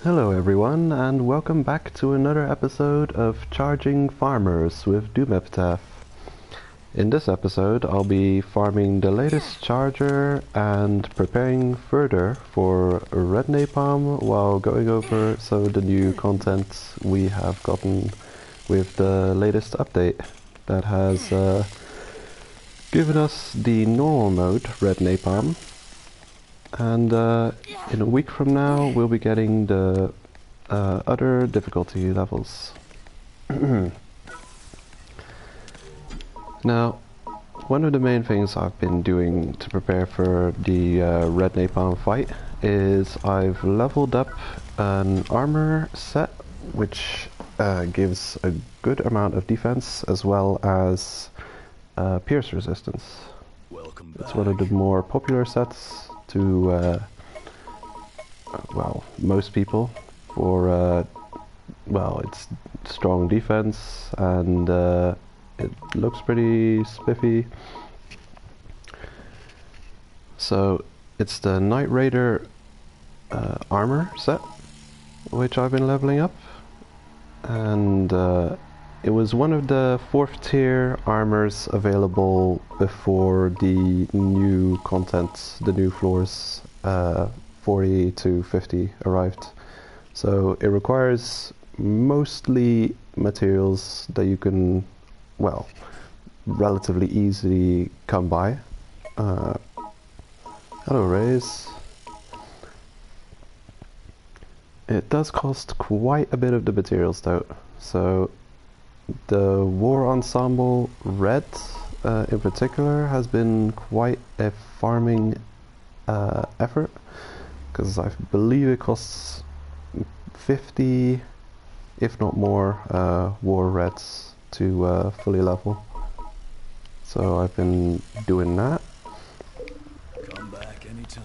Hello everyone, and welcome back to another episode of Charging Farmers with Doomepitaph. In this episode, I'll be farming the latest charger and preparing further for Red Napalm while going over some of the new content we have gotten with the latest update that has given us the normal mode, Red Napalm. And in a week from now, we'll be getting the other difficulty levels. Now, one of the main things I've been doing to prepare for the Red Napalm fight is I've leveled up an armor set, which gives a good amount of defense as well as pierce resistance. Welcome back. It's one of the more popular sets to, well, most people for, well, it's strong defense and it looks pretty spiffy. So it's the Knight Raider armor set, which I've been leveling up, and it was one of the 4th tier armors available before the new content, the new floors 40 to 50 arrived. So it requires mostly materials that you can, well, relatively easily come by. Hello Rays. It does cost quite a bit of the materials though, so the War Ensemble Red in particular has been quite a farming effort, because I believe it costs 50, if not more, War Reds to fully level. So I've been doing that. Come back anytime.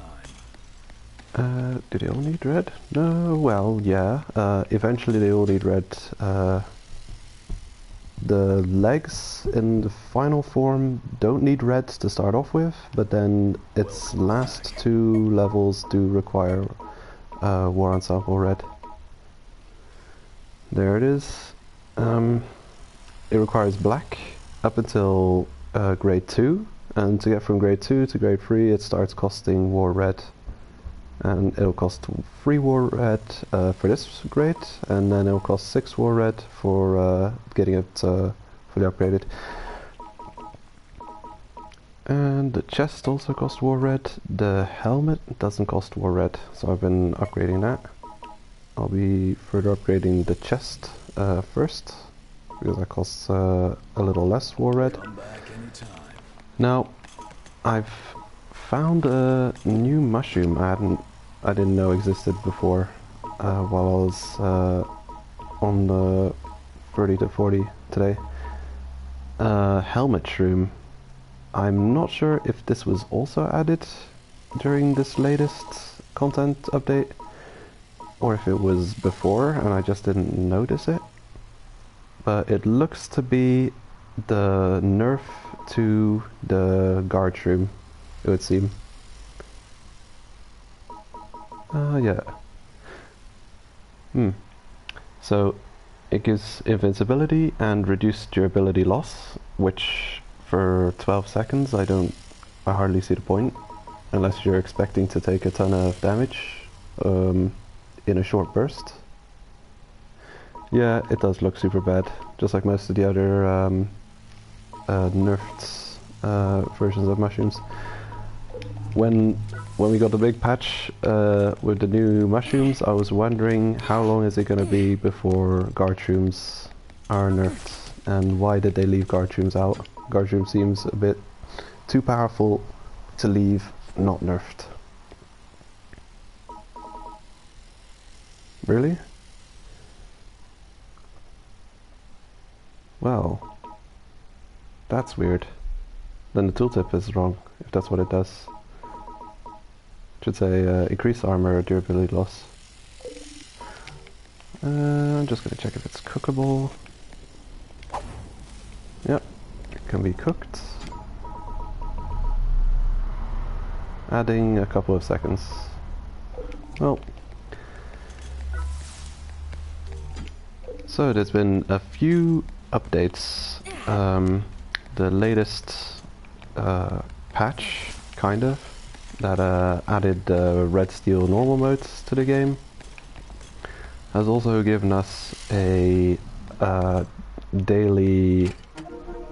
Do they all need red? No, well, yeah. Eventually they all need red. The legs in the final form don't need red to start off with, but then its last 2 levels do require War Ensemble red. There it is. It requires black up until grade 2, and to get from grade 2 to grade 3 it starts costing War Red. And it'll cost 3 War Red for this grade, and then it'll cost 6 War Red for getting it fully upgraded. And the chest also costs War Red. The helmet doesn't cost War Red, so I've been upgrading that. I'll be further upgrading the chest first, because that costs a little less War Red. Come back anytime. Now, I've found a new mushroom I didn't know existed before while I was on the 30 to 40 today. Helmet shroom. I'm not sure if this was also added during this latest content update, or if it was before and I just didn't notice it, but it looks to be the nerf to the guard shroom, it would seem. Yeah. So it gives invincibility and reduced durability loss, which for 12 seconds I hardly see the point, unless you're expecting to take a ton of damage in a short burst. Yeah, it does look super bad, just like most of the other nerfed versions of mushrooms. When we got the big patch with the new mushrooms, I was wondering how long is it going to be before guard shrooms are nerfed, and why did they leave guard shrooms out? Guard shroom seems a bit too powerful to leave not nerfed. Really? Well, that's weird. Then the tooltip is wrong, if that's what it does. Should say increase armor durability loss. I'm just gonna check if it's cookable. Yep, it can be cooked. Adding a couple of seconds. Well, So there's been a few updates. The latest patch, kind of, that added the red steel normal modes to the game, has also given us a daily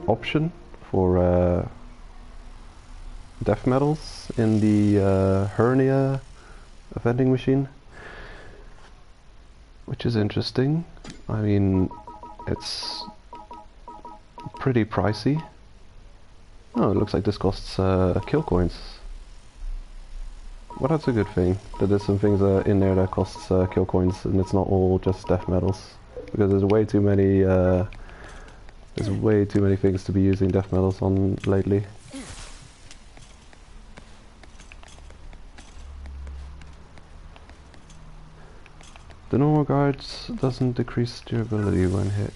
option for death medals in the hernia vending machine, which is interesting. I mean, it's pretty pricey. Oh, it looks like this costs kill coins. Well, that's a good thing, that there's some things in there that costs kill coins, and it's not all just death medals, because there's way too many things to be using death medals on lately. The normal guards doesn't decrease durability when hit.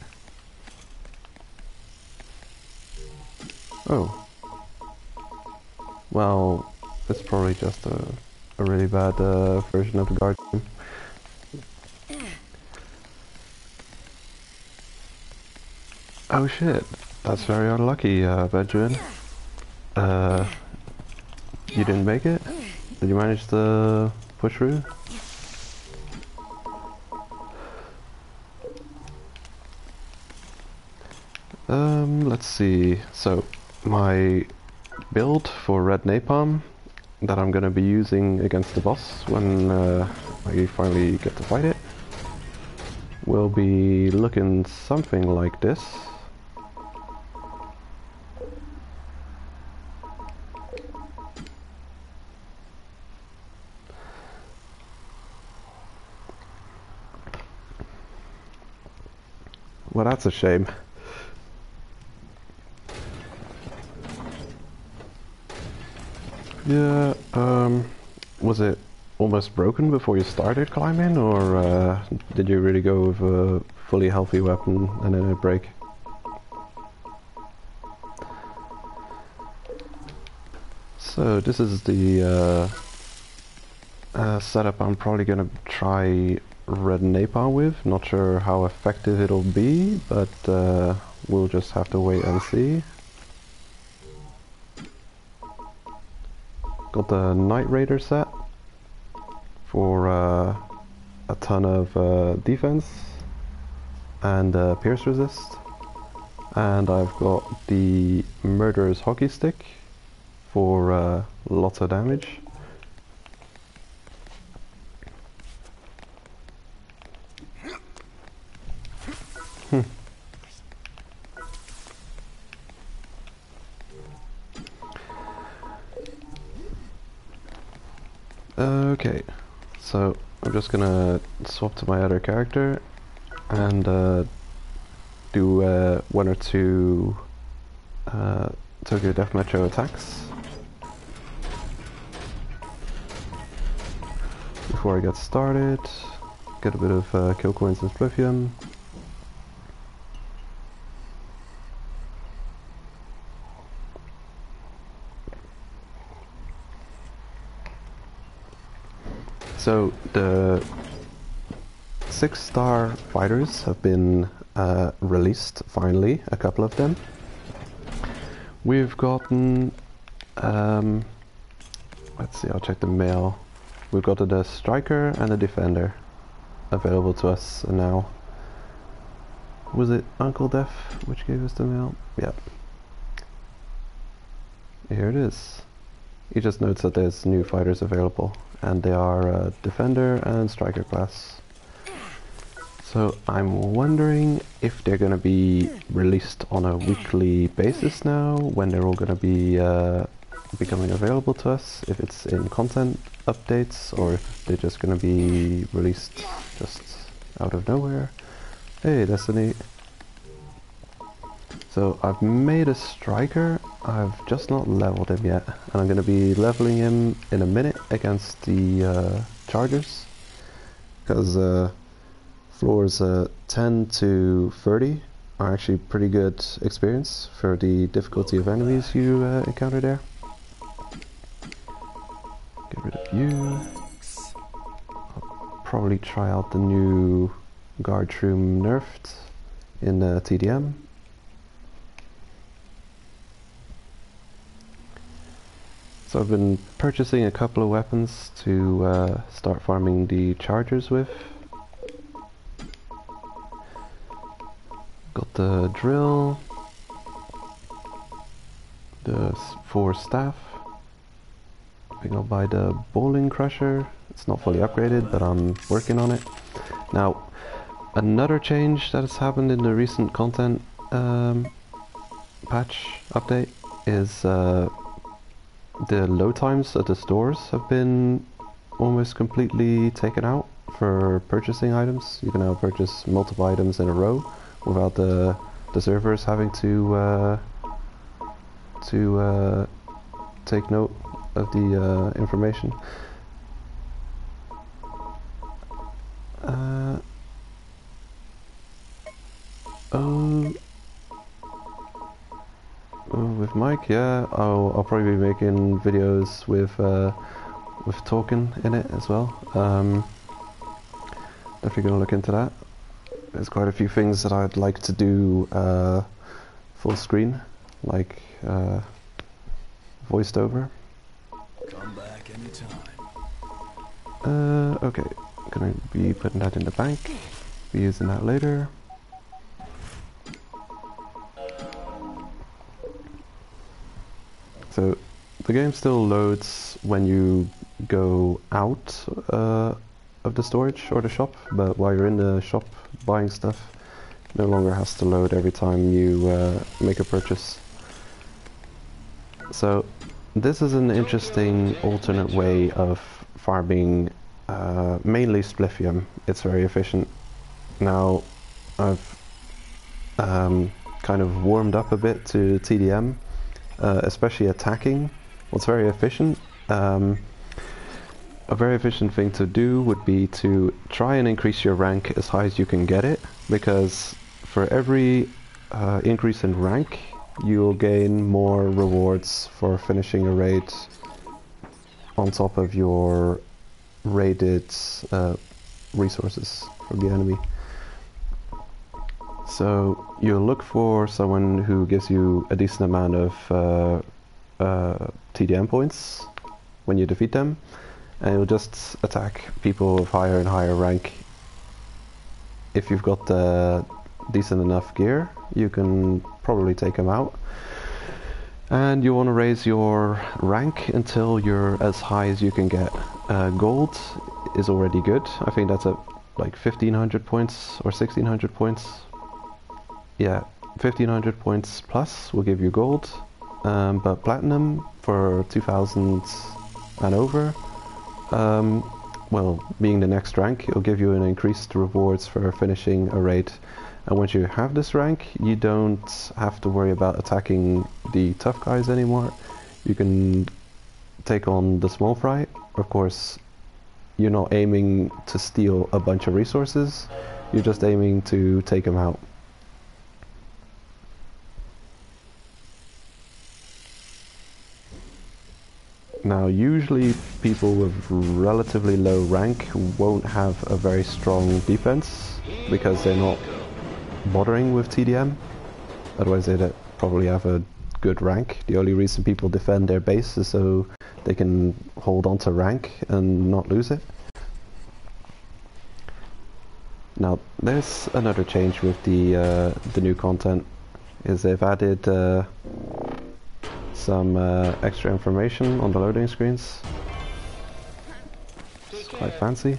Oh. Well, it's probably just a really bad version of the guard game. Oh shit, that's very unlucky, Benjamin. You didn't make it? Did you manage to push through? Let's see. So, my build for Red Napalm that I'm gonna be using against the boss when I finally get to fight it will be looking something like this. Well, that's a shame. Yeah, was it almost broken before you started climbing, or did you really go with a fully healthy weapon and then it break? So this is the setup I'm probably gonna try Red Napalm with. Not sure how effective it'll be, but we'll just have to wait and see. Got the Night Raider set for a ton of defense and pierce resist, and I've got the Murderer's Hockey Stick for lots of damage. Okay, so I'm just gonna swap to my other character and do one or two Tokyo Death Metro attacks before I get started. Get a bit of kill coins and Splithium. So the 6-star fighters have been released finally, a couple of them. We've gotten, let's see, I'll check the mail. We've got the Striker and the Defender available to us now. Was it Uncle Death which gave us the mail? Yeah. Here it is. He just notes that there's new fighters available, and they are Defender and Striker class. So I'm wondering if they're gonna be released on a weekly basis now, when they're all gonna be becoming available to us, if it's in content updates, or if they're just gonna be released just out of nowhere. Hey, Destiny. So I've made a Striker. I've just not leveled him yet, and I'm going to be leveling him in a minute against the Chargers, because floors 10 to 30 are actually pretty good experience for the difficulty of enemies you encounter there. Get rid of you. I'll probably try out the new guard shroom nerfed in TDM. So I've been purchasing a couple of weapons to start farming the chargers with. Got the drill, the 4 staff. I think I'll buy the bowling crusher. It's not fully upgraded, but I'm working on it. Now, another change that has happened in the recent content patch update is the load times at the stores have been almost completely taken out for purchasing items. You can now purchase multiple items in a row without the servers having to take note of the information. With Mike, yeah, I'll probably be making videos with talking in it as well. Definitely gonna look into that. There's quite a few things that I'd like to do full screen, like voiced over. Come back anytime. Okay, gonna be putting that in the bank. Be using that later. So the game still loads when you go out of the storage or the shop, but while you're in the shop buying stuff, it no longer has to load every time you make a purchase. So this is an interesting alternate way of farming mainly spliffium. It's very efficient. Now I've kind of warmed up a bit to TDM, especially attacking. What's very efficient, a very efficient thing to do would be to try and increase your rank as high as you can get it, because for every increase in rank you'll gain more rewards for finishing a raid on top of your raided resources from the enemy. So you'll look for someone who gives you a decent amount of TDM points when you defeat them, and you'll just attack people of higher and higher rank. If you've got decent enough gear, you can probably take them out. And you want to raise your rank until you're as high as you can get. Gold is already good. I think that's at like 1500 points or 1600 points. Yeah, 1500 points plus will give you gold, but platinum for 2000 and over, well, being the next rank, it'll give you an increased rewards for finishing a raid. And once you have this rank, you don't have to worry about attacking the tough guys anymore. You can take on the small fry. Of course, you're not aiming to steal a bunch of resources, you're just aiming to take them out. Now, usually people with relatively low rank won't have a very strong defense because they're not bothering with TDM. Otherwise they'd probably have a good rank. The only reason people defend their base is so they can hold on to rank and not lose it. Now, there's another change with the new content, is they've added some extra information on the loading screens. It's quite fancy.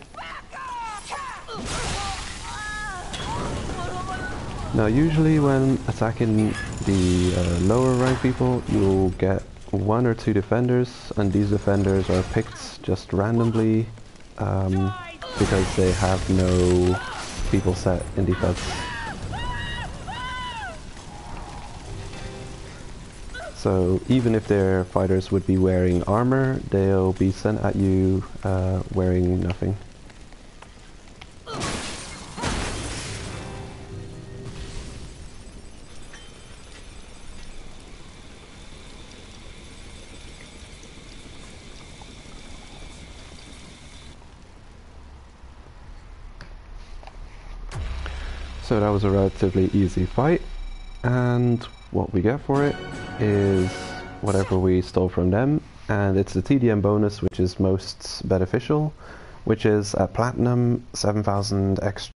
Now, usually when attacking the lower rank people, you'll get 1 or 2 defenders, and these defenders are picked just randomly because they have no people set in defense. So even if their fighters would be wearing armor, they'll be sent at you wearing nothing. So that was a relatively easy fight, and what we get for it is whatever we stole from them, and it's the TDM bonus which is most beneficial, which is a platinum, 7,000 extra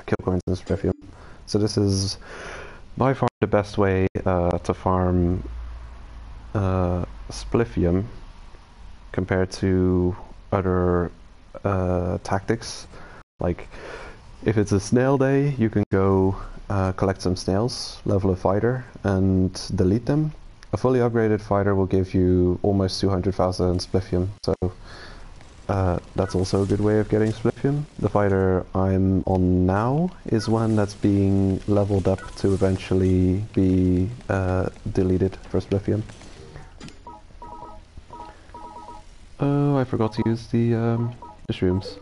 kill coins and spliffium. So this is by far the best way to farm spliffium compared to other tactics. Like, if it's a snail day, you can go collect some snails, level a fighter, and delete them. A fully upgraded fighter will give you almost 200,000 spliffium, so that's also a good way of getting spliffium. The fighter I'm on now is one that's being leveled up to eventually be deleted for spliffium. Oh, I forgot to use the shrooms.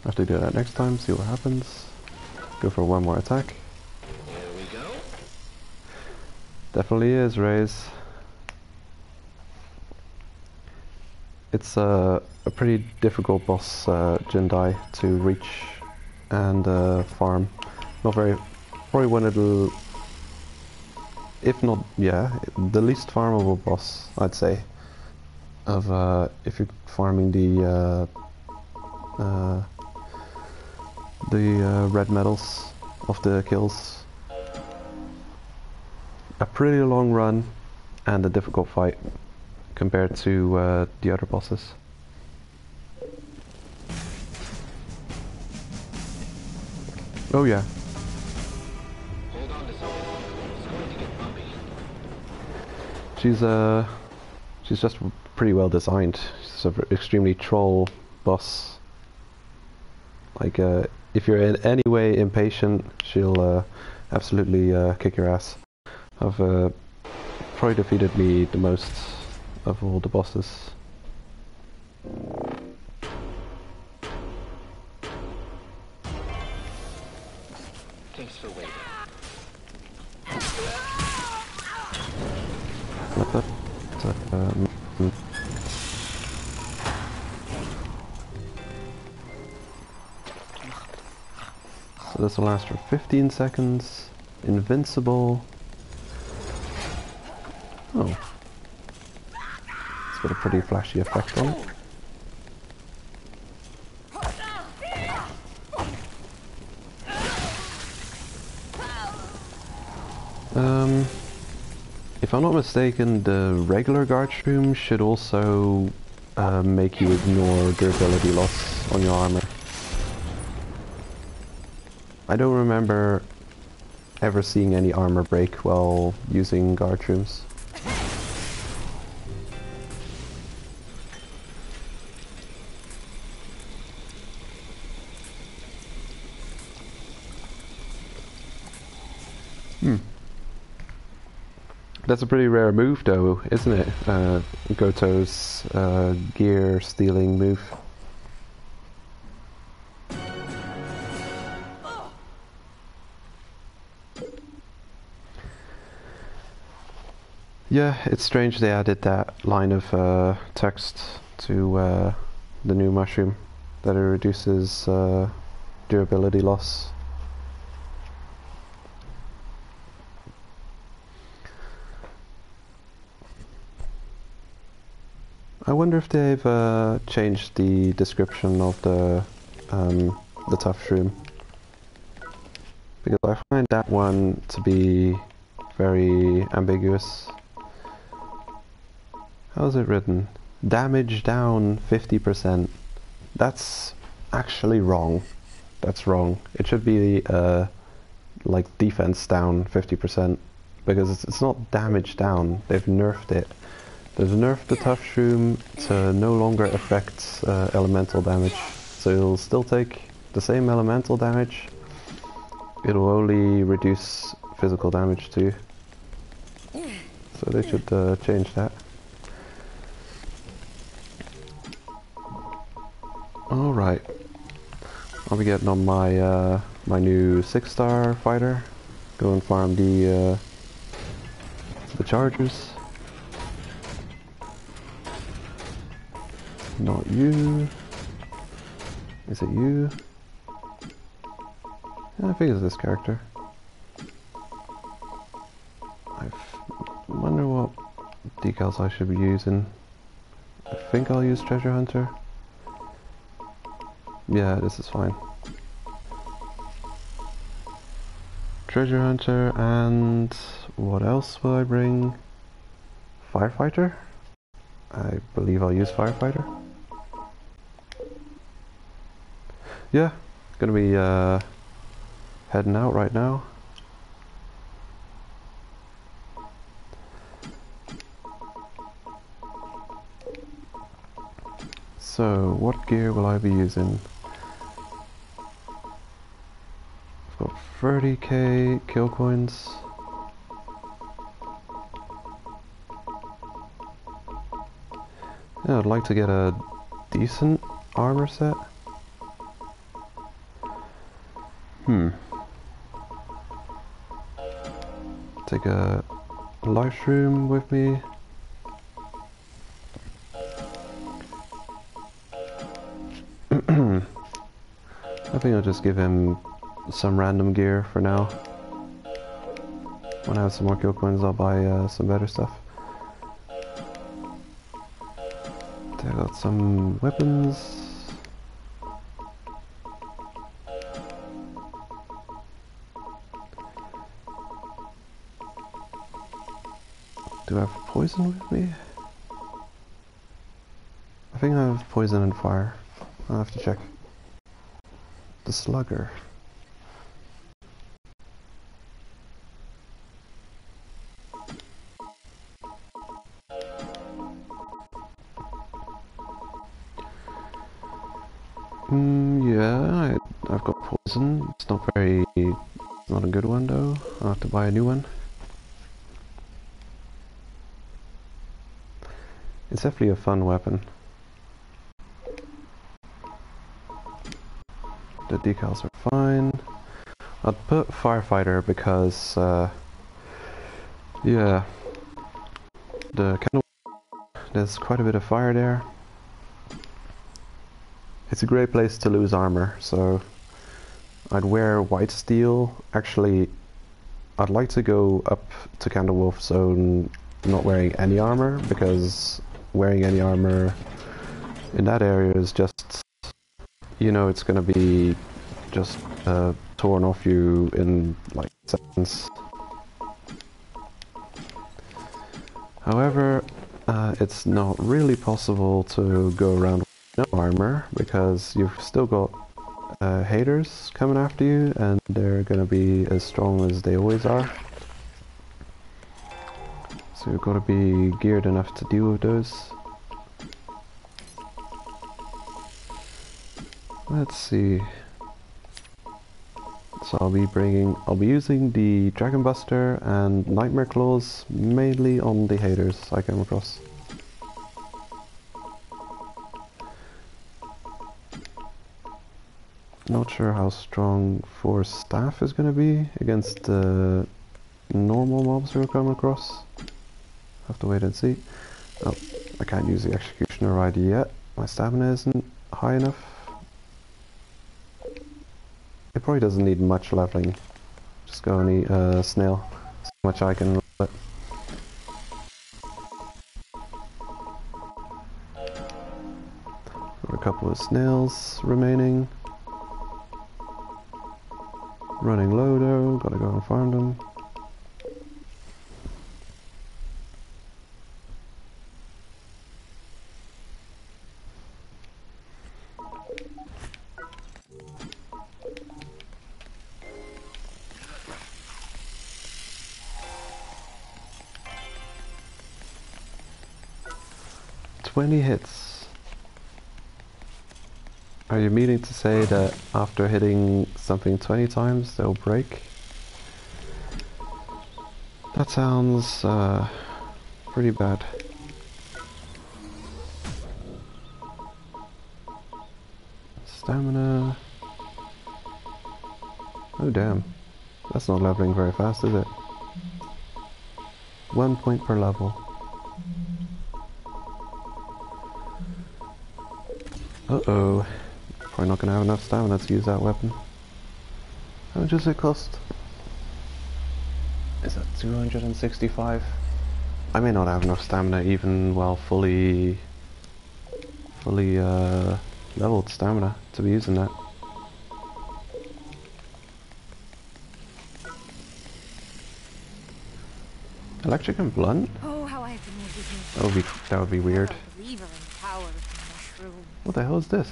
I have to do that next time, see what happens. Go for one more attack. Here we go. Definitely is, Raze. It's a pretty difficult boss, Jindai, to reach and farm. Not very... probably one of the... if not, yeah, the least farmable boss, I'd say. Of if you're farming the red medals of the kills. A pretty long run and a difficult fight compared to the other bosses. Oh yeah. Hold on to something. It's going to get bumpy. She's just pretty well designed. She's an extremely troll boss. Like, if you're in any way impatient, she'll absolutely kick your ass. I've probably defeated me the most of all the bosses. Thanks for waiting. So this will last for 15 seconds. Invincible. Oh. It's got a pretty flashy effect on it. If I'm not mistaken, the regular guard shroom should also make you ignore durability loss on your armor. I don't remember ever seeing any armor break while using guard shrooms. That's a pretty rare move though, isn't it? Goto's gear stealing move. Yeah, it's strange they added that line of text to the new mushroom, that it reduces durability loss. I wonder if they've changed the description of the tough shroom, because I find that one to be very ambiguous. How is it written? Damage down 50%. That's actually wrong. That's wrong. It should be like defense down 50%, because it's not damage down. They've nerfed it. They've nerfed the tough shroom to no longer affect elemental damage. So it'll still take the same elemental damage. It'll only reduce physical damage too. So they should change that. Alright. I'll be getting on my my new 6-star fighter. Go and farm the chargers. Not you. Is it you? I think it's this character. Wonder what decals I should be using. I think I'll use Treasure Hunter. Yeah, this is fine. Treasure Hunter, and what else will I bring? Firefighter? I believe I'll use Firefighter. Yeah, gonna be heading out right now. So, what gear will I be using? I've got 30k kill coins. Yeah, I'd like to get a decent armor set. Take a life shroom with me. I think I'll just give him some random gear for now. When I have some more kill coins, I'll buy some better stuff. Take out some weapons. Do I have poison with me? I think I have poison and fire. I'll have to check. The slugger. Yeah, I've got poison. It's not a good one though. I'll have to buy a new one. It's definitely a fun weapon. The decals are fine. I'd put Firefighter because, yeah, the candle, there's quite a bit of fire there. It's a great place to lose armor, so I'd wear white steel. Actually, I'd like to go up to Candlewolf Zone not wearing any armor, because wearing any armor in that area is just, you know, it's gonna be just torn off you in like seconds. However, it's not really possible to go around with no armor, because you've still got haters coming after you, and they're gonna be as strong as they always are. So you've got to be geared enough to deal with those. Let's see. So I'll be using the Dragon Buster and Nightmare Claws mainly on the haters I come across. Not sure how strong Force Staff is going to be against the normal mobs we're coming across. Have to wait and see. Oh, I can't use the Executioner ID yet. My stamina isn't high enough. It probably doesn't need much leveling. Just go and eat snail. So much I can level it. Got a couple of snails remaining. Running low though, gotta go and farm them. "20 hits. Are you meaning to say that after hitting something 20 times they'll break? That sounds pretty bad. Stamina. Oh damn. That's not leveling very fast, is it? 1 point per level. Uh-oh. Probably not gonna have enough stamina to use that weapon. How much does it cost? Is that 265? I may not have enough stamina even while fully leveled stamina to be using that. Electric and blunt? Oh, how I have been waiting. That would be weird. I'm a believer in the power of the mushroom. What the hell is this?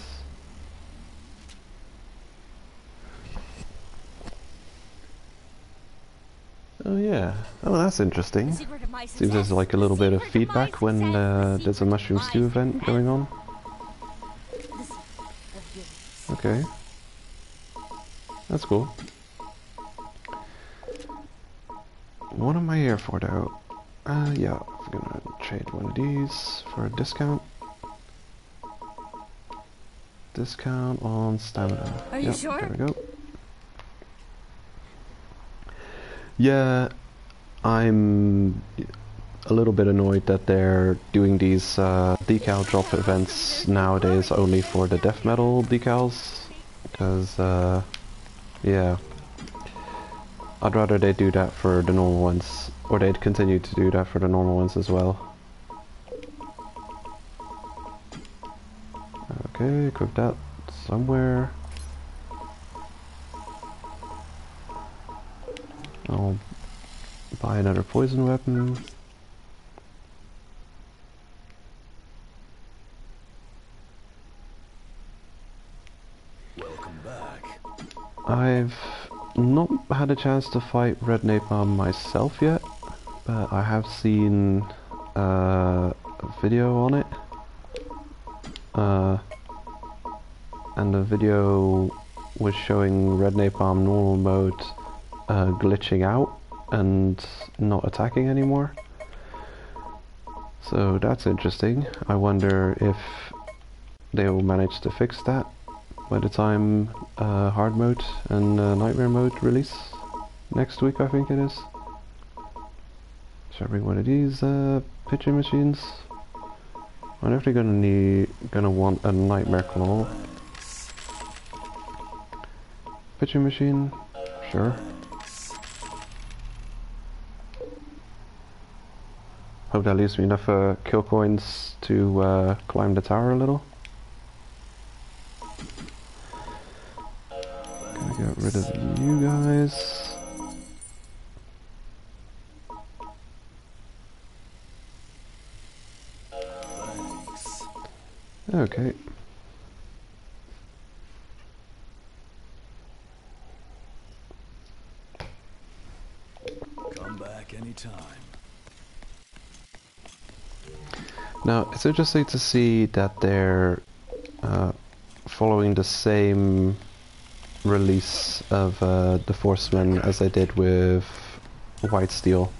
Oh yeah. Oh, that's interesting. The secret of my Seems success. there's like a The little bit of secret my feedback when success. The there's a secret mushroom of my stew event success. going on. The secret of yours. Okay. That's cool. What am I here for though? Yeah, I'm gonna trade one of these for a discount. Discount on stamina. Are you sure? There we go. Yeah, I'm a little bit annoyed that they're doing these decal drop events nowadays only for the death metal decals. Because, yeah. I'd rather they do that for the normal ones. Or they'd continue to do that for the normal ones as well. Okay, equip that somewhere. I'll buy another poison weapon. Welcome back. I've not had a chance to fight Red Napalm myself yet, but I have seen a video on it. And the video was showing Red Napalm normal mode glitching out and not attacking anymore. So that's interesting. I wonder if they will manage to fix that by the time hard mode and nightmare mode release next week, I think it is. Should I bring one of these pitching machines? I'm definitely gonna want a nightmare claw. Pitching machine, sure. Hope that leaves me enough kill coins to climb the tower a little. Gonna get rid of you guys. Thanks. Okay. Come back anytime. Now, it's interesting to see that they're following the same release of the Forcemen as they did with White Steel.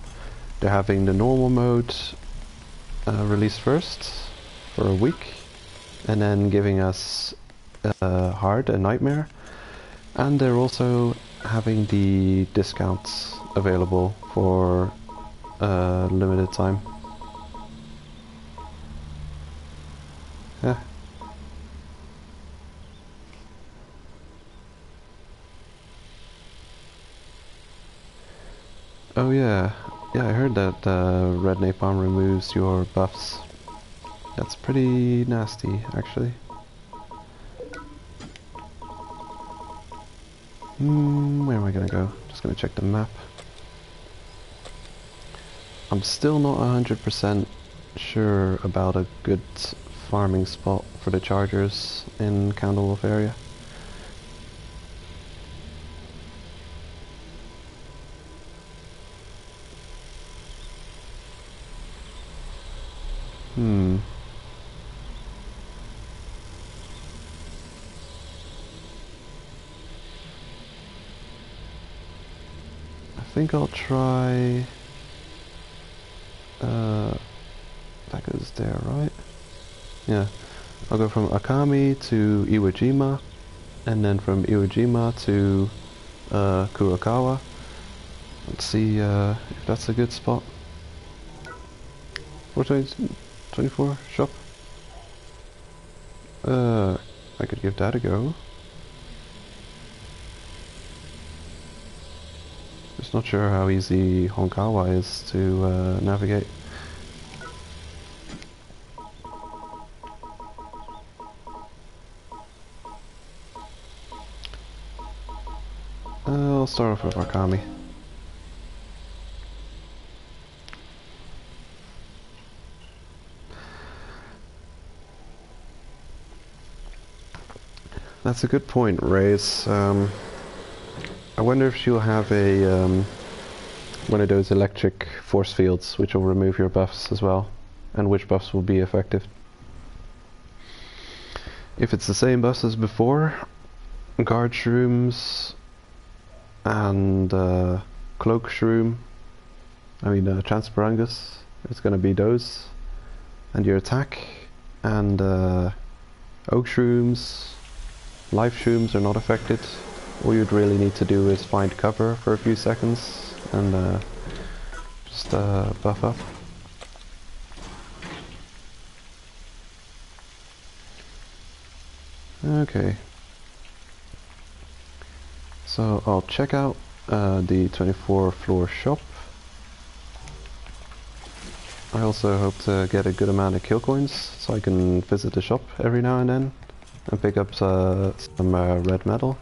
They're having the normal mode released first for a week, and then giving us hard and nightmare, and they're also having the discounts available for limited time. Yeah. Oh yeah, I heard that Red Napalm removes your buffs. That's pretty nasty, actually. Where am I gonna go? Just gonna check the map. I'm still not 100% sure about a good farming spot for the chargers in Candlewolf area. I think I'll try... that goes there, right? Yeah. I'll go from Akami to Iwo-jima, and then from Iwo-jima to Kurokawa. Let's see if that's a good spot. 424 shop. I could give that a go. Not sure how easy Honkawa is to navigate. I'll start off with Akami. That's a good point, Reyes. I wonder if she'll have a one of those electric force fields which will remove your buffs as well, and which buffs will be effective. If it's the same buffs as before, guard shrooms and cloak shroom, transparangus, it's gonna be those, and your attack, and oak shrooms, life shrooms are not affected. All you'd really need to do is find cover for a few seconds and just buff up. Okay. So I'll check out the 24th floor shop. I also hope to get a good amount of kill coins so I can visit the shop every now and then and pick up some red metal.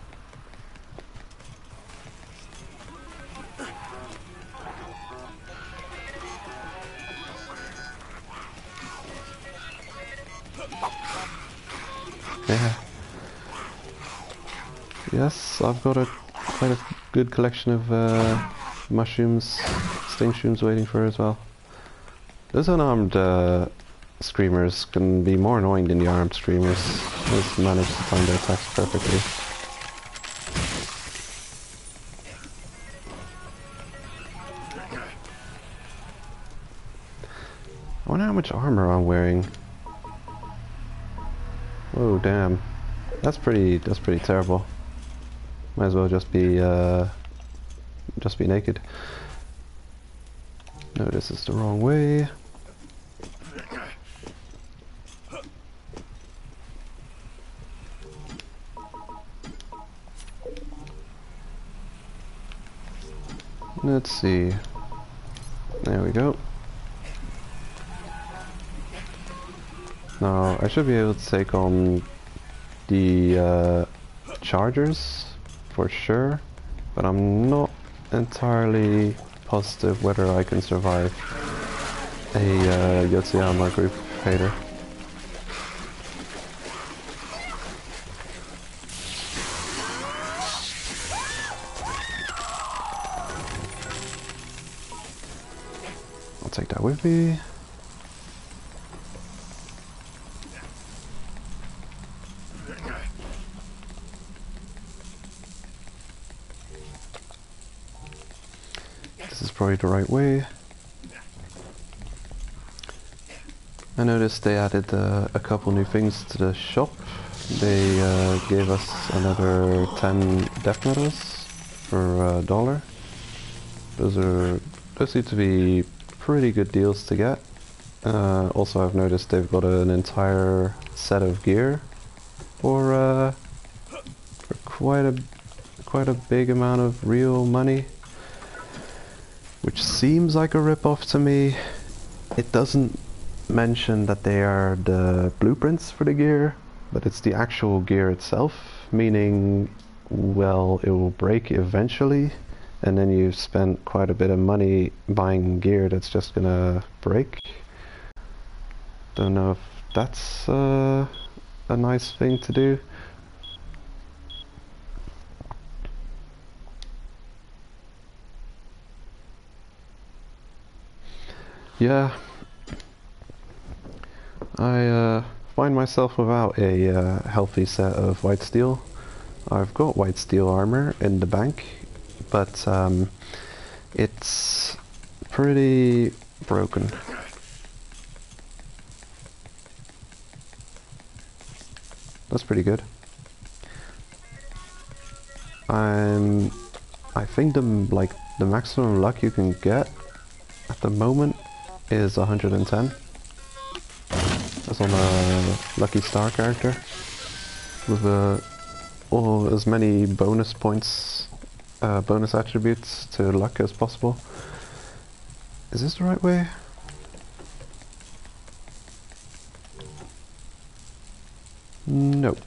Yeah. Yes, I've got quite a good collection of mushrooms, sting shrooms waiting for her as well. Those unarmed screamers can be more annoying than the armed screamers. Just manage to time their attacks perfectly. I wonder how much armor I'm wearing. Whoa, damn. That's pretty terrible. Might as well just be naked. No, this is the wrong way. Let's see. There we go. Now, I should be able to take on the chargers for sure, but I'm not entirely positive whether I can survive a Yotsuyama group hater. I'll take that with me. This is probably the right way. I noticed they added a couple new things to the shop. They gave us another 10 death medals for $1. Those seem to be pretty good deals to get. Also, I've noticed they've got an entire set of gear for quite a big amount of real money, which seems like a rip-off to me. It doesn't mention that they are the blueprints for the gear, but it's the actual gear itself, meaning, well, it will break eventually, and then you've spent quite a bit of money buying gear that's just gonna break. Don't know if that's a nice thing to do. Yeah, I find myself without a healthy set of white steel. I've got white steel armor in the bank, but it's pretty broken. That's pretty good. I think the maximum luck you can get at the moment is 110. That's on a lucky star character with as many bonus points bonus attributes to luck as possible. Is this the right way? Nope.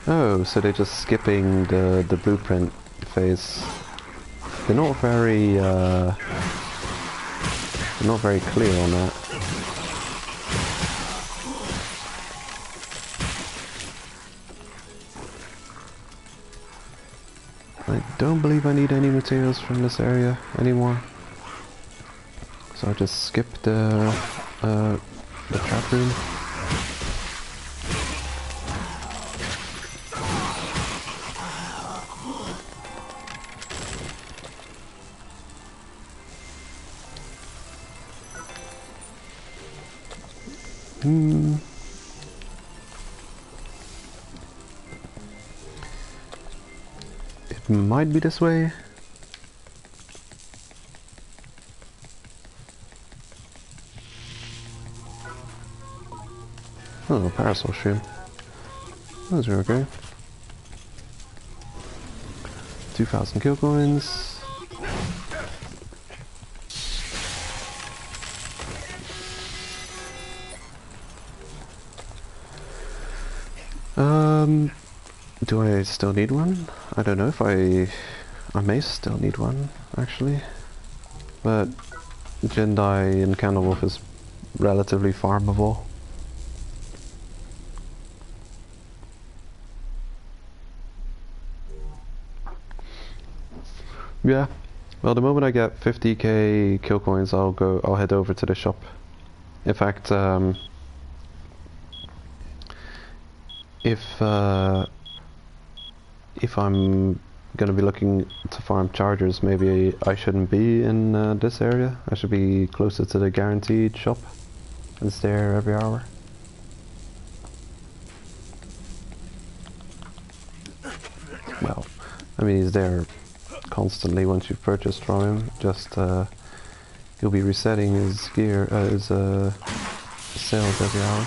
Oh, so they're just skipping the blueprint phase. They're not very clear on that. I don't believe I need any materials from this area anymore. So I'll just skip the trap room. It might be this way. Oh, parasol shroom. Those are okay. 2,000 kill coins. Do I still need one? I don't know if I may still need one, actually. But Jindai and Candlewolf is relatively farmable. Yeah. Well, the moment I get 50k kill coins, I'll head over to the shop. In fact, if I'm gonna be looking to farm chargers, maybe I shouldn't be in this area. I should be closer to the guaranteed shop. It's there every hour. Well, I mean, he's there constantly once you've purchased from him. Just he'll be resetting his gear, his sales every hour.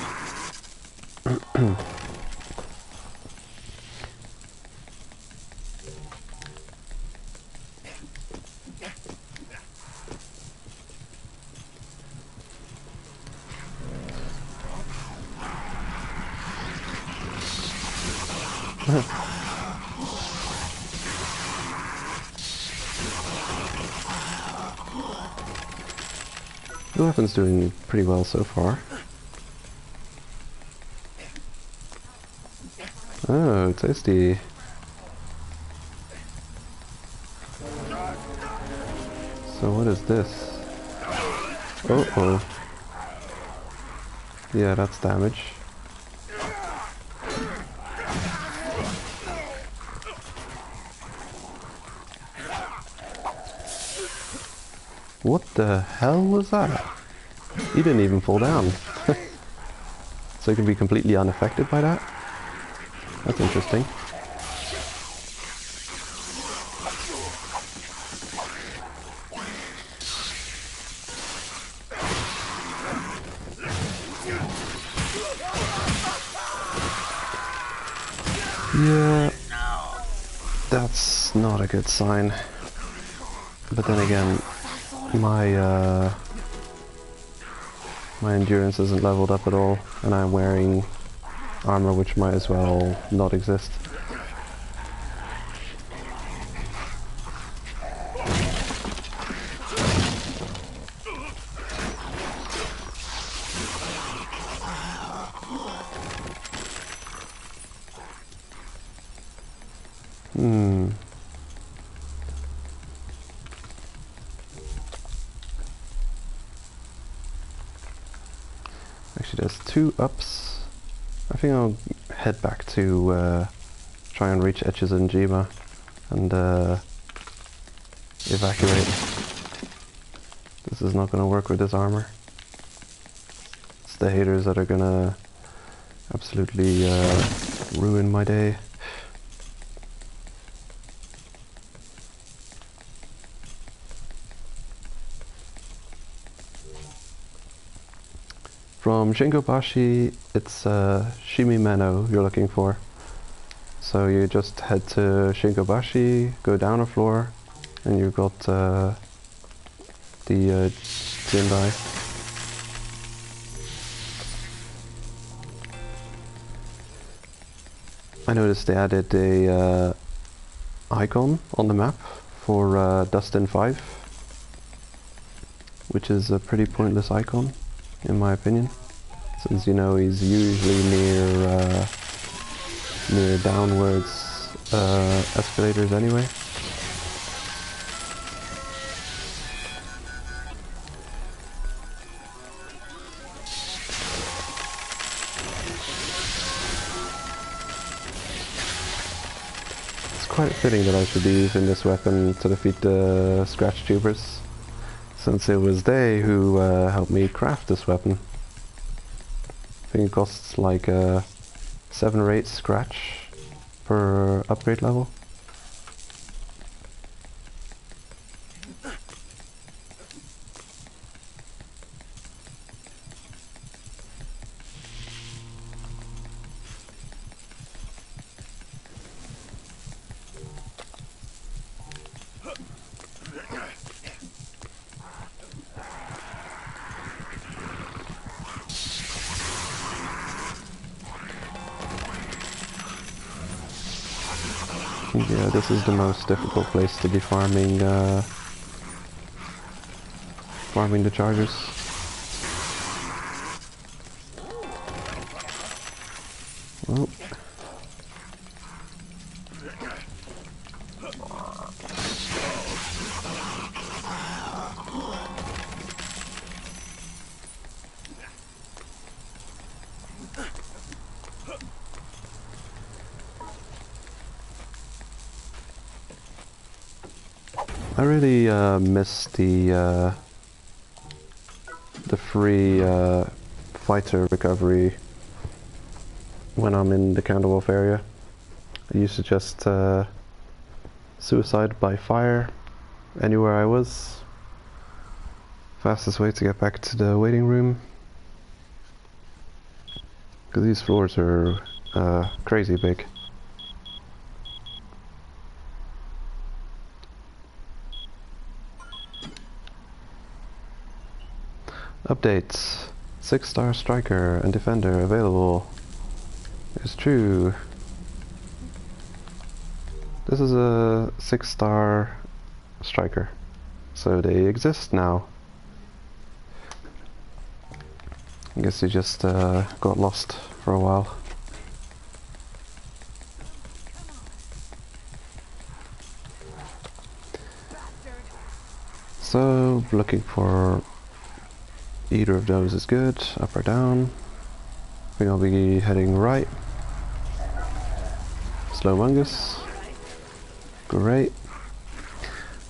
The weapon's doing pretty well so far. Oh, tasty. So what is this? Oh. Yeah, that's damage. What the hell was that? He didn't even fall down. So he can be completely unaffected by that? That's interesting. Yeah, that's not a good sign. But then again, my endurance isn't leveled up at all, and I'm wearing armor which might as well not exist. Actually, there's 2 ups. I think I'll head back to try and reach Etches and Jima and evacuate. This is not gonna work with this armor. It's the haters that are gonna absolutely ruin my day. From Shingobashi, it's Shimimeno you're looking for. So you just head to Shingobashi, go down a floor, and you've got the Jindai. I noticed they added a icon on the map for Dustin 5, which is a pretty pointless icon, in my opinion, since you know he's usually near downwards escalators anyway. It's quite fitting that I should be using this weapon to defeat the Scratch Tubers, since it was they who helped me craft this weapon. I think it costs like 7 or 8 scratch per upgrade level. Yeah, this is the most difficult place to be farming farming the chargers. Well. I really miss the free fighter recovery when I'm in the Counterwolf area. I used to just suicide by fire anywhere I was. Fastest way to get back to the waiting room. Because these floors are crazy big. Updates. 6-star striker and defender available. It's true. This is a 6-star striker, so they exist now. I guess they just got lost for a while. So, looking for either of those is good, up or down. I think I'll be heading right. Slowmungus. Great.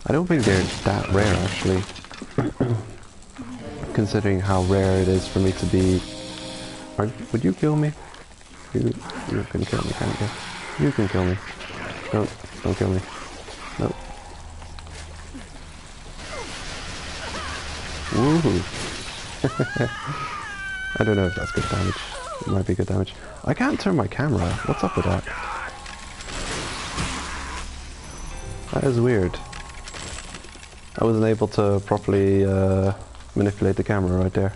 I don't think they're that rare actually. Considering how rare it is for me to be... Would you kill me? You can kill me, can't you? You can kill me. Don't kill me. Nope. Woohoo. I don't know if that's good damage. It might be good damage. I can't turn my camera. What's up with that? That is weird. I wasn't able to properly manipulate the camera right there.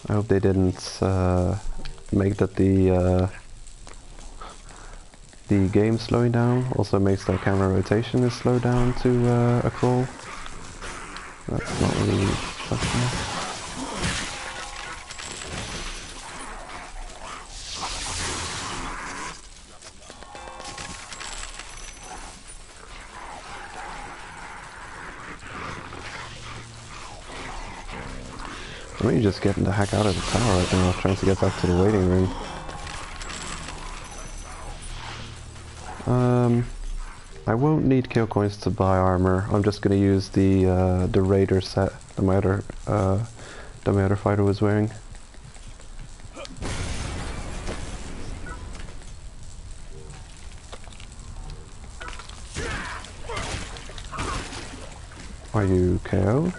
I hope they didn't make that the game slowing down also makes the camera rotation is slowed down to a crawl. That's not really functional. I'm really just getting the heck out of the tower right now, trying to get back to the waiting room. I won't need kill coins to buy armor. I'm just gonna use the Raider set the Matter Fighter was wearing. Are you KO?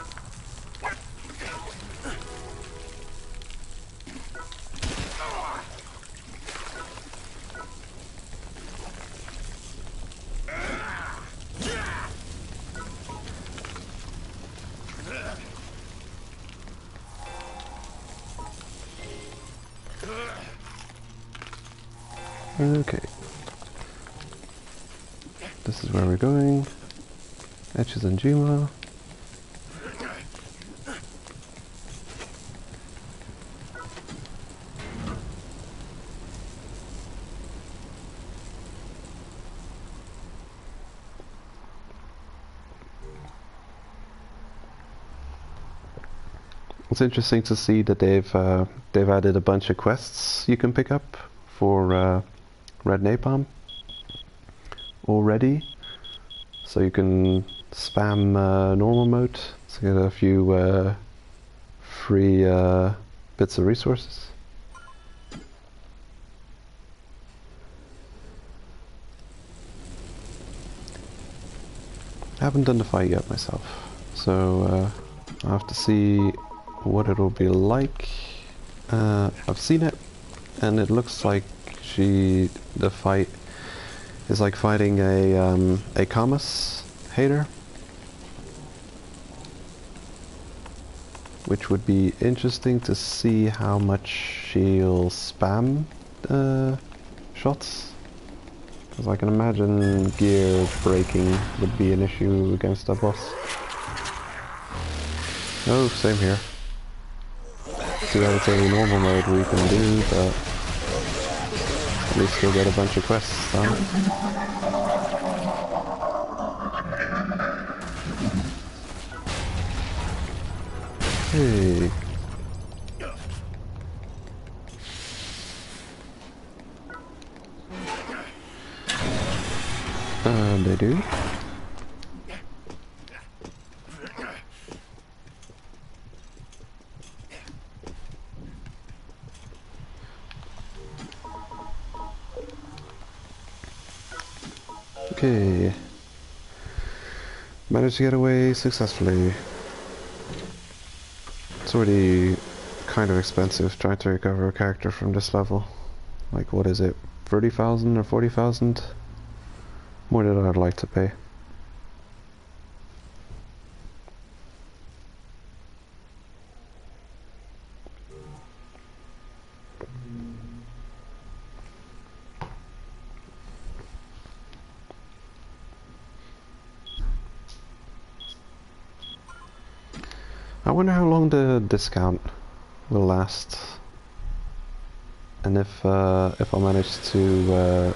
Okay. This is where we're going. Etches and Jima. It's interesting to see that they've added a bunch of quests you can pick up for Red Napalm already, so you can spam normal mode to get a few free bits of resources. I haven't done the fight yet myself, so I'll have to see what it'll be like. I've seen it, and it looks like the fight is like fighting a Kamas hater, which would be interesting to see how much she'll spam shots, because I can imagine gear breaking would be an issue against a boss. Oh, same here. See that it's only normal mode we can do, but at least we'll get a bunch of quests done. Hey. They do. Okay. Managed to get away successfully. It's already kind of expensive trying to recover a character from this level. Like, what is it? 30,000 or 40,000? More than I'd like to pay. I wonder how long the discount will last, and if I manage to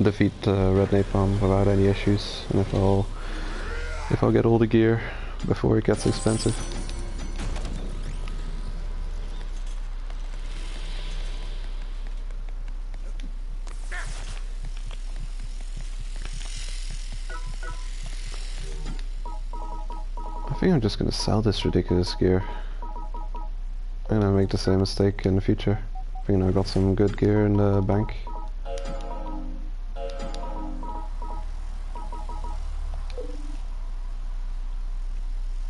defeat Red Napalm without any issues, and if I'll get all the gear before it gets expensive. I think I'm just gonna sell this ridiculous gear. I'm gonna make the same mistake in the future. I think I got some good gear in the bank.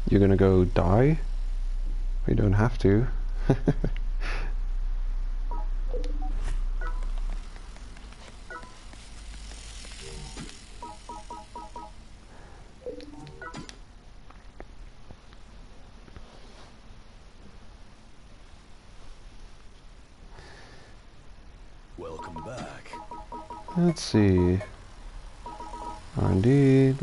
You're gonna go die? You don't have to. Welcome back. Let's see. Indeed.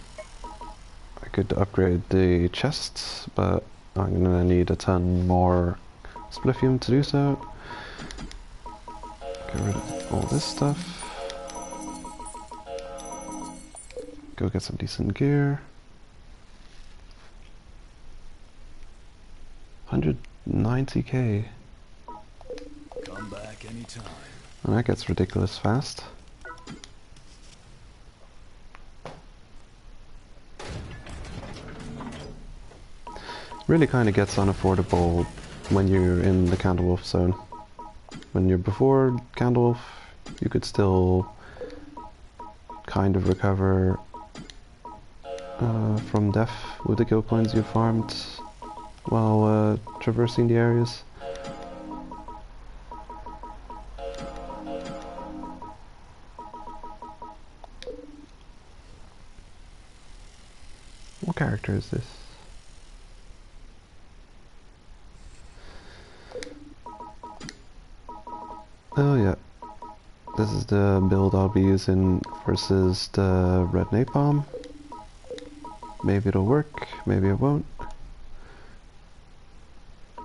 I could upgrade the chests, but I'm gonna need a ton more spliffium to do so. Get rid of all this stuff. Go get some decent gear. 190k. Come back anytime. And that gets ridiculous fast. really kind of gets unaffordable when you're in the Candlewolf zone. When you're before Candlewolf, you could still kind of recover from death with the kill coins you farmed while traversing the areas. What character is this? Oh yeah, this is the build I'll be using versus the red napalm. Maybe it'll work, maybe it won't. I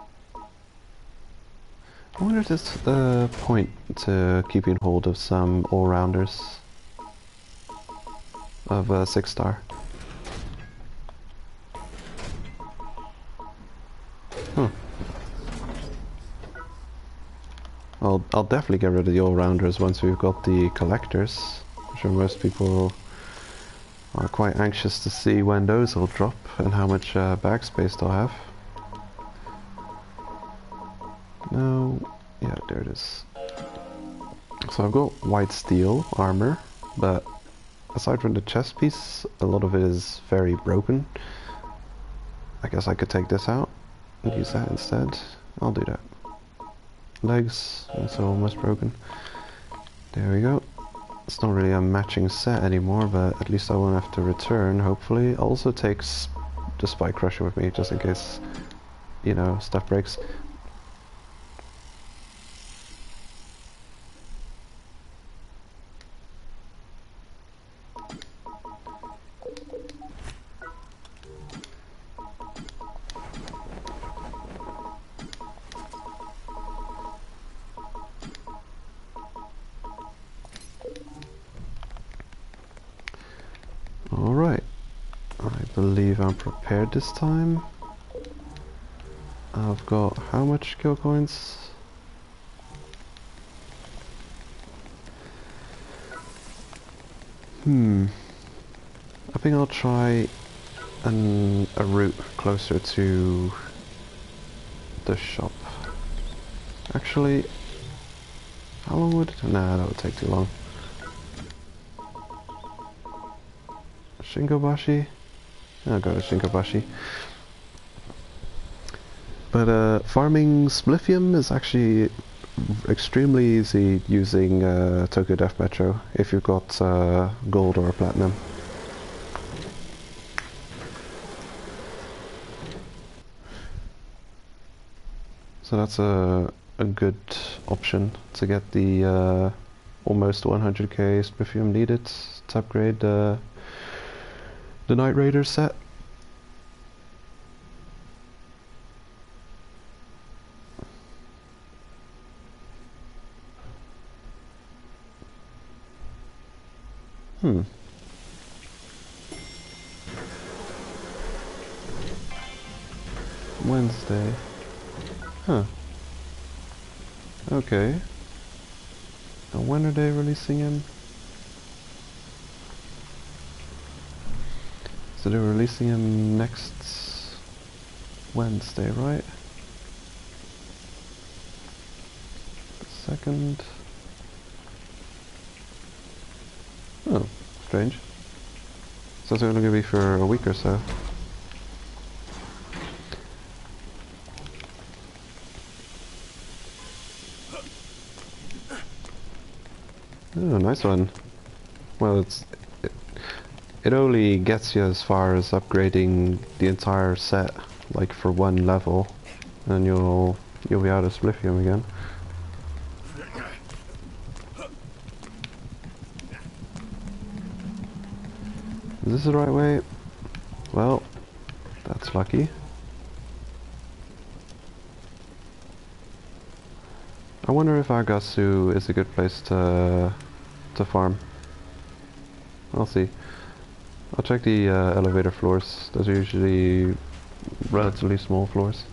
wonder if there's a point to keeping hold of some all-rounders of 6-star. Huh. I'll definitely get rid of the all-rounders once we've got the collectors. I'm sure most people are quite anxious to see when those will drop and how much bag space they'll have. No, yeah, there it is. So I've got white steel armor, but aside from the chest piece, a lot of it is very broken. I guess I could take this out and use that instead. I'll do that. Legs, also almost broken. There we go. It's not really a matching set anymore, but at least I won't have to return, hopefully. Also takes the Spike Crusher with me, just in case, you know, stuff breaks. Alright, I believe I'm prepared this time. I've got how much kill coins? I think I'll try a route closer to the shop. Actually, how long would it? Nah, that would take too long. Shingobashi? I'll go to Shingobashi. But farming Splithium is actually extremely easy using Tokyo Death Metro if you've got gold or platinum. So that's a good option to get the almost 100k Splithium needed to upgrade the Night Raider set. Wednesday. Huh. Okay. And when are they releasing him? So they're releasing him next Wednesday, right? The 2nd. Oh, strange. So it's only gonna be for a week or so. Oh, nice one. Well, it only gets you as far as upgrading the entire set, like for one level, and you'll be out of Splithium again. Is this the right way? Well, that's lucky. I wonder if Agasu is a good place to farm. I'll see. I'll check the elevator floors. Those are usually relatively small floors.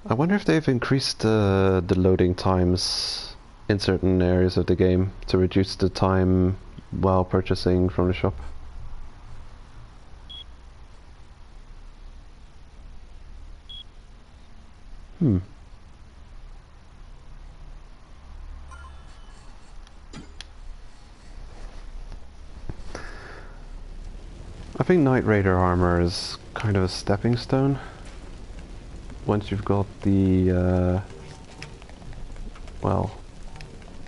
I wonder if they've increased the loading times in certain areas of the game to reduce the time while purchasing from the shop. Hmm. I think Knight Raider armor is kind of a stepping stone. Once you've got the, well,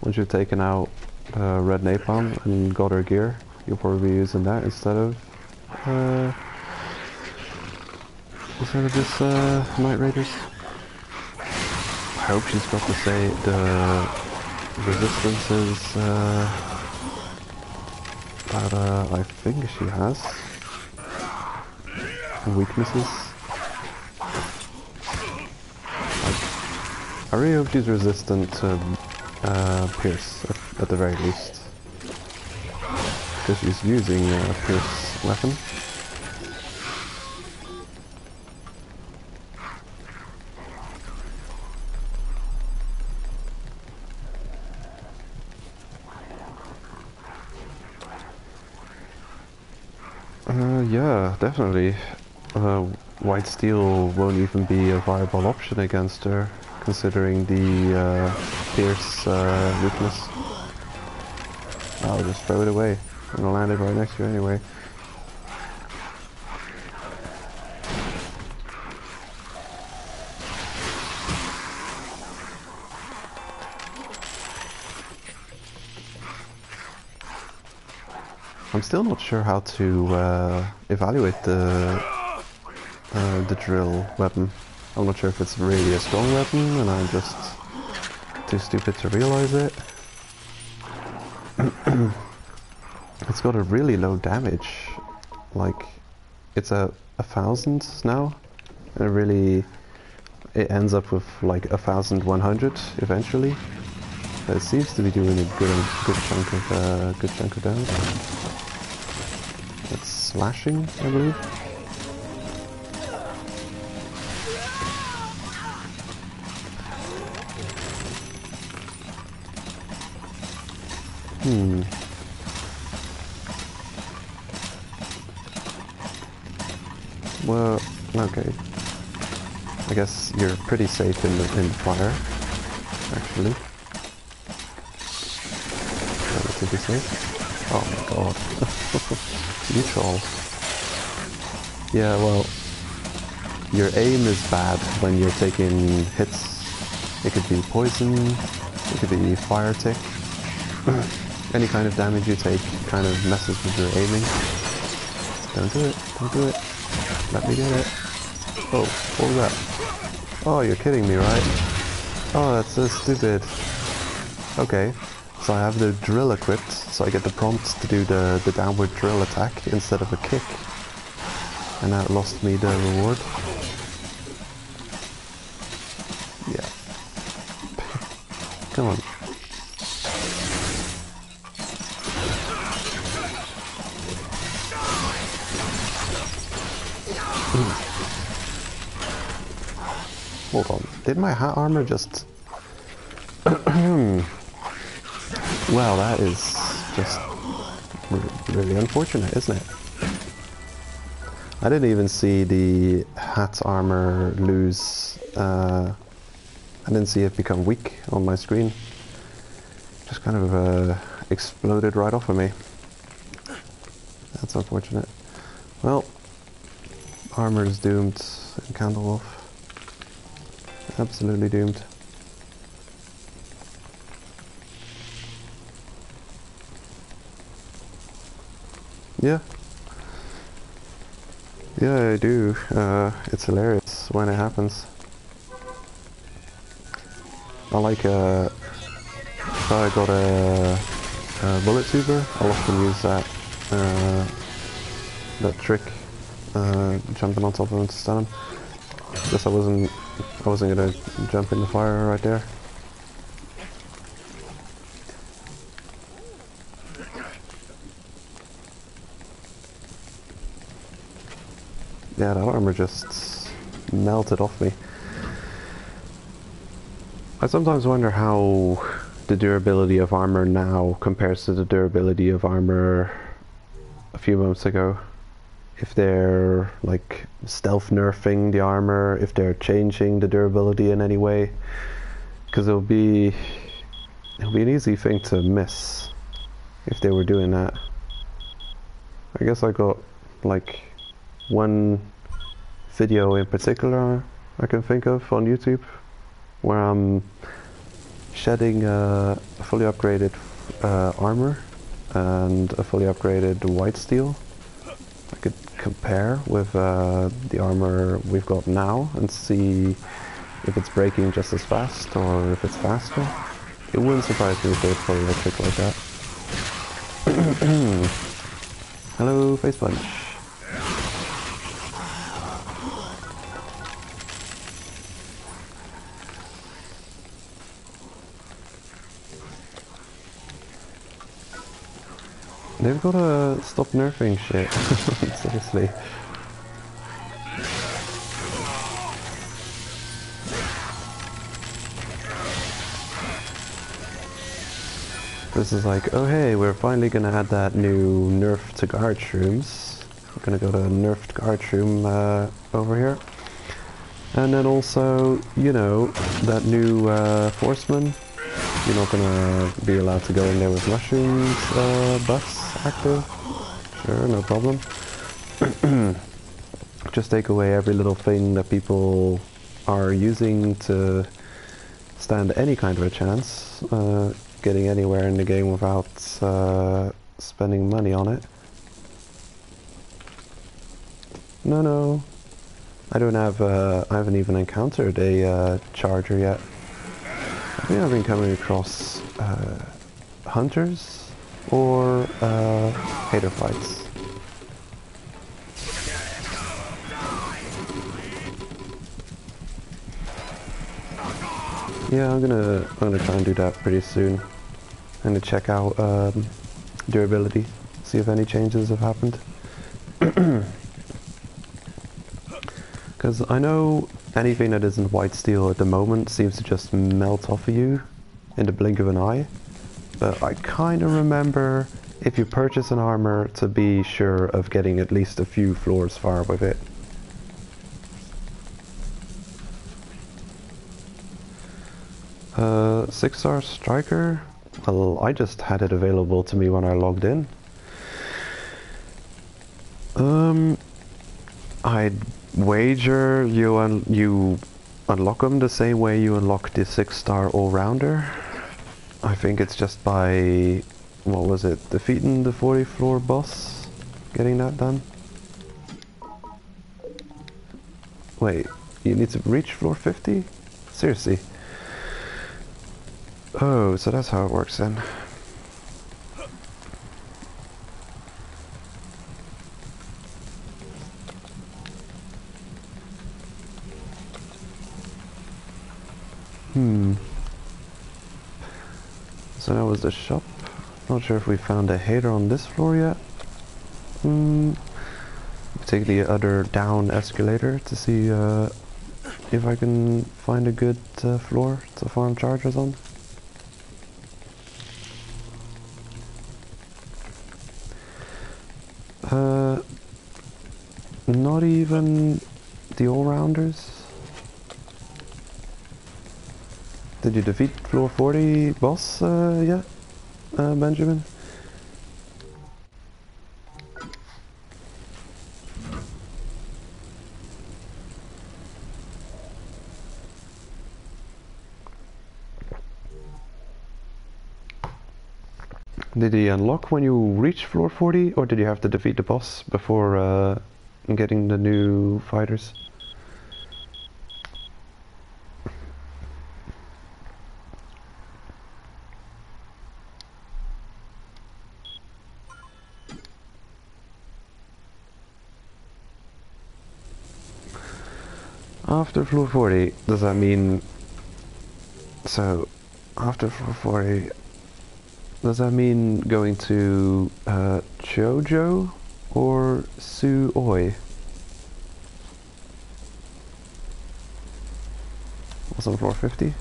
once you've taken out Red Napalm and got her gear, you'll probably be using that instead of this Knight Raiders. I hope she's got to say the resistances that I think she has. Weaknesses. I really hope she's resistant to Pierce at the very least, because she's using a Pierce weapon. Yeah, definitely. White steel won't even be a viable option against her, considering the Pierce weakness. I'll just throw it away. I'm gonna land it right next to you anyway. I'm still not sure how to evaluate the drill weapon. I'm not sure if it's really a strong weapon and I'm just too stupid to realize it. It's got a really low damage. Like, it's a 1,000 now. And it ends up with like 1,100 eventually. But it seems to be doing a good chunk of damage. It's slashing, I believe. Well, okay. I guess you're pretty safe in the fire, actually. Relatively safe. Oh my god. You troll. Yeah, well, your aim is bad when you're taking hits. It could be poison, it could be fire tick. Any kind of damage you take kind of messes with your aiming. Don't do it, don't do it. Let me get it. Oh, what was that? Oh, you're kidding me, right? Oh, that's so stupid. Okay, so I have the drill equipped, so I get the prompt to do the downward drill attack instead of a kick. And that lost me the reward. Yeah. Come on. Hold on, did my hat armor just... Well, that is just really unfortunate, isn't it? I didn't even see the hat armor lose... I didn't see it become weak on my screen. Just kind of exploded right off of me. That's unfortunate. Well, armor is doomed and candle off. Absolutely doomed. Yeah. Yeah, I do. It's hilarious when it happens. I like, if I got a bullet tuber, I'll often use that trick, jumping on top of him to stun him. Guess I wasn't gonna jump in the fire right there. Yeah, that armor just melted off me. I sometimes wonder how the durability of armor now compares to the durability of armor a few months ago. if they're like stealth nerfing the armor, if they're changing the durability in any way, because it'll be an easy thing to miss if they were doing that. I guess I got like one video in particular I can think of on YouTube where I'm shedding a fully upgraded armor and a fully upgraded white steel. I could compare with the armor we've got now and see if it's breaking just as fast or if it's faster. It wouldn't surprise me if they play a trick like that. Hello, face punch. They've gotta stop nerfing shit. Seriously. This is like, oh hey, we're finally gonna add that new nerf to guard shrooms. We're gonna go to nerfed guard shroom over here. And then also, you know, that new Forceman. You're not gonna be allowed to go in there with mushrooms buffs active. Sure, no problem. Just take away every little thing that people are using to stand any kind of a chance getting anywhere in the game without spending money on it. No. I don't have, I haven't even encountered a charger yet. I think I've been coming across hunters or hater fights. Yeah, I'm gonna try and do that pretty soon. I'm gonna check out durability, see if any changes have happened. Because I know anything that isn't white steel at the moment seems to just melt off of you in the blink of an eye. But I kind of remember if you purchase an armor to be sure of getting at least a few floors far with it. Six-star striker? Well, I just had it available to me when I logged in. I'd wager you unlock them the same way you unlock the 6-star all-rounder. I think it's just by, what was it, defeating the 40 floor boss, getting that done. Wait, you need to reach floor 50? Seriously? Oh, so that's how it works then. So that was the shop. Not sure if we found a hater on this floor yet. Take the other down escalator to see if I can find a good floor to farm chargers on. Not even the all-rounders. Did you defeat floor 40 boss yet, Benjamin? Did he unlock when you reach floor 40, or did you have to defeat the boss before getting the new fighters? After floor 40, does that mean... So, after floor 40, does that mean going to Chojo or Suoi? What's on floor 50?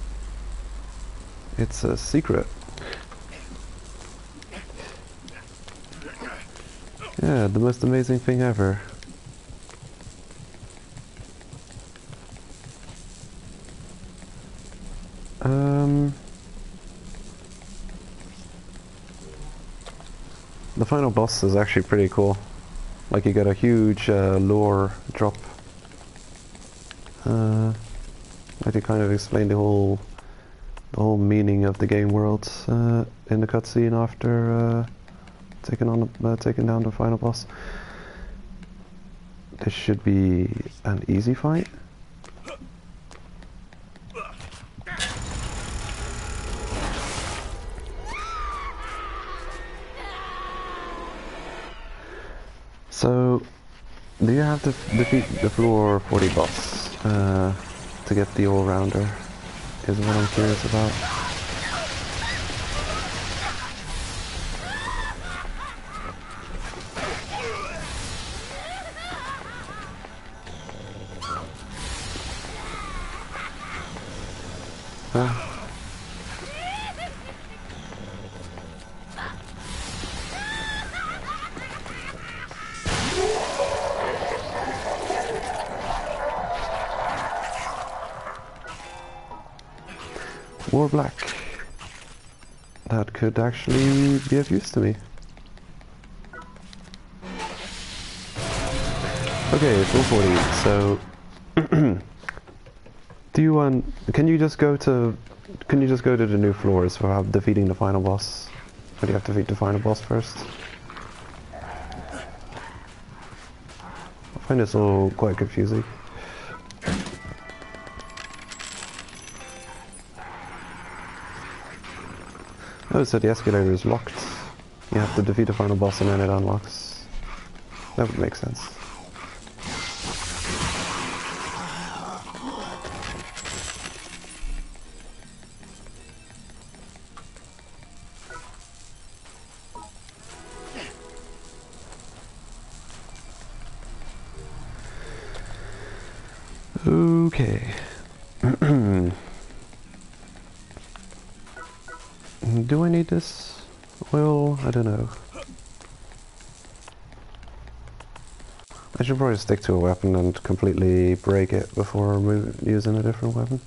It's a secret. Yeah, the most amazing thing ever. The final boss is actually pretty cool. Like you get a huge lore drop. Like to kind of explain the whole meaning of the game world in the cutscene after taking down the final boss. This should be an easy fight. So, do you have to defeat the floor 40 boss to get the all-rounder? Is what I'm curious about. War Black. That could actually be of use to me. Okay, full 40. So, do you want? Can you just go to the new floors for defeating the final boss? Or do you have to defeat the final boss first? I find this all quite confusing. Oh, so the escalator is locked. You have to defeat the final boss and then it unlocks. That would make sense. Okay. Do I need this? Well, I don't know. I should probably stick to a weapon and completely break it before using a different weapon.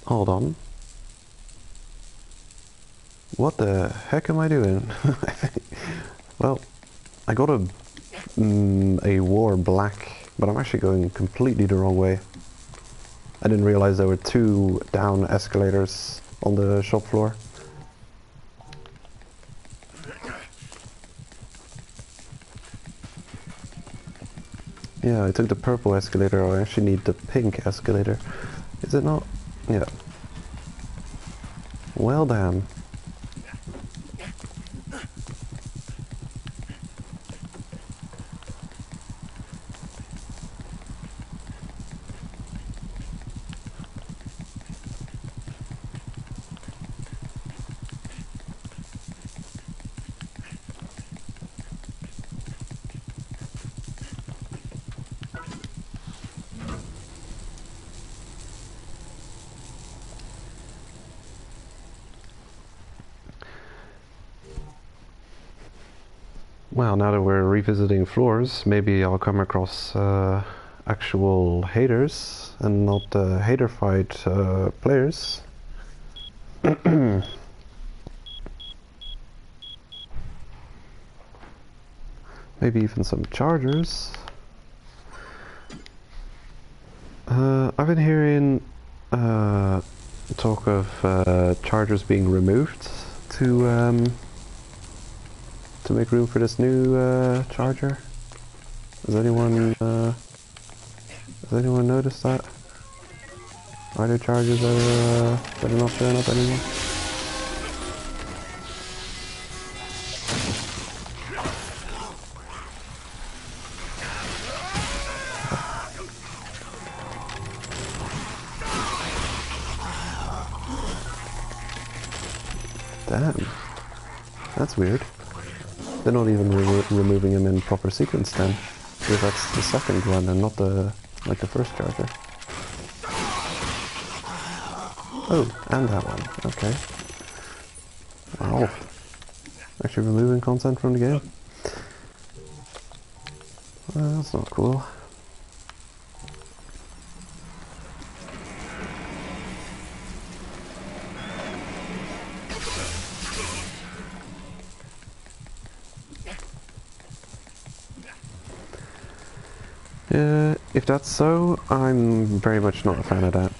Hold on. What the heck am I doing? Well, I got a War Black, but I'm actually going completely the wrong way. I didn't realize there were 2 down escalators on the shop floor. Yeah, I took the purple escalator. I actually need the pink escalator. Is it not? Yeah. Well, damn. Well, now that we're revisiting floors, maybe I'll come across actual haters and not hater-fied players. Maybe even some chargers. I've been hearing talk of chargers being removed to make room for this new charger. Has anyone noticed that? Are there chargers that are not showing up anymore? Damn, that's weird. They're not even removing him in proper sequence then, because that's the second one and not the first charger. Oh, and that one. Okay. Wow. Actually removing content from the game. That's not cool. If that's so, I'm very much not a fan of that.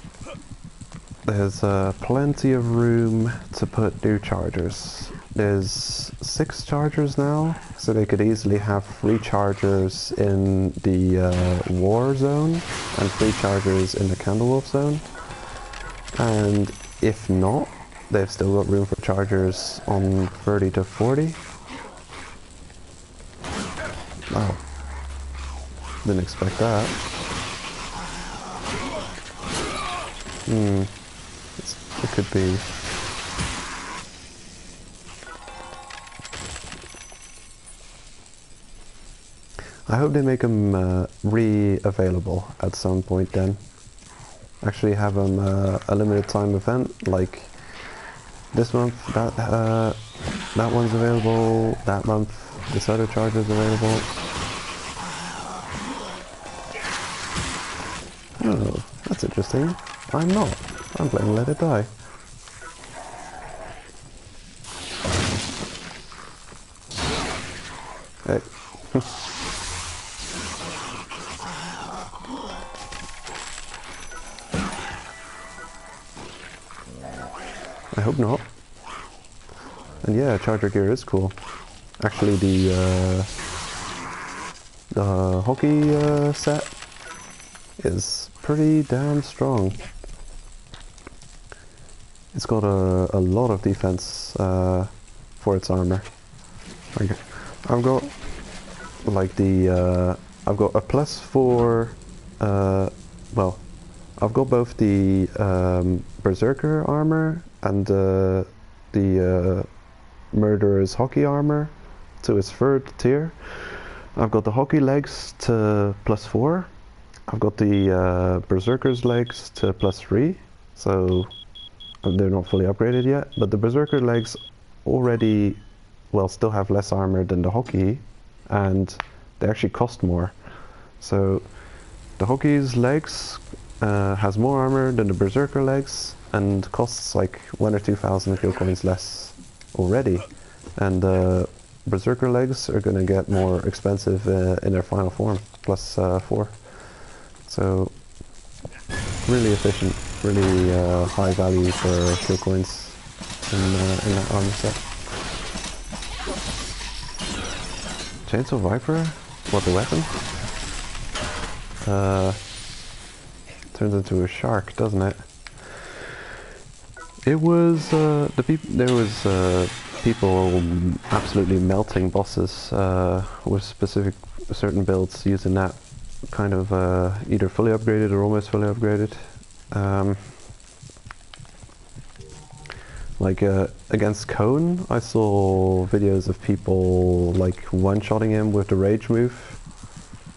There's plenty of room to put new chargers. There's 6 chargers now, so they could easily have 3 chargers in the war zone and 3 chargers in the Candlewolf zone. And if not, they've still got room for chargers on 30 to 40. Wow. Didn't expect that. It could be. I hope they make them re-available at some point then. Actually have them a limited time event, like this month, that one's available, that month this other charger's available. Oh, that's interesting. I'm not. I'm playing Let It Die. Hey. I hope not. And yeah, charger gear is cool. Actually, the hockey set is pretty damn strong. It's got a lot of defense for its armor. I've got like I've got a +4. Well, I've got both the Berserker armor and the Murderer's hockey armor to its 3rd tier. I've got the hockey legs to +4. I've got the Berserker's legs to +3. So they're not fully upgraded yet, but the Berserker legs already, well, still have less armor than the hockey, and they actually cost more. So the hockey's legs has more armor than the Berserker legs, and costs like 1,000 or 2,000 kill coins less already. And the Berserker legs are gonna get more expensive in their final form, +4. So really efficient, really high value for kill coins in that armor set. Chainsaw Viper? What, the weapon? Turns into a shark, doesn't it? It was there was people absolutely melting bosses with certain builds using that kind of either fully upgraded or almost fully upgraded. Like against Cone, I saw videos of people like one-shotting him with the rage move.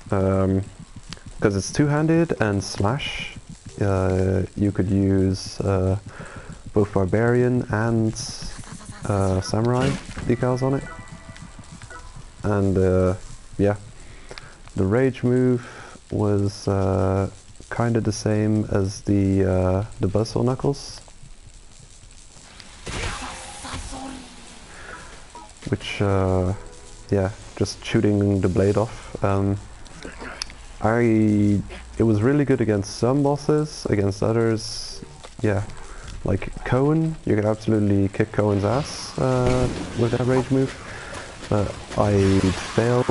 Because it's two-handed and slash, you could use both Barbarian and Samurai decals on it. And yeah, the rage move was kind of the same as the Buzzsaw Knuckles. Which, yeah, just shooting the blade off. It was really good against some bosses, against others, yeah. Like Cohen, you could absolutely kick Cohen's ass with that rage move. But I fail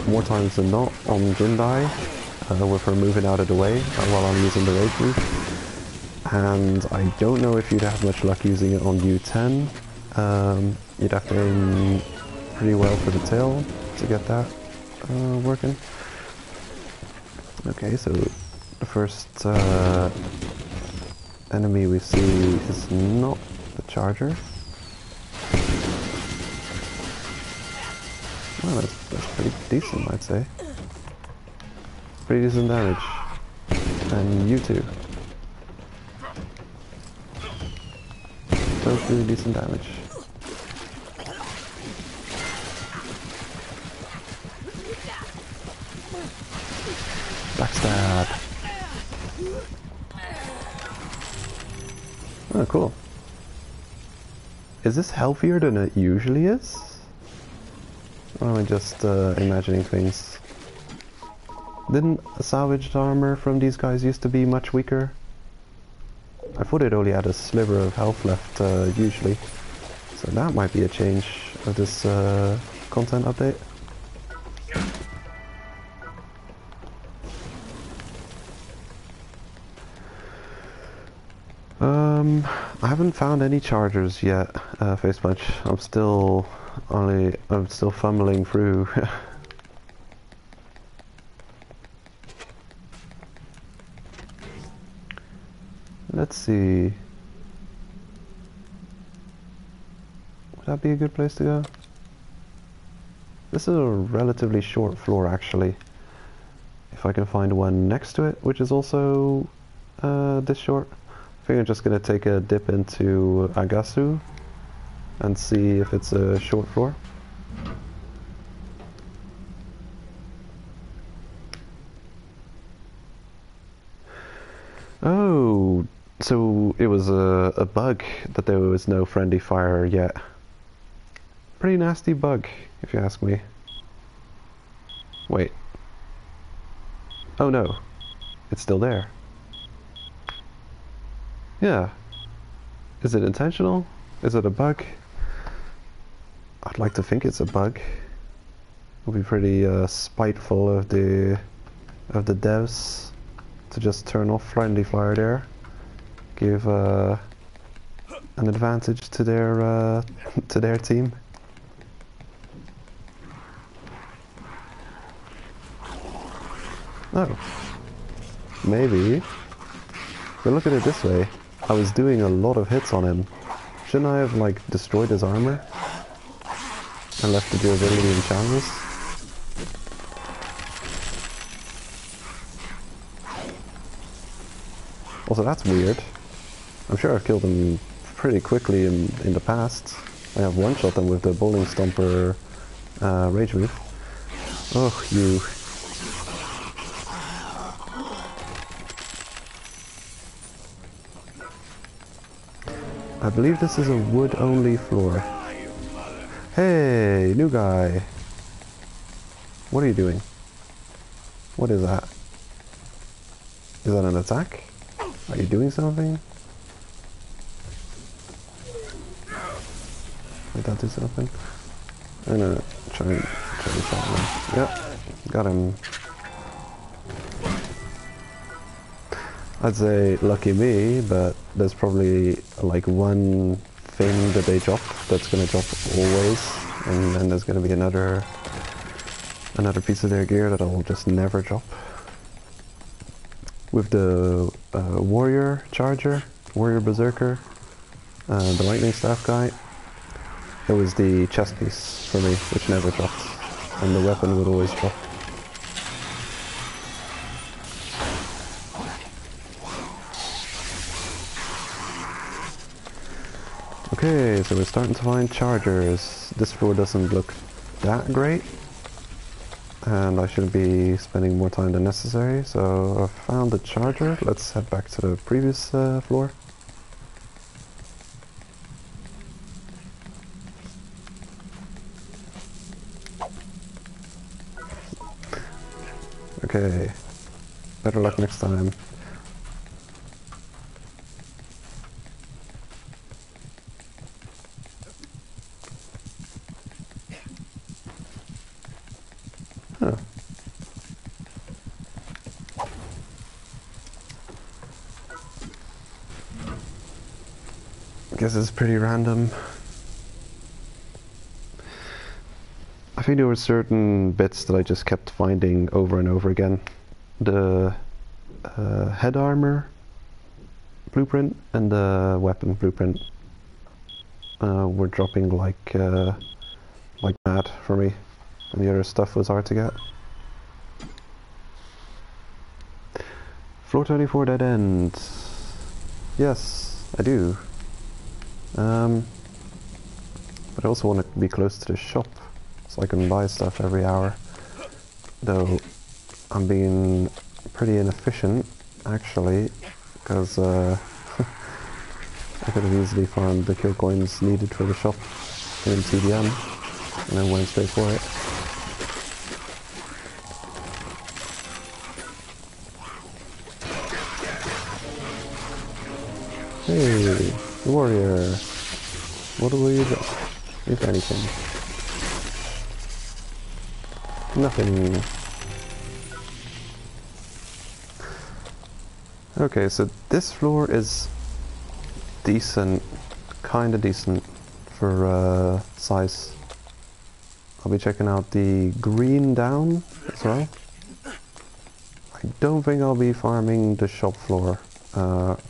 more times than not on Jindai with her moving out of the way while I'm using the rage move. And I don't know if you'd have much luck using it on U10. You'd have to aim pretty well for the tail to get that working. Okay, so the first enemy we see is not the charger. Well, that's pretty decent, I'd say. Pretty decent damage. And you too. both doing decent damage. Backstab. Oh, cool. Is this healthier than it usually is? Or am I just imagining things? Didn't salvaged armor from these guys used to be much weaker? I thought it only had a sliver of health left usually. So that might be a change of this content update. I haven't found any chargers yet, Face Punch. I'm still fumbling through. Let's see. Would that be a good place to go? This is a relatively short floor, actually. If I can find one next to it, which is also this short. I think I'm just gonna take a dip into Agasu and see if it's a short floor. Oh, so it was a bug that there was no friendly fire yet. Pretty nasty bug, if you ask me. Wait. Oh no, it's still there. Yeah. Is it intentional? Is it a bug? I'd like to think it's a bug. It'll be pretty spiteful of the devs to just turn off friendly fire there. Give an advantage to their team. Oh. Maybe. But look at it this way. I was doing a lot of hits on him. Shouldn't I have, like, destroyed his armor? And left the durability in challenges? Also, that's weird. I'm sure I've killed him pretty quickly in the past. I have one-shot them with the bowling stomper rage move. Oh, you. I believe this is a wood-only floor. Hey, new guy. What are you doing? What is that? Is that an attack? Are you doing something? Did that do something? I'm gonna try and shot him. Yep, got him. I'd say lucky me, but there's probably like one thing that they drop that's gonna drop always, and then there's gonna be another piece of their gear that I'll just never drop. With the warrior charger, warrior berserker, the lightning staff guy, it was the chest piece for me, which never dropped, and the weapon would always drop. Okay, so we're starting to find chargers. This floor doesn't look that great, and I shouldn't be spending more time than necessary, so I found the charger. Let's head back to the previous floor. Okay, better luck next time. Huh. Guess it's pretty random. I think there were certain bits that I just kept finding over and over again. The head armor blueprint and the weapon blueprint were dropping like mad for me, and the other stuff was hard to get. Floor 24 dead end. Yes, I do. But I also want to be close to the shop, so I can buy stuff every hour. Though I'm being pretty inefficient, actually, because I could have easily farmed the kill coins needed for the shop in TDM, and then went straight for it. Hey, warrior. What do we got? If anything. Nothing. Okay, so this floor is decent. Kinda decent for size. I'll be checking out the green down as well. I don't think I'll be farming the shop floor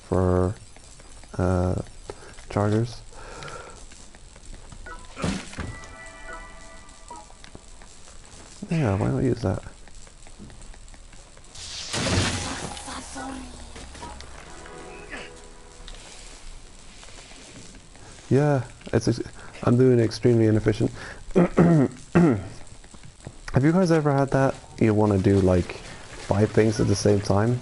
for chargers. Yeah, why not use that? Yeah, I'm doing extremely inefficient. Have you guys ever had that? You want to do like 5 things at the same time?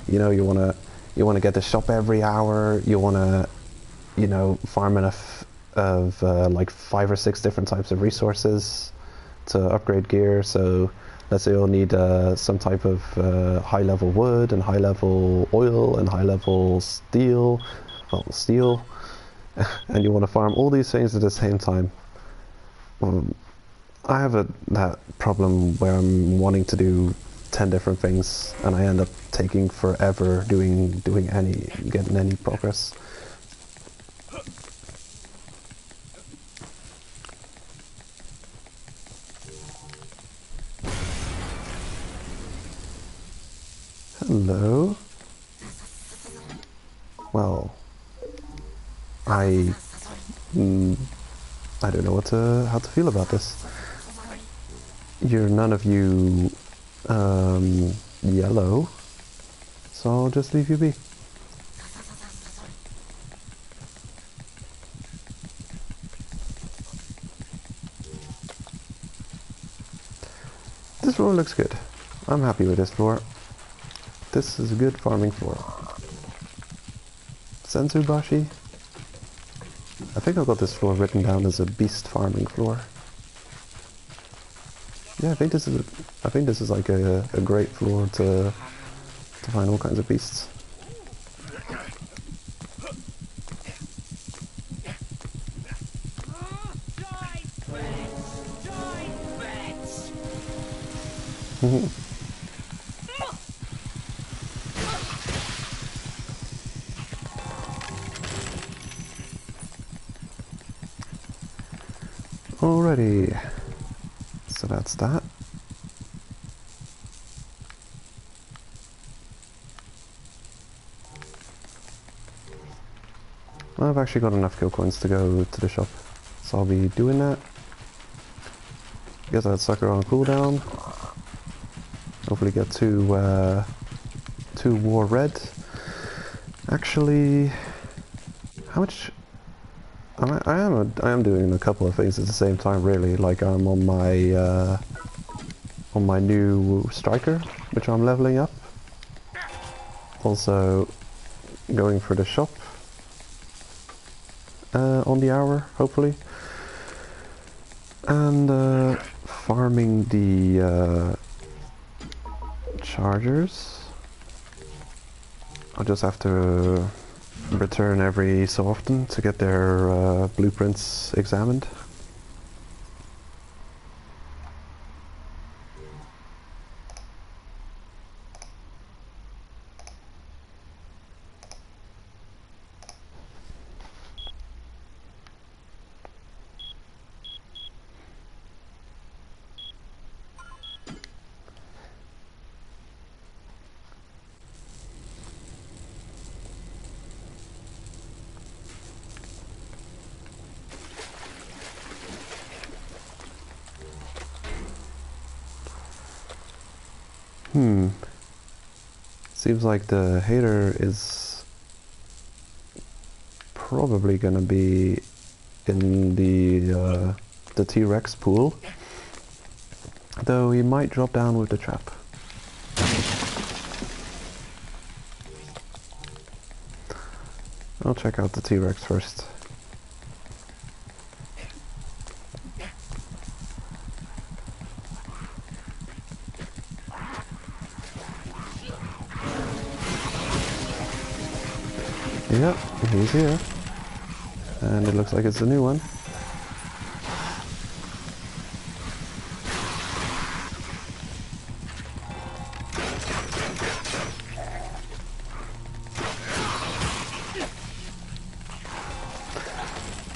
You know, you want to get the shop every hour. You want to, you know, farm enough of like 5 or 6 different types of resources to upgrade gear. So let's say you'll need some type of high level wood and high level oil and high level steel. Well, steel. And you want to farm all these things at the same time. I have that problem where I'm wanting to do 10 different things, and I end up taking forever getting any progress. Hello. Well, I don't know how to feel about this. You're none of you yellow, so I'll just leave you be. This floor looks good. I'm happy with this floor. This is a good farming floor. Sensubashi? I think I got this floor written down as a beast farming floor. Yeah, I think this is like a great floor to find all kinds of beasts. Alrighty, so that's that. I've actually got enough kill coins to go to the shop, so I'll be doing that. Get that sucker on cooldown. Hopefully get two war red. Actually, how much? I am doing a couple of things at the same time, really. Like I'm on my new striker, which I'm leveling up. Also going for the shop on the hour, hopefully, and farming the chargers. I'll just have to return every so often to get their blueprints examined. Seems like the hater is probably gonna be in the T-Rex pool, though he might drop down with the trap. I'll check out the T-Rex first. Yep, he's here. And it looks like it's a new one.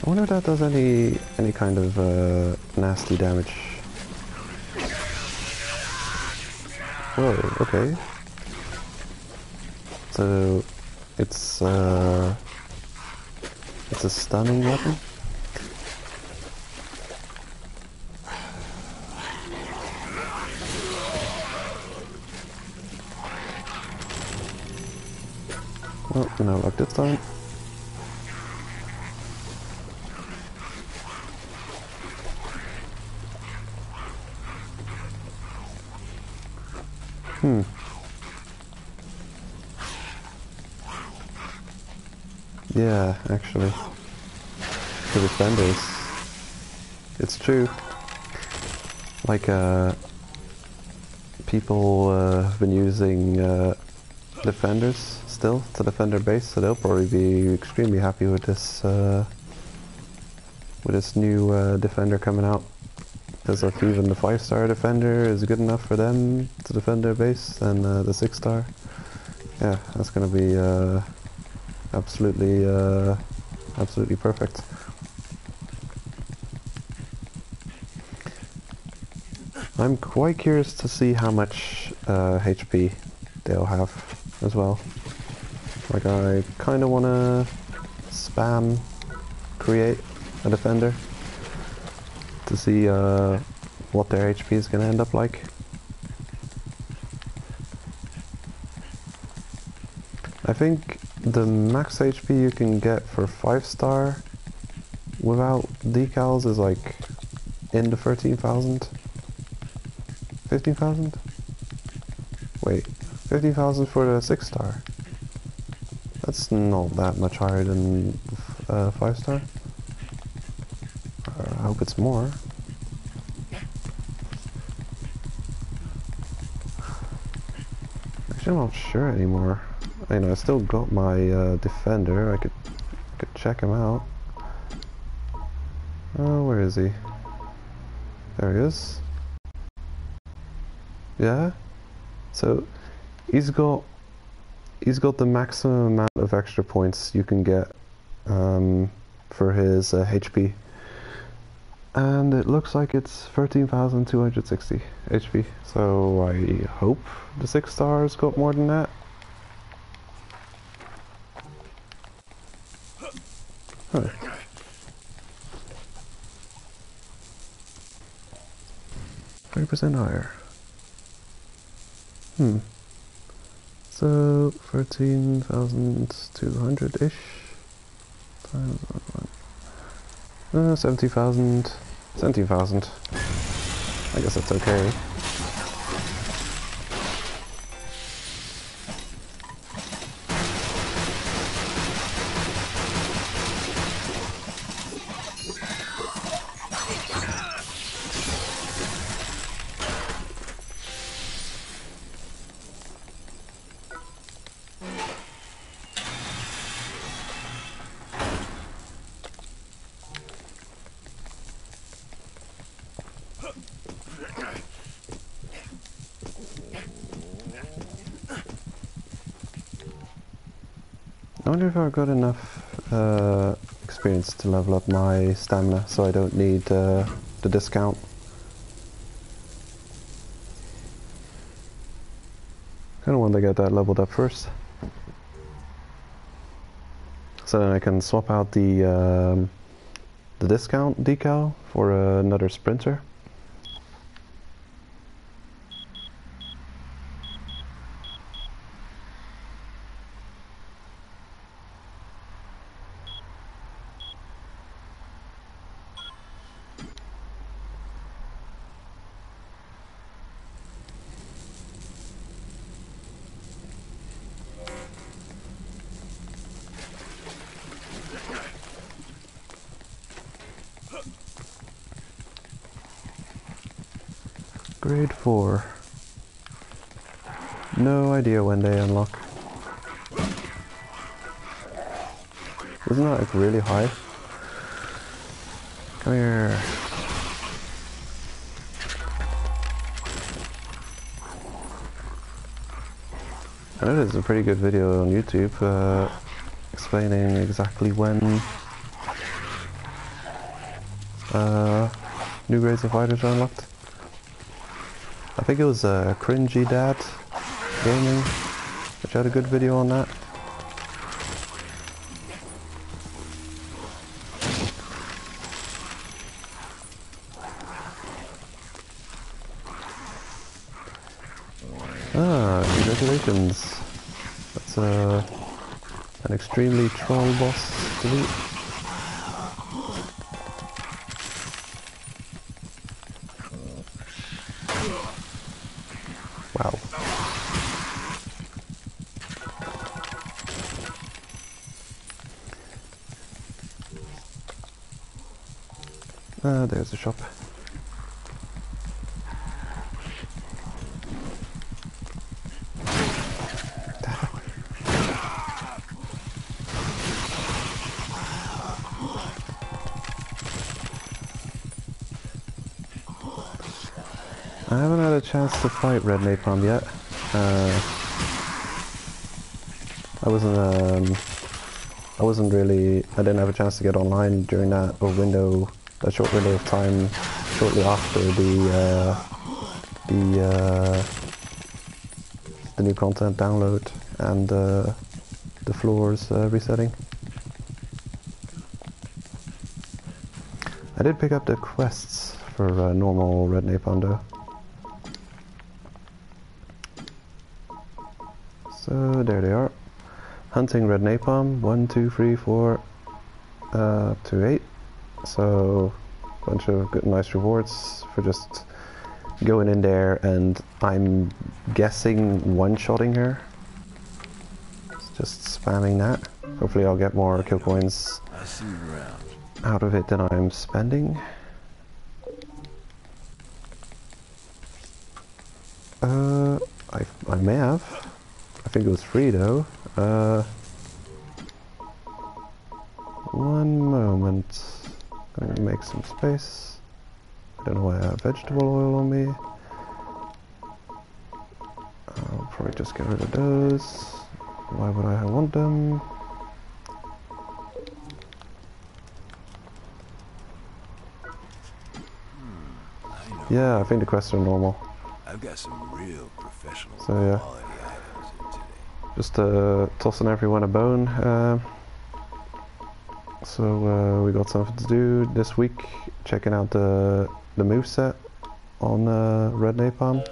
I wonder if that does any kind of nasty damage. Whoa, okay. So it's a stunning weapon. Oh, no luck this time. Yeah, actually. The defenders. It's true. Like, people have been using defenders still to defend their base, so they'll probably be extremely happy with this new defender coming out. Because if even the 5-star defender is good enough for them to defend their base, then the 6-star, yeah, that's gonna be absolutely perfect. I'm quite curious to see how much HP they'll have as well. Like, I kind of want to spam create a defender to see what their HP is going to end up like. I think the max HP you can get for 5-star without decals is like in the 13,000. 15,000? Wait, 15,000 for the 6-star. That's not that much higher than 5-star. I hope it's more. Actually, I'm not sure anymore. I know I still got my defender. I could check him out. Oh, where is he? There he is. Yeah. So he's got the maximum amount of extra points you can get for his HP. And it looks like it's 13,260 HP. So I hope the 6-star's got more than that. Huh. %, higher. So 13,200-ish times 70,000. 17,000. I guess that's okay. I wonder if I've got enough experience to level up my stamina so I don't need the discount. Kind of want to get that leveled up first. So then I can swap out the discount decal for another sprinter. Grade 4. No idea when they unlock. Isn't that like really high? Come here. I know there's a pretty good video on YouTube explaining exactly when new grades of fighters are unlocked. I think it was Cringy Dad Gaming, which had a good video on that. Ah, congratulations. That's an extremely troll boss to beat. Wow. There's the shop. I haven't had a chance to fight Red Napalm yet. I didn't have a chance to get online during that short window of time shortly after the new content download and the floors resetting. I did pick up the quests for normal Red Napalm though. So there they are. Hunting Red Napalm, 1, 2, 3, 4, to 8. So a bunch of good, nice rewards for just going in there and I'm guessing one-shotting her. Just spamming that. Hopefully I'll get more kill coins out of it than I'm spending. I may have. I think it was free though. One moment. I'm gonna make some space. I don't know why I have vegetable oil on me. I'll probably just get rid of those. Why would I want them? Yeah, I think the quests are normal. I've got some real professional quality items in today. Just tossing everyone a bone. So we got something to do this week. Checking out the moveset on Red Napalm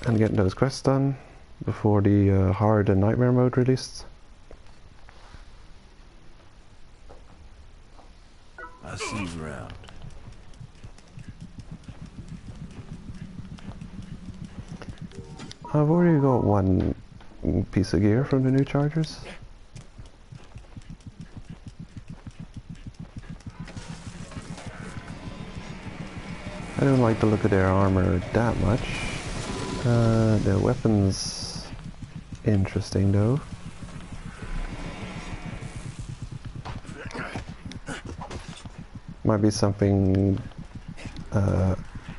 and getting those quests done before the hard and nightmare mode released. I'll see you around. I've already got one piece of gear from the new chargers. I don't like the look of their armor that much. Their weapons interesting though. Might be something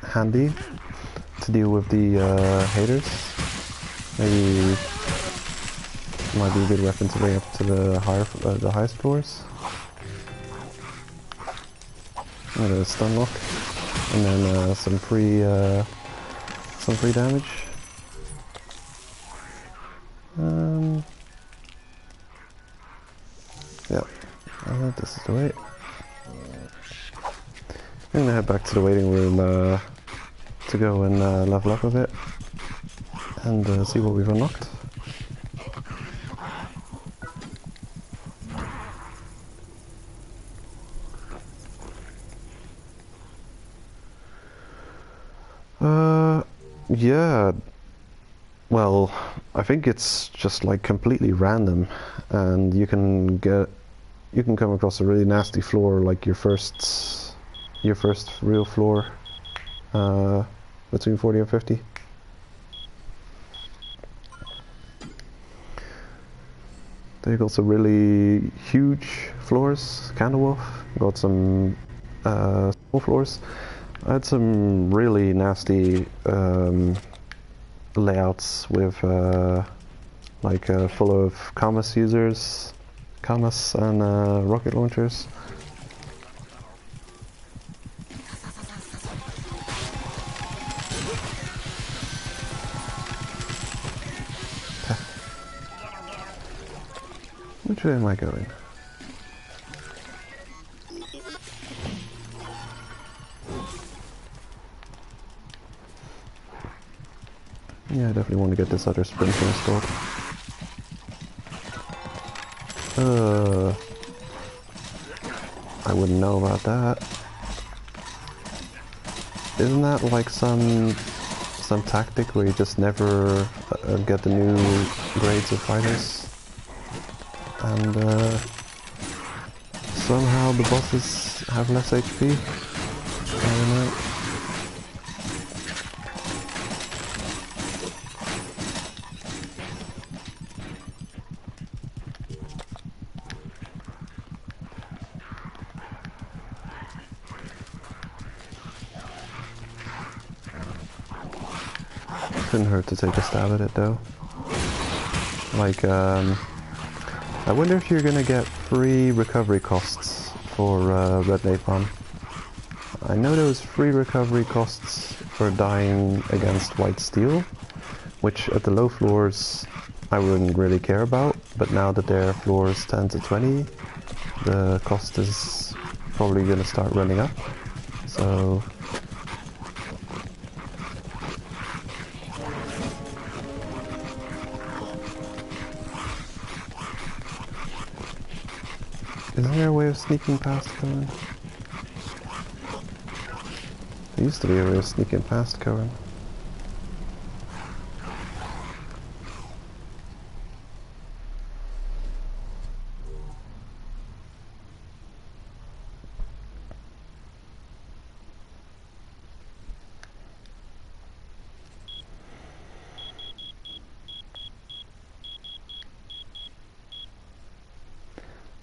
handy to deal with the haters. Maybe might be a good weapon to bring up to the highest floors. And a stun lock, and then some free damage. Yeah, this is the way. I'm gonna head back to the waiting room to go and level up a bit and see what we've unlocked. Yeah, well, I think it's just like completely random, and you can come across a really nasty floor, like your first real floor, between 40 and 50. They got some really huge floors, Candlewolf. Got some small floors. I had some really nasty layouts with like full of Kamas users, Kamas and rocket launchers. Which way am I going? Yeah, I definitely want to get this other sprinter installed. I wouldn't know about that. Isn't that like some tactic where you just never get the new grades of fighters? And somehow the bosses have less HP? I don't know. Couldn't hurt to take a stab at it though. Like, I wonder if you're gonna get free recovery costs for Red Napalm. I know there was free recovery costs for dying against White Steel, which at the low floors I wouldn't really care about, but now that they're floors 10 to 20, the cost is probably gonna start running up. So isn't there a way of sneaking past Cohen? There used to be a way of sneaking past Cohen.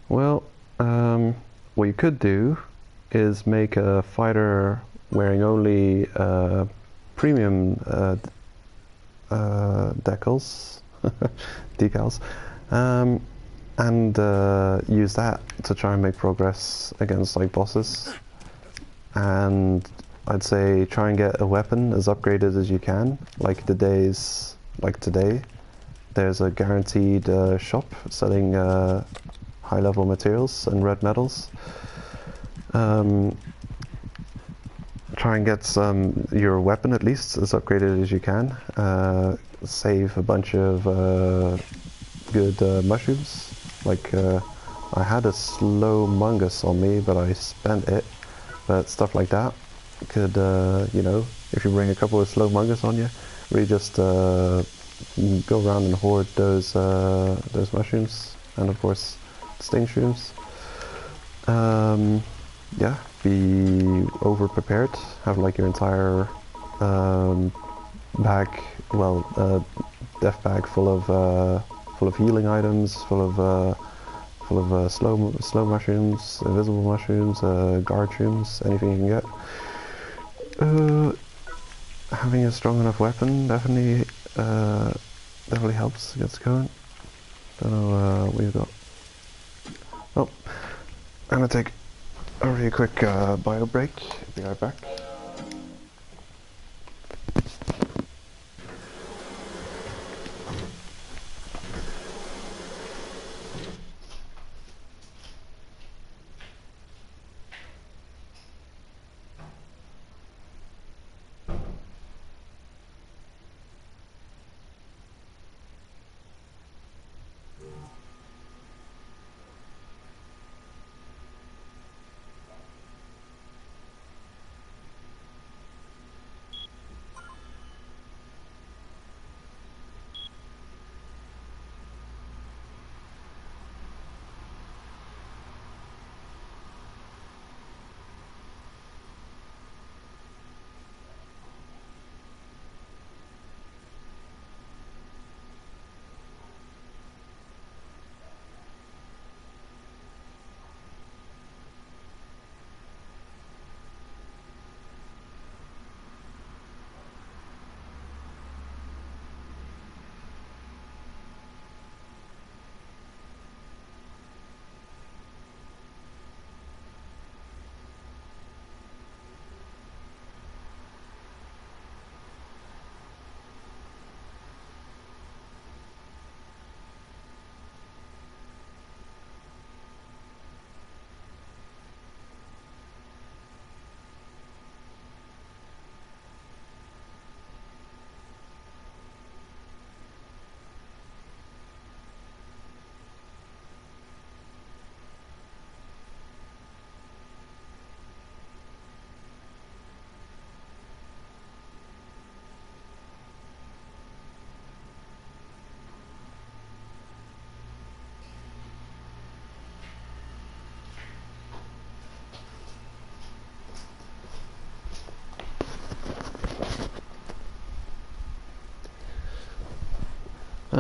Well, what you could do is make a fighter wearing only premium decals, decals, and use that to try and make progress against like bosses. And I'd say try and get a weapon as upgraded as you can. Like today, there's a guaranteed shop selling high-level materials and red metals. Try and get your weapon at least as upgraded as you can. Save a bunch of good mushrooms. Like I had a slow mungus on me, but I spent it. But stuff like that could, you know, if you bring a couple of slow mungus on you, really just go around and hoard those mushrooms, and of course sting shrooms. Yeah, be over prepared. Have like your entire bag, well, death bag full of healing items, full of slow mushrooms, invisible mushrooms, guard shrooms, anything you can get. Having a strong enough weapon definitely helps against Cohen. Don't know what we've got. Oh, I'm gonna take a really quick bio break. Be right back.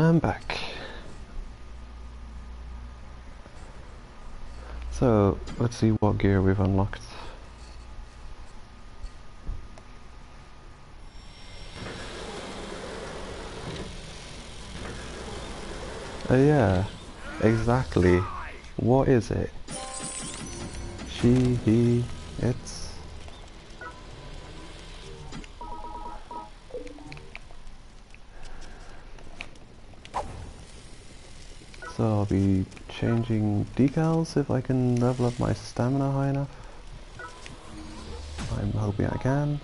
I'm back. So, let's see what gear we've unlocked. Yeah, exactly. What is it? She, he, it's... So I'll be changing decals if I can level up my stamina high enough. I'm hoping I can.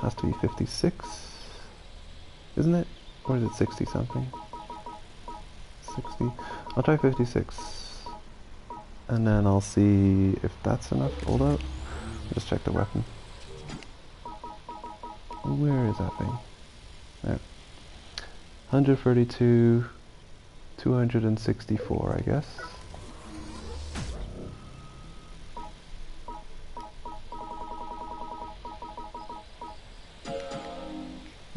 Has to be 56, isn't it? Or is it 60 something? 60. I'll try 56. And then I'll see if that's enough. Hold up. Just check the weapon. Where is that thing? There. 132, 264, I guess.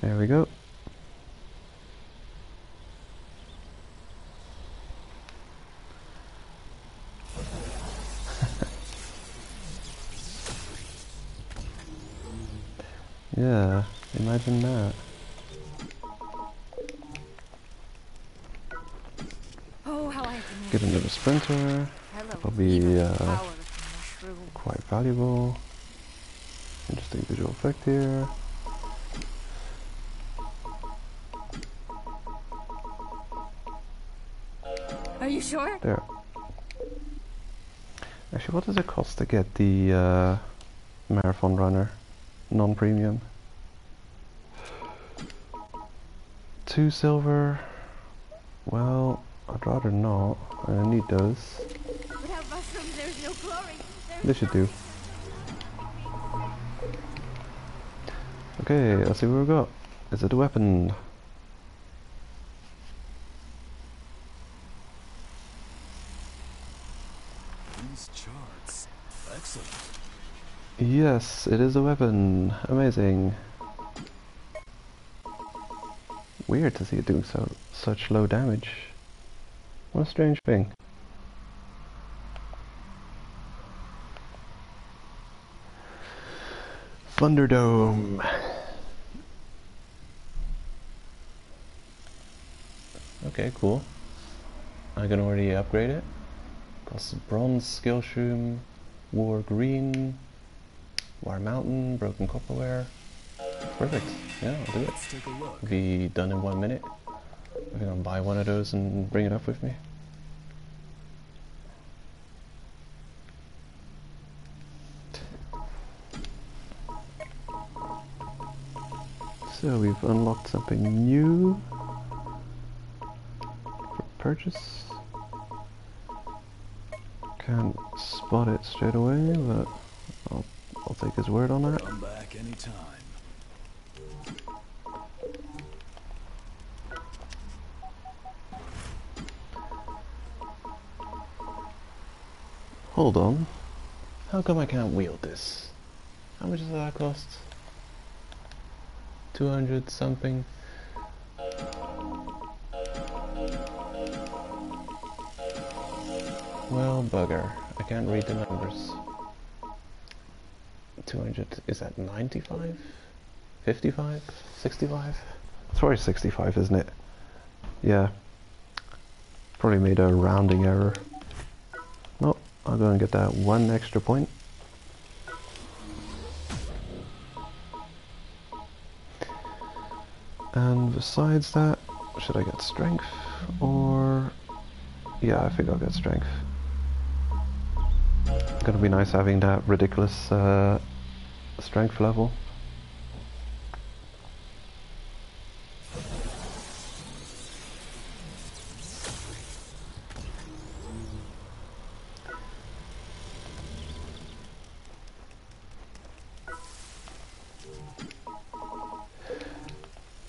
There we go. Yeah, imagine that. Oh, how I can Get another sprinter. Hello, Probably power of the mushroom. quite valuable. Interesting visual effect here. Are you sure? There. Actually, what does it cost to get the marathon runner? Non-premium. 2 silver. Well, I'd rather not. I need those. Without mushrooms, there's no glory. This should do. Okay, let's see what we got. Is it a weapon? These charts. Excellent. Yes, it is a weapon. Amazing. Weird to see it doing such low damage. What a strange thing. Thunderdome. Okay, cool. I can already upgrade it. Costs bronze, skill shroom, war green, war mountain, broken copperware. Perfect. Yeah, I'll do it. Let's take a look. Be done in 1 minute. I'm gonna buy one of those and bring it up with me. So we've unlocked something new for purchase. Can't spot it straight away, but I'll take his word on that. Come back anytime. Hold on. How come I can't wield this? How much does that cost? 200 something. Well, bugger. I can't read the numbers. 200, is that 95? 55? 65? It's probably 65, isn't it? Yeah. Probably made a rounding error. Well, I'll go and get that 1 extra point. And besides that, should I get strength? Or... yeah, I think I'll get strength. Gonna be nice having that ridiculous strength level.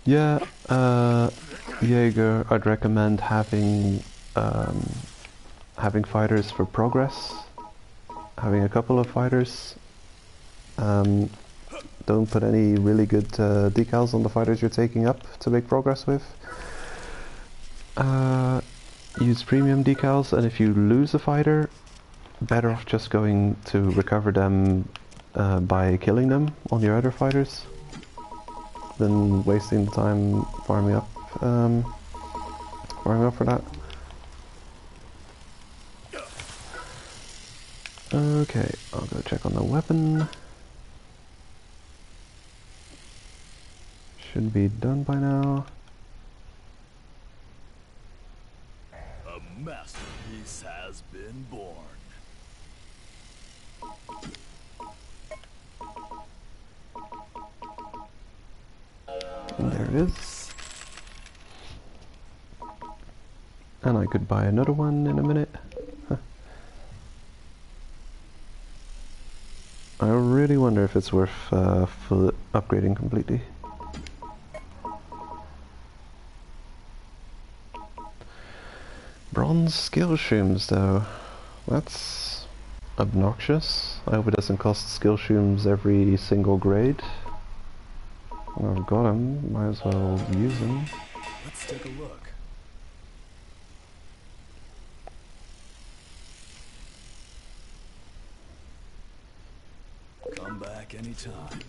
Yeah, Jaeger, I'd recommend having fighters for progress. Having a couple of fighters don't put any really good decals on the fighters you're taking up to make progress with. Use premium decals, and if you lose a fighter, better off just going to recover them by killing them on your other fighters than wasting the time farming up for that. Okay, I'll go check on the weapon. Should be done by now. A masterpiece has been born. And there it is. And I could buy another one in a minute. Huh. I really wonder if it's worth full upgrading completely. Bronze skill shrooms though. That's obnoxious. I hope it doesn't cost skill shrooms every single grade. Well, I've got them, might as well use them. Let's take a look. Come back anytime.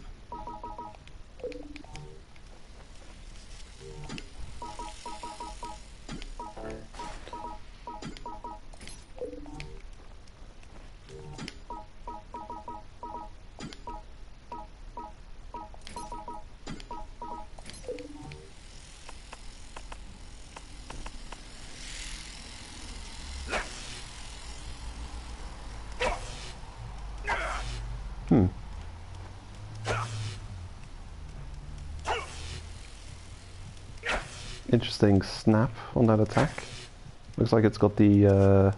Interesting snap on that attack. Looks like it's got the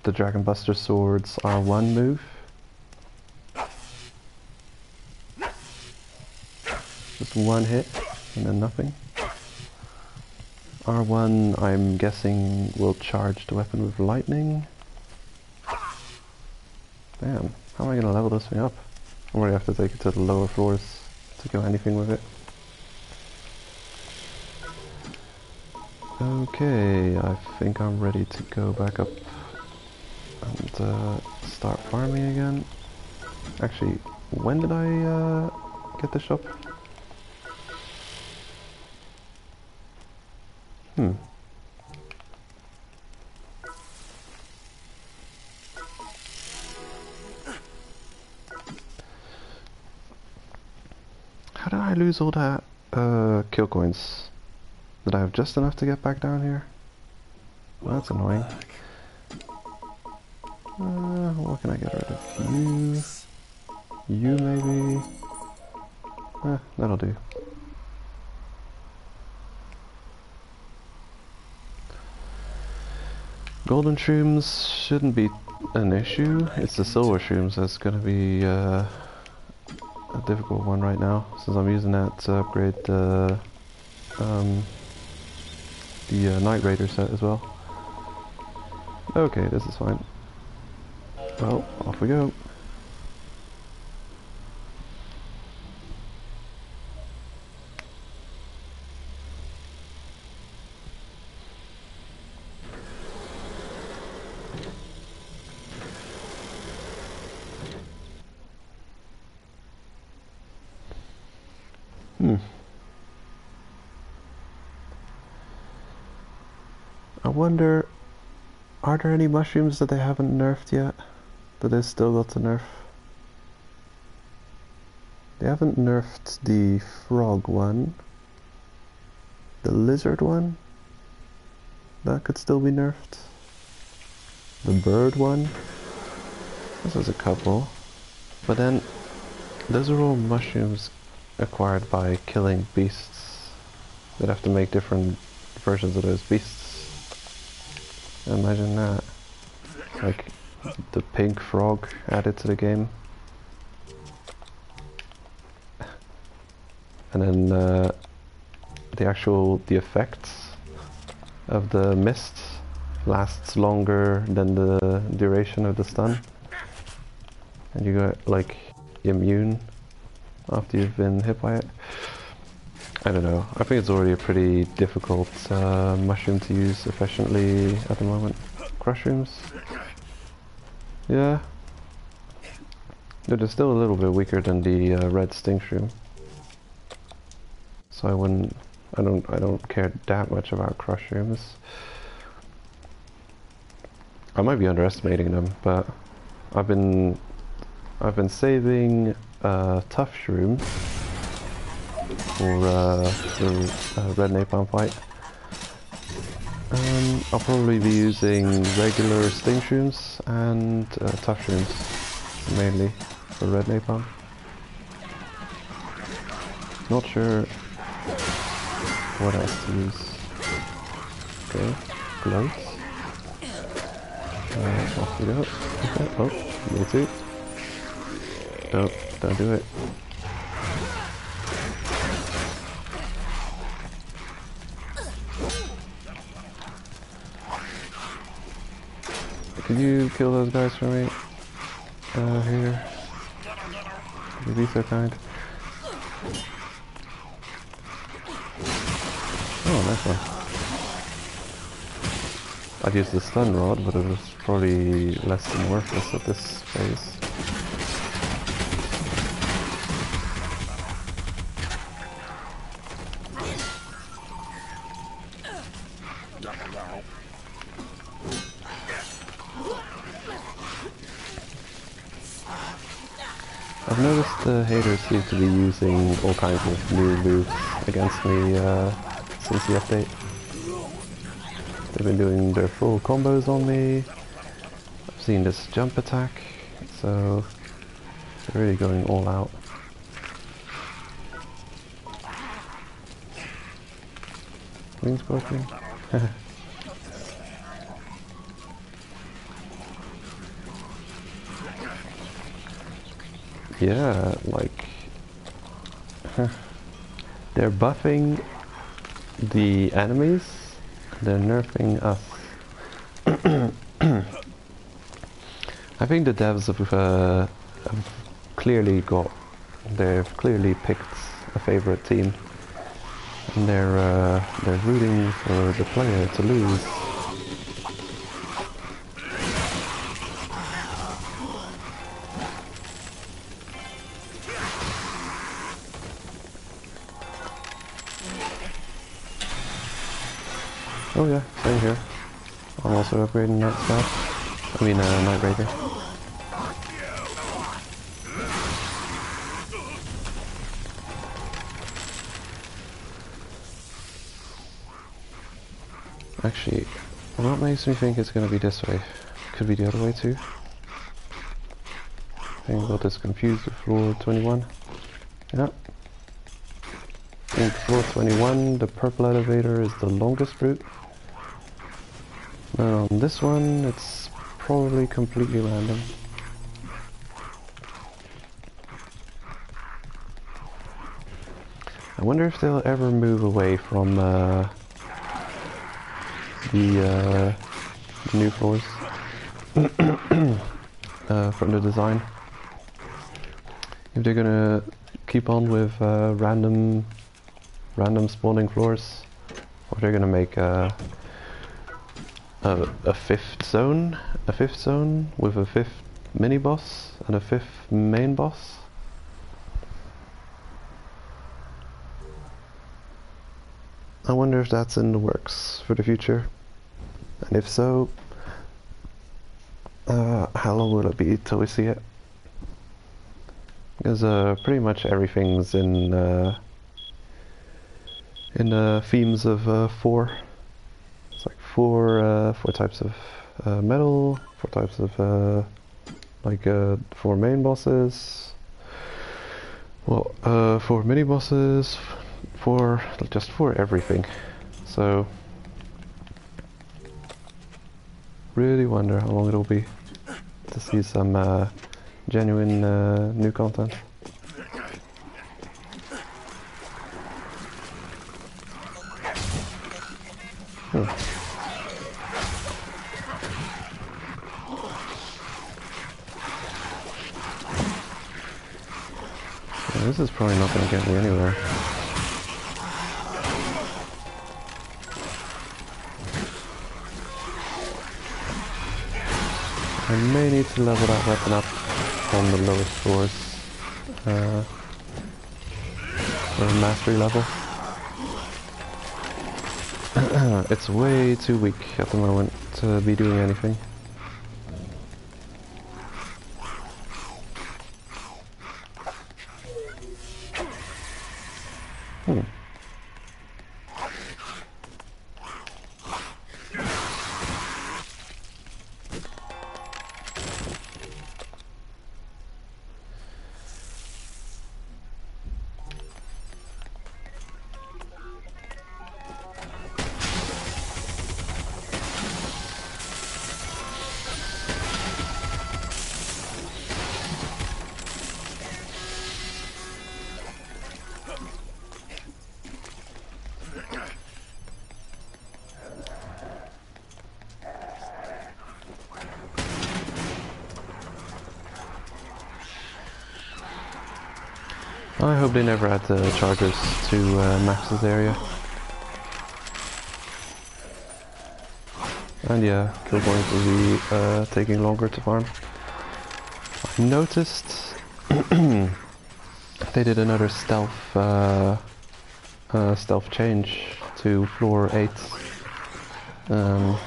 Dragon Buster Sword's R1 move. Just one hit and then nothing. R1, I'm guessing, will charge the weapon with lightning. Damn, how am I gonna level this thing up? I'm gonna have to take it to the lower floors to go anything with it. Okay, I think I'm ready to go back up and start farming again. Actually, when did I get the shop? How did I lose all that kill coins? Did I have just enough to get back down here? Well, that's annoying. What can I get rid of? You maybe? That'll do. Golden shrooms shouldn't be an issue. It's the silver shrooms that's gonna be a difficult one right now, since I'm using that to upgrade the Night Raider set as well. Okay, this is fine. Well, off we go. I wonder, are there any mushrooms that they haven't nerfed yet? That they still got to nerf? They haven't nerfed the frog one. The lizard one? That could still be nerfed. The bird one? This is a couple. But then, those are all mushrooms acquired by killing beasts. They'd have to make different versions of those beasts. Imagine that. Like the pink frog added to the game. And then the effects of the mist lasts longer than the duration of the stun. And you got like immune after you've been hit by it. I don't know. I think it's already a pretty difficult mushroom to use efficiently at the moment. Crushrooms? Yeah. They're still a little bit weaker than the red sting shroom. So I don't care that much about crushrooms. I might be underestimating them, but I've been saving tough shroom for the red napalm fight. I'll probably be using regular sting shrooms and tough shrooms mainly for red napalm. Not sure what else to use. Okay, gloves. Off we go. Okay. Oh, me too. No, don't do it. Could you kill those guys for me? Here. Could you be so kind? Oh, nice one. I'd use the stun rod, but it was probably less than worthless at this phase. I've noticed the haters seem to be using all kinds of new moves against me since the update. They've been doing their full combos on me. I've seen this jump attack, so they're really going all out. Green Scorpion? Yeah, like they're buffing the enemies, they're nerfing us. I think the devs have they've clearly picked a favorite team, and they're rooting for the player to lose. Oh yeah, same here. I'm also upgrading Night Scout. I mean, Night Raider. Actually, what makes me think it's gonna be this way? Could be the other way too. I think I got this confused with floor 21. Yeah. In floor 21, the purple elevator is the longest route. Now on this one, it's probably completely random. I wonder if they'll ever move away from the new floors from the design. If they're gonna keep on with random spawning floors, or they're gonna make a fifth zone with a fifth mini boss and a fifth main boss. I wonder if that's in the works for the future, and if so, how long will it be till we see it? Because pretty much everything's in the themes of 4. It's like four types of metal, 4 types of 4 main bosses. Well, 4 mini bosses, just for everything. So really wonder how long it'll be to see some genuine new content. This is probably not going to get me anywhere. I may need to level that weapon up on the lowest floors for mastery level. It's way too weak at the moment to be doing anything. I hope they never add the chargers to Max's area. And yeah, kill points will be taking longer to farm. I noticed they did another stealth stealth change to floor 8. I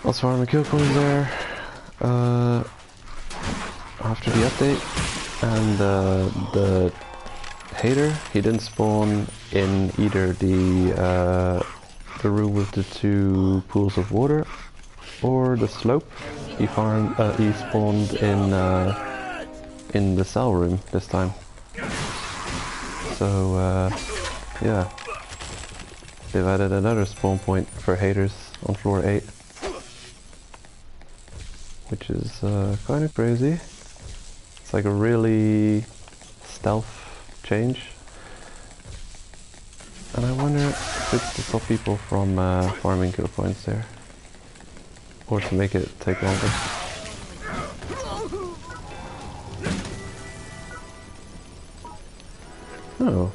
was farming kill coins there after the update. And the hater, he didn't spawn in either the room with the 2 pools of water or the slope. He spawned in the cell room this time. So yeah, they've added another spawn point for haters on floor 8, which is kind of crazy. It's like a really stealth change, and I wonder if it's to stop people from farming kill points there, or to make it take longer. Oh,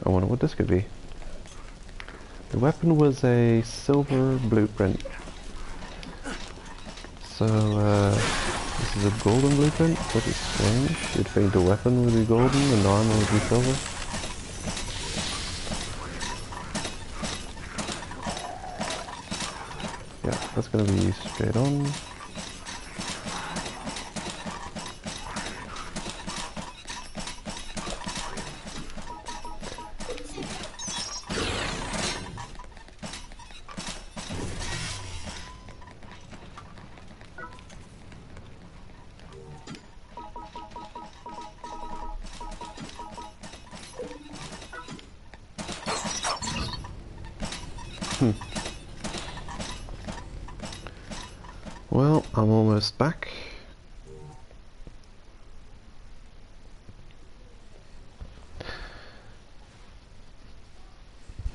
I wonder what this could be. The weapon was a silver blueprint, so this is a golden blueprint, which is strange. You'd think the weapon would be golden and the armor would be silver. Yeah, that's gonna be straight on. Well, I'm almost back.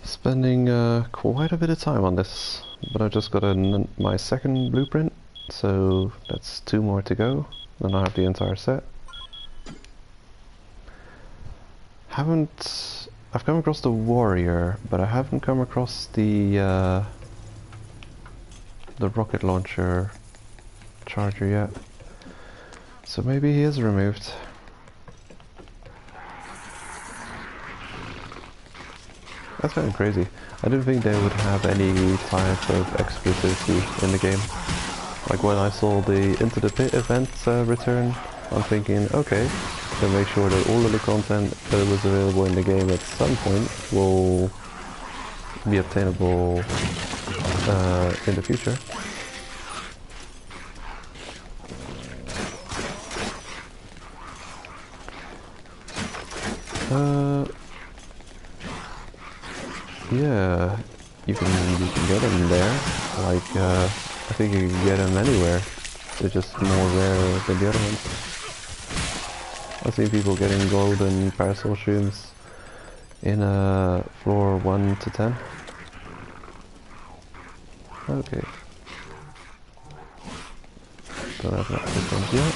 Spending quite a bit of time on this, but I just got my second blueprint, so that's 2 more to go, then I have the entire set. I've come across the warrior, but I haven't come across the rocket launcher charger yet. So maybe he is removed. That's kind of crazy. I didn't think they would have any type of exclusivity in the game. Like when I saw the Into the Pit event return, I'm thinking, okay, so make sure that all of the content that was available in the game at some point will be obtainable in the future. Yeah, you can get them there. Like I think you can get them anywhere. They're just more rare than the other ones. I've seen people getting golden parasol shrooms in floor 1 to 10. Okay. Don't have that ones yet.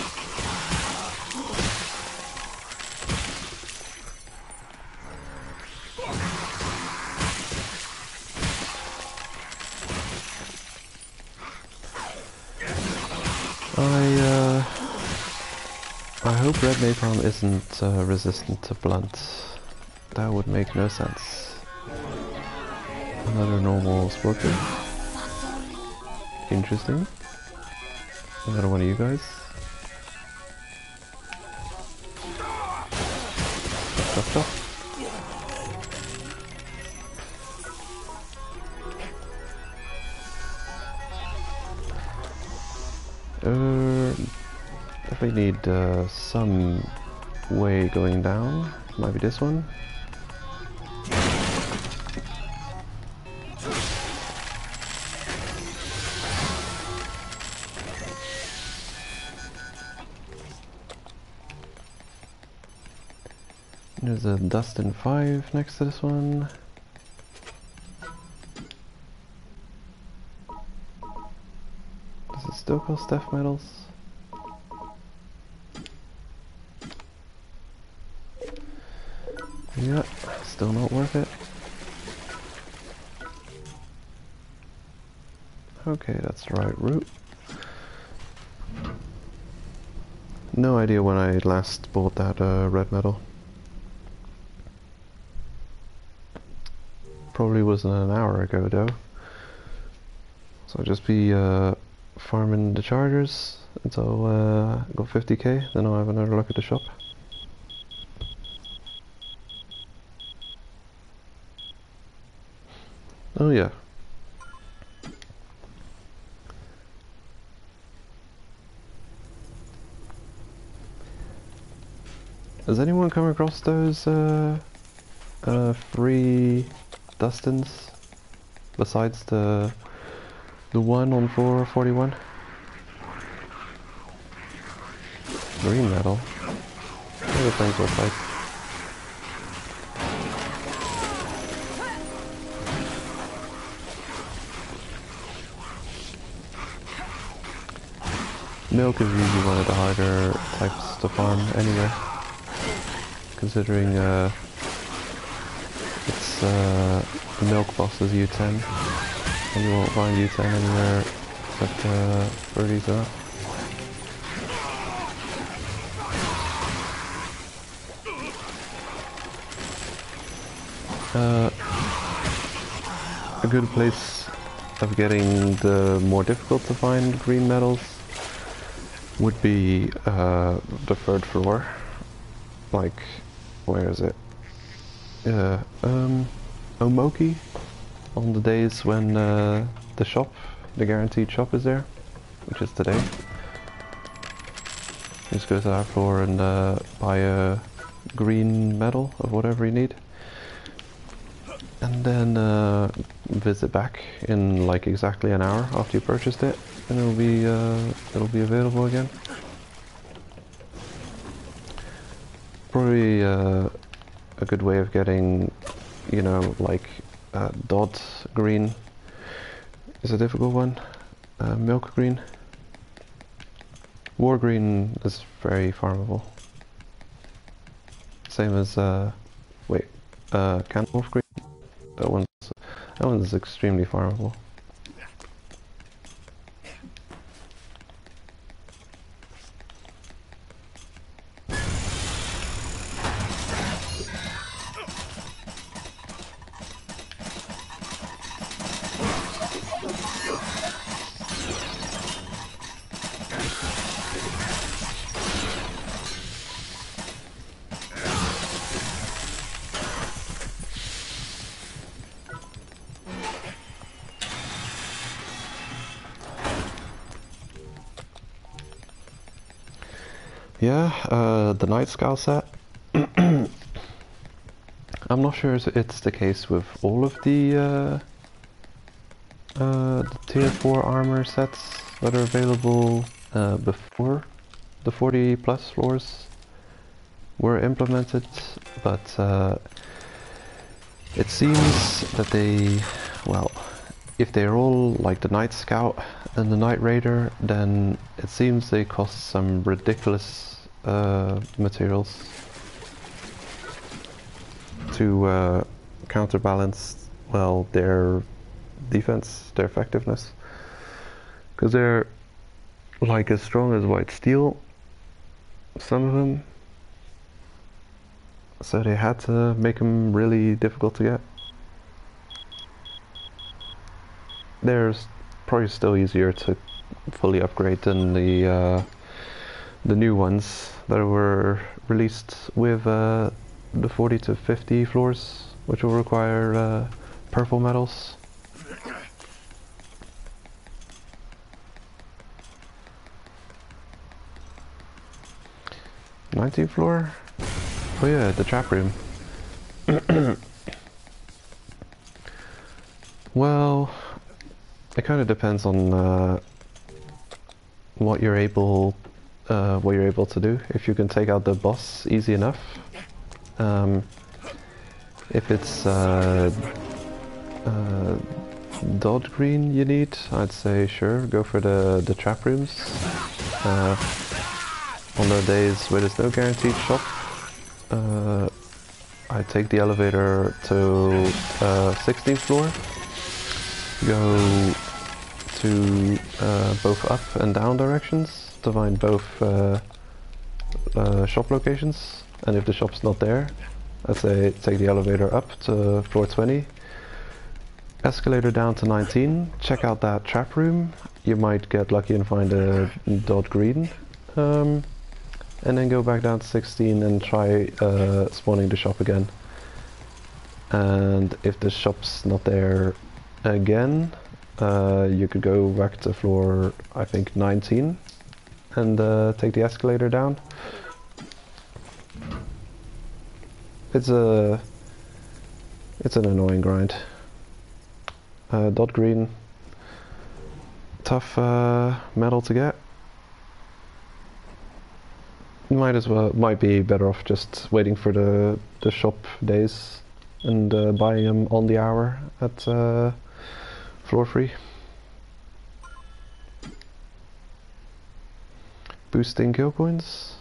I hope red napalm isn't resistant to blunt. That would make no sense. Another normal scorpion. Interesting. Another one of you guys. Chop chop. Definitely need some way going down. Might be this one. There's a Dustin 5 next to this one. Does it still cost death medals? Yeah, still not worth it. Okay, that's the right route. No idea when I last bought that red medal. Probably wasn't an hour ago though. So I'll just be farming the chargers until I got 50k, then I'll have another look at the shop. Oh yeah. Has anyone come across those free Dustins besides the one on 441? Green metal. Other things will fight. Milk is usually one of the harder types to farm anyway, considering it's the milk boss is U10, and you won't find U10 anywhere except for these a good place of getting the more difficult to find green metals would be the third floor. Like, where is it? Omoki, on the days when the shop, the guaranteed shop is there, which is today. Just go to that floor and buy a green metal of whatever you need. And then visit back in like exactly an hour after you purchased it, and it'll be available again. Probably a good way of getting, you know, like dot green is a difficult one. Milk green. War green is very farmable. Same as Canwolf green. That one's extremely farmable. Yeah, the Night Scout set. I'm not sure if it's the case with all of the tier 4 armor sets that are available before the 40 plus floors were implemented, but it seems that they, well, if they're all like the Night Scout and the Night Raider, then it seems they cost some ridiculous materials to counterbalance, well, their defense, their effectiveness. Because they're like as strong as white steel, some of them. So they had to make them really difficult to get. They're probably still easier to fully upgrade than the new ones that were released with the 40 to 50 floors, which will require purple metals. '19th floor? Oh yeah, the trap room. Well, it kind of depends on what you're able to do. If you can take out the boss easy enough. If it's dot green you need, I'd say sure, go for the trap rooms. On the days where there's no guaranteed shop, I take the elevator to 16th floor, go to both up and down directions to find both shop locations, and if the shop's not there, I'd say take the elevator up to floor 20, escalator down to 19, check out that trap room, you might get lucky and find a dot green, and then go back down to 16 and try spawning the shop again. And if the shop's not there again, you could go back to floor, I think, 19 and take the escalator down. It's an annoying grind. Dot green, tough metal to get. Might be better off just waiting for the shop days and buying them on the hour at floor 3. Boosting kill coins.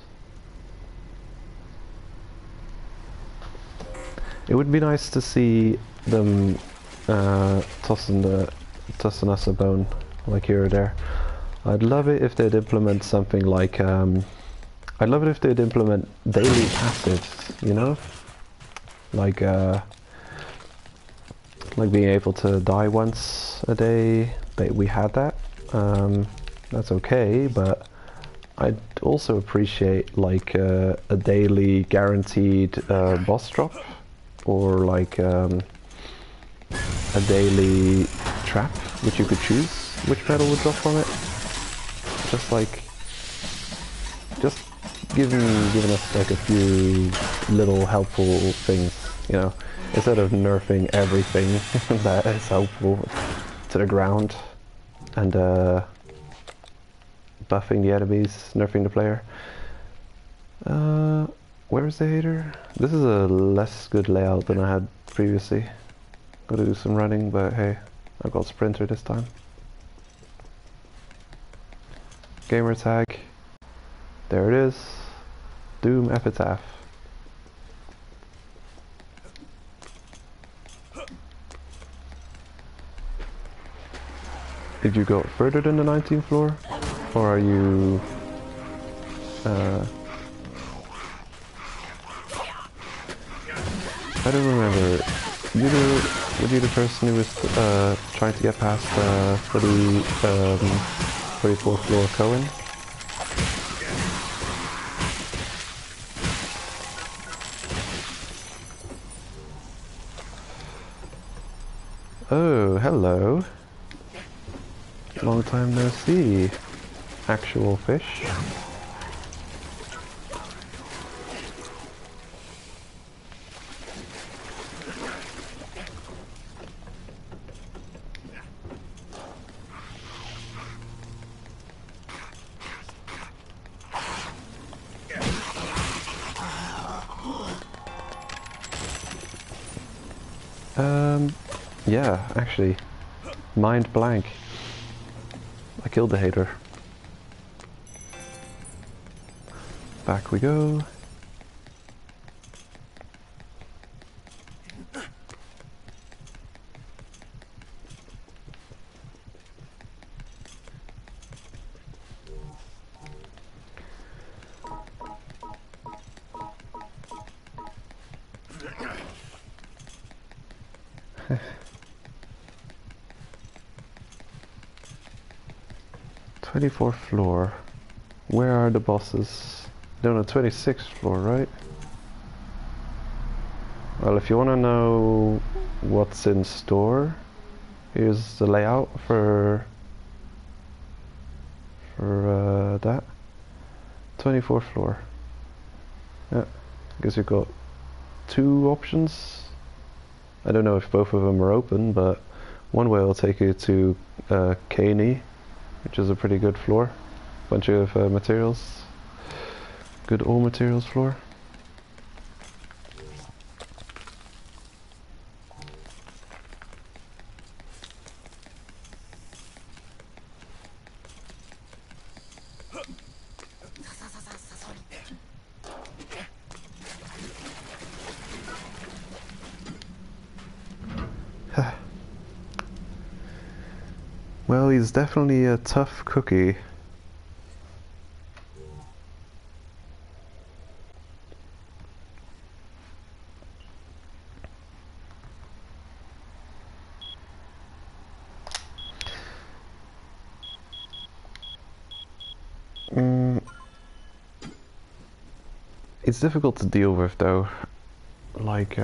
It would be nice to see them tossing us a bone, like here or there. I'd love it if they'd implement something like I'd love it if they'd implement daily passives, you know? Like being able to die once a day. We had that. That's okay, but I'd also appreciate like a daily guaranteed boss drop, or like a daily trap which you could choose which metal would drop from it. Just giving us like a few little helpful things, you know, instead of nerfing everything that is helpful to the ground and buffing the enemies, nerfing the player. Where is the hater? This is a less good layout than I had previously. Gotta do some running, but hey, I've got sprinter this time. Gamer tag. There it is. Doomepitaph. Did you go further than the 19th floor? Or are you... I don't remember. Were you the person who was trying to get past for the 34th floor Cohen? Oh, hello. Long time no see. Actual fish. Yeah, actually, mind blank. I killed the hater. Back we go. 24th floor. Where are the bosses? They're on the 26th floor, right? Well, if you want to know what's in store, here's the layout for that. 24th floor. Yeah, guess you've got 2 options. I don't know if both of them are open, but one way will take you to Caney, which is a pretty good floor. Bunch of materials. Good all materials floor. Well, he's definitely a tough cookie. It's difficult to deal with though. Like,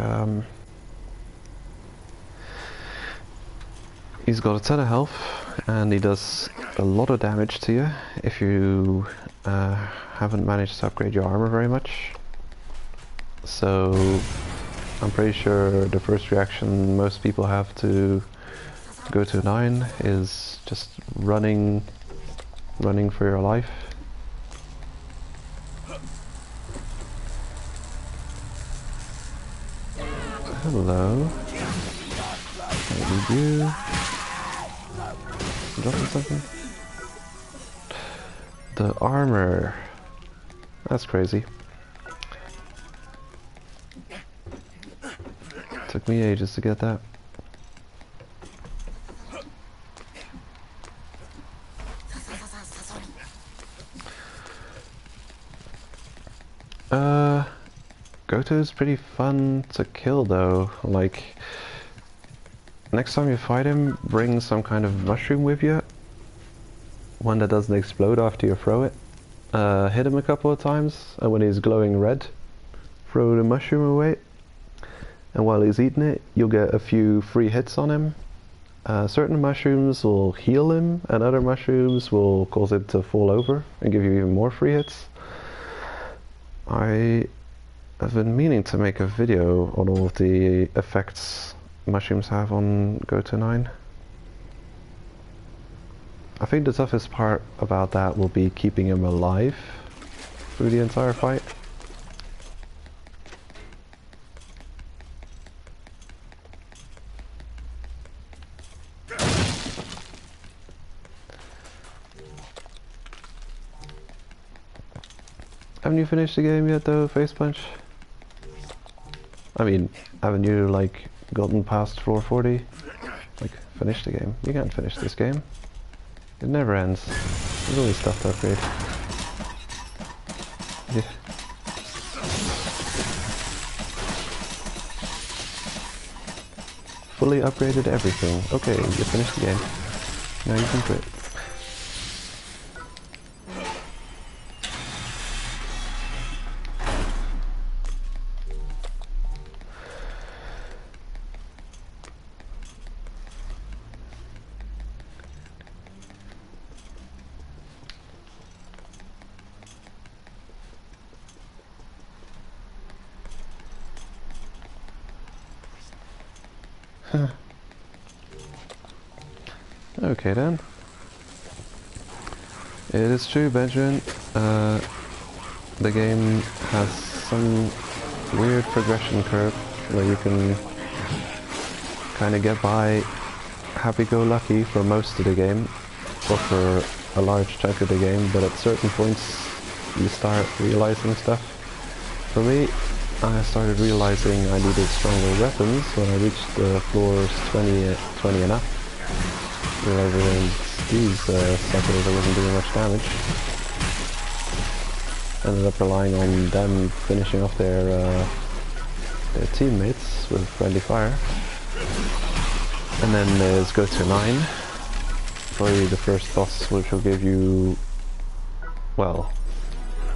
he's got a ton of health and he does a lot of damage to you if you haven't managed to upgrade your armor very much. So I'm pretty sure the first reaction most people have to go to 9 is just running for your life. Hello. What do you do? Dropping something? The armor. That's crazy. Took me ages to get that. Goto's pretty fun to kill though. Like, next time you fight him, bring some kind of mushroom with you. One that doesn't explode after you throw it. Hit him a couple of times, and when he's glowing red, throw the mushroom away. And while he's eating it, you'll get a few free hits on him. Certain mushrooms will heal him, and other mushrooms will cause him to fall over and give you even more free hits. I've been meaning to make a video on all of the effects mushrooms have on Goto 9. I think the toughest part about that will be keeping him alive through the entire fight. Haven't you finished the game yet though, Face Punch? I mean, haven't you like gotten past floor 40? Like, finished the game? You can't finish this game. It never ends. There's always stuff to upgrade. Yeah. Fully upgraded everything. Okay, you finished the game. Now you can quit. Okay then. It is true, Benjamin. The game has some weird progression curve where you can kind of get by happy-go-lucky for most of the game, or for a large chunk of the game, but at certain points you start realizing stuff. For me, I started realizing I needed stronger weapons when I reached the floors 20 and up. Realizing these suckers I wasn't doing much damage. Ended up relying on them finishing off their teammates with friendly fire. And then there's go to 9. Probably the first boss, which will give you, well,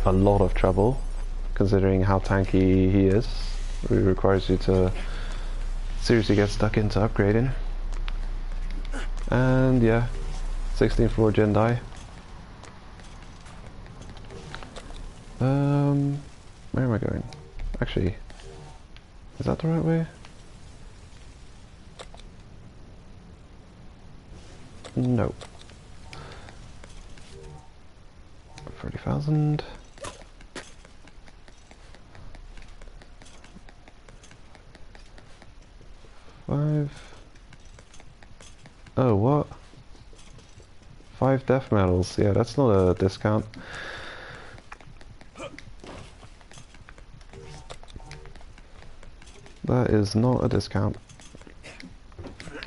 a lot of trouble, considering how tanky he is. It requires you to seriously get stuck into upgrading. And yeah, 16th floor Jendai. Where am I going? Actually, is that the right way? No. 30,000. Oh, what? 5 death medals. Yeah, that's not a discount. That is not a discount.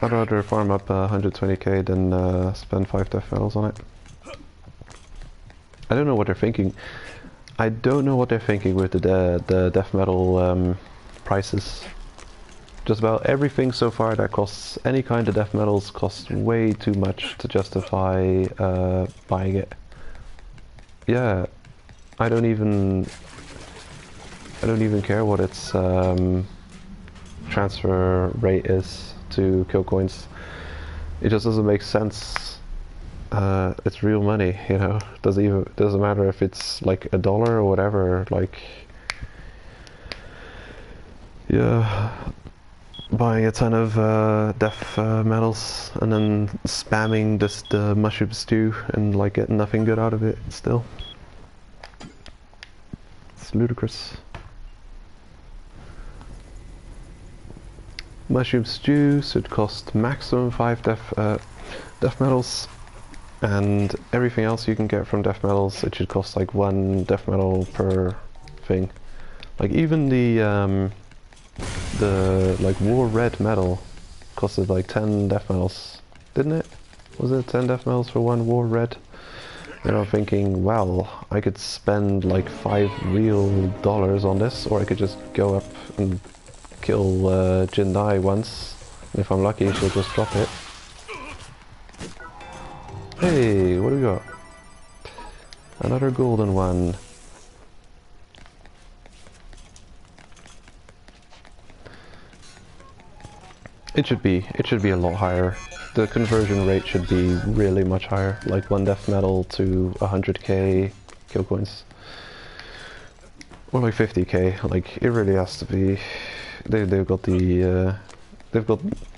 I'd rather farm up 120k than spend 5 death medals on it. I don't know what they're thinking. I don't know what they're thinking with the death metal prices. Just about everything so far that costs any kind of death metals costs way too much to justify buying it. Yeah, I don't even care what its transfer rate is to kill coins. It just doesn't make sense. It's real money, you know. Doesn't matter if it's like $1 or whatever. Like, yeah, buying a ton of death metals and then spamming the mushroom stew and like getting nothing good out of it. Still, it's ludicrous. Mushroom stew should cost maximum 5 death medals, and everything else you can get from death medals, it should cost like 1 death medal per thing. Like even the like war red medal costed like 10 death medals, didn't it? Was it 10 death medals for 1 war red? And I'm thinking, well, I could spend like $5 real on this, or I could just go up and kill Jindai once. If I'm lucky, she'll just drop it. Hey, what do we got? Another golden one. It should be a lot higher. The conversion rate should be really much higher, like 1 death medal to 100k kill coins. Or like 50k, like it really has to be. They've got the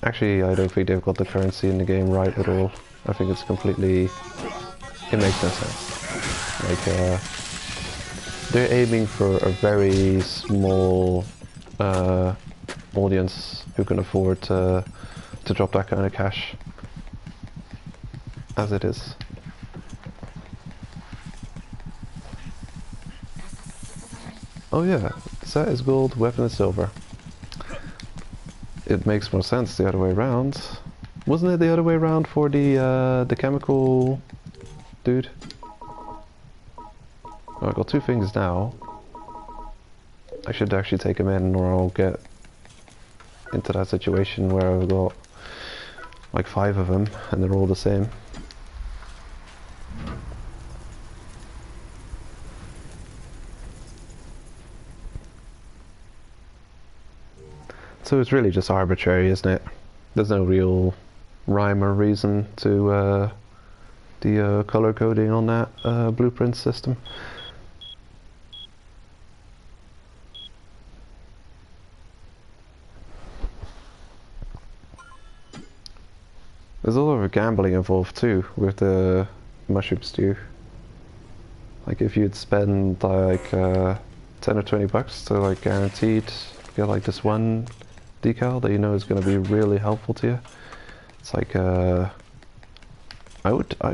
actually I don't think they've got the currency in the game right at all. I think it's completely, it makes no sense. Like they're aiming for a very small audience who can afford to drop that kind of cash as it is. Oh yeah, set is gold, weapon is silver. It makes more sense the other way around. Wasn't it the other way around for the chemical dude? Oh, I got 2 things now. I should actually take them in, or I'll get into that situation where I've got like 5 of them and they're all the same. So it's really just arbitrary, isn't it? There's no real rhyme or reason to the color coding on that blueprint system. There's a lot of gambling involved too with the mushroom stew. Like if you'd spend like 10 or 20 bucks to like guaranteed get like this one decal that you know is going to be really helpful to you. It's like I'd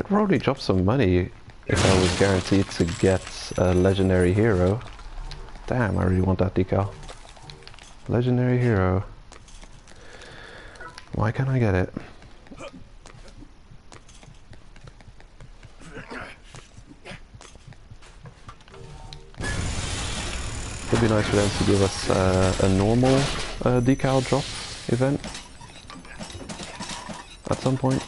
probably drop some money if I was guaranteed to get a legendary hero. Damn, I really want that decal. Legendary hero. Why can't I get it? It'd be nice for them to give us a normal decal drop event. at some point.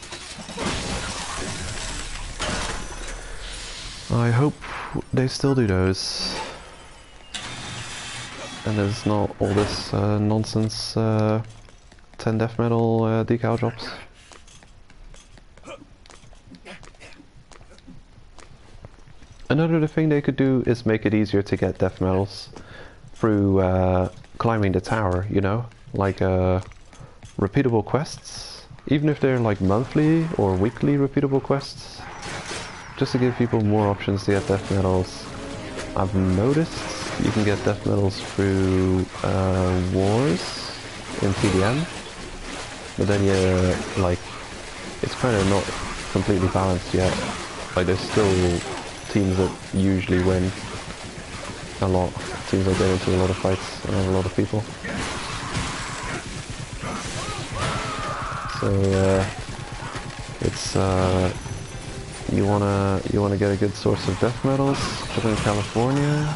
I hope they still do those. And there's not all this nonsense 10 death metal decal drops. Another thing they could do is make it easier to get death medals through climbing the tower, you know? Like repeatable quests, even if they're like monthly or weekly repeatable quests, just to give people more options to get death medals. I've noticed you can get death medals through wars in TDM, but then it's kind of not completely balanced yet. Like there's still teams that usually win a lot, teams that get into a lot of fights and have a lot of people. So it's you wanna get a good source of death medals. Join California.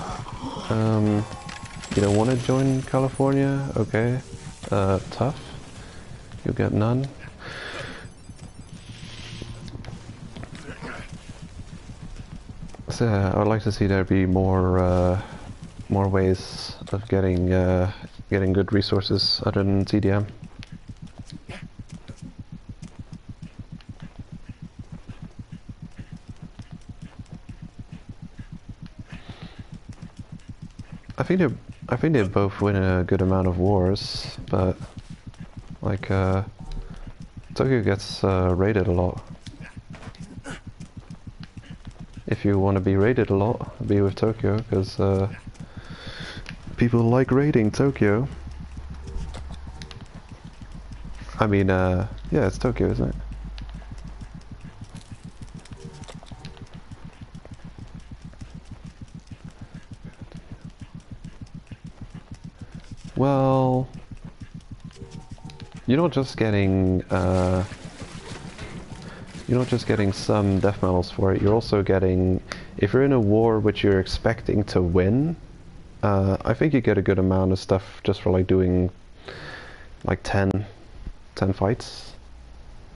You don't want to join California? Okay. Tough. You'll get none. So I would like to see there be more ways of getting good resources other than TDM. I think they both win a good amount of wars, but like Tokyo gets raided a lot. If you want to be raided a lot, be with Tokyo, because people like raiding Tokyo. I mean, yeah, it's Tokyo, isn't it? Well, you're not just getting some death medals for it. You're also getting, if you're in a war which you're expecting to win, I think you get a good amount of stuff just for like doing like 10 fights.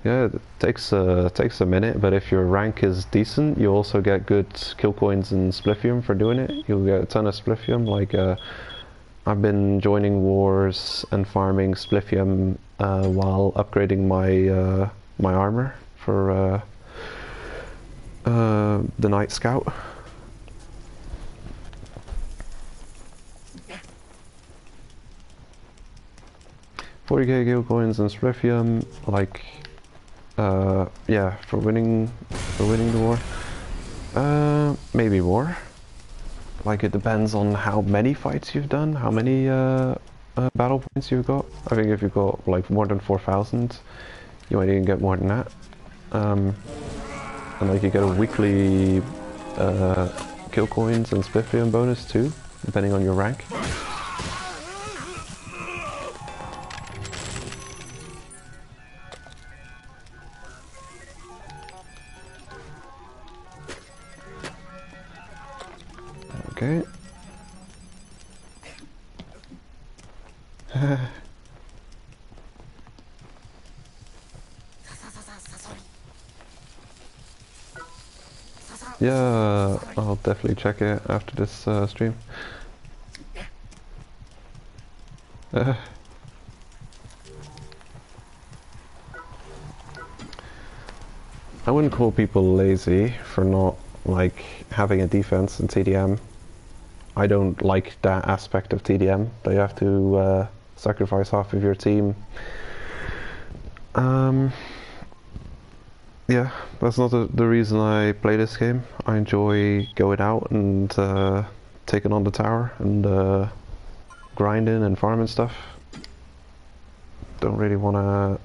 Yeah, it takes a minute, but if your rank is decent, you also get good kill coins and spliffium for doing it. You'll get a ton of spliffium. Like I've been joining wars and farming spliffium while upgrading my my armor for the Night Scout. $40k kill coins and spliffium, like yeah, for winning the war. Maybe more. Like it depends on how many fights you've done, how many battle points you've got. I think if you've got like more than 4,000, you might even get more than that. And like you get a weekly kill coins and spliffium bonus too, depending on your rank. Okay. Yeah, I'll definitely check it after this stream. I wouldn't call people lazy for not like having a defense in TDM. I don't like that aspect of TDM, that you have to sacrifice half of your team. Yeah, that's not the reason I play this game. I enjoy going out and taking on the tower and grinding and farming stuff. Don't really want to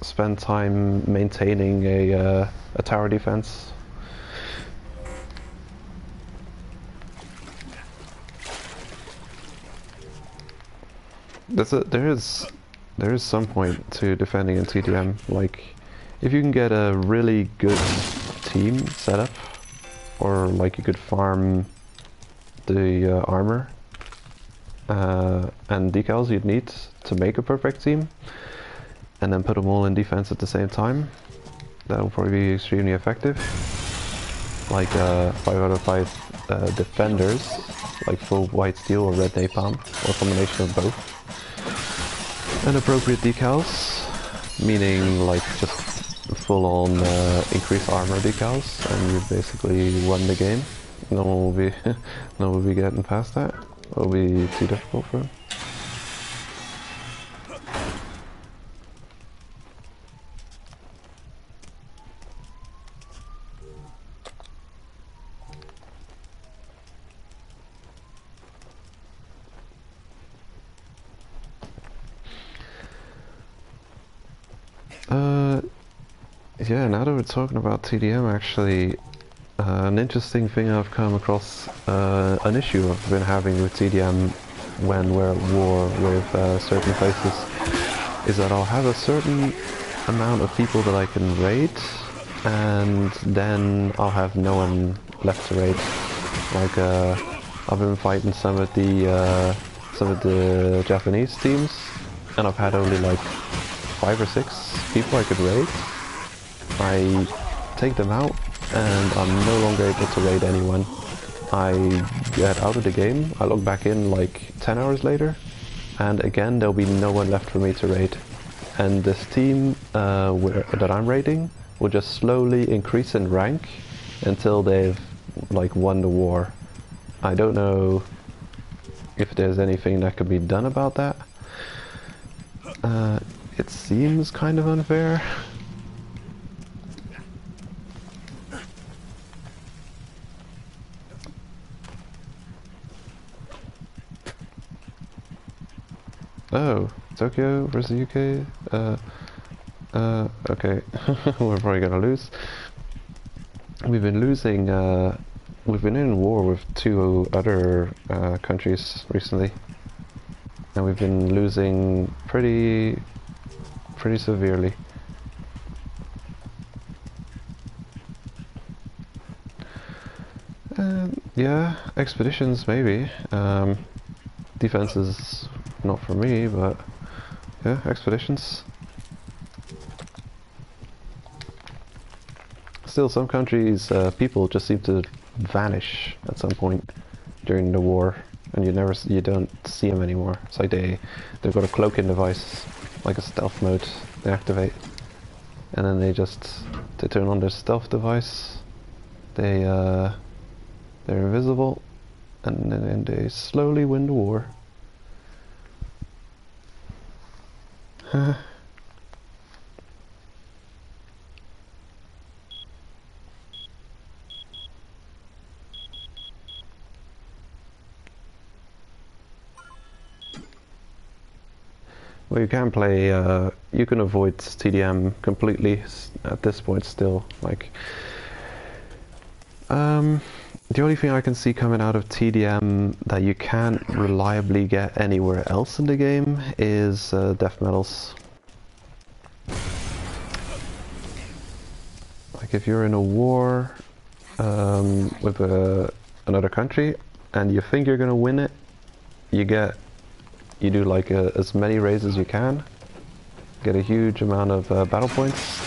spend time maintaining a tower defense. There is some point to defending in TDM. Like, if you can get a really good team setup, or like you could farm the armor and decals you'd need to make a perfect team, and then put them all in defense at the same time. That'll probably be extremely effective. Like 5 out of 5 defenders, like full white steel or red napalm, or a combination of both. And appropriate decals, meaning like just full on increased armor decals, and you basically won the game. No one will be, no one will be getting past that. It'll be too difficult for him. Yeah, now that we're talking about TDM, actually, an interesting thing I've come across, an issue I've been having with TDM when we're at war with certain places, is that I'll have a certain amount of people that I can raid, and then I'll have no one left to raid. Like, I've been fighting some of the Japanese teams, and I've had only like 5 or 6 people I could raid. I take them out and I'm no longer able to raid anyone. I get out of the game, I log back in like 10 hours later, and again there'll be no one left for me to raid. And this team that I'm raiding will just slowly increase in rank until they've like won the war. I don't know if there's anything that could be done about that. It seems kind of unfair. Oh, Tokyo versus UK? Okay. We're probably gonna lose. We've been losing, we've been in war with 2 other countries recently. And we've been losing pretty severely. Yeah, expeditions maybe. Defense is not for me, but yeah, expeditions. Still, some countries, people just seem to vanish at some point during the war, and you don't see them anymore. It's like they've got a cloaking device, like a stealth mode they activate, and then they turn on their stealth device. They're invisible, and then they slowly win the war. Well, you can play, you can avoid TDM completely at this point still. Like, the only thing I can see coming out of TDM that you can't reliably get anywhere else in the game is death medals. Like if you're in a war with another country and you think you're gonna win it, you do like as many raids as you can, get a huge amount of battle points.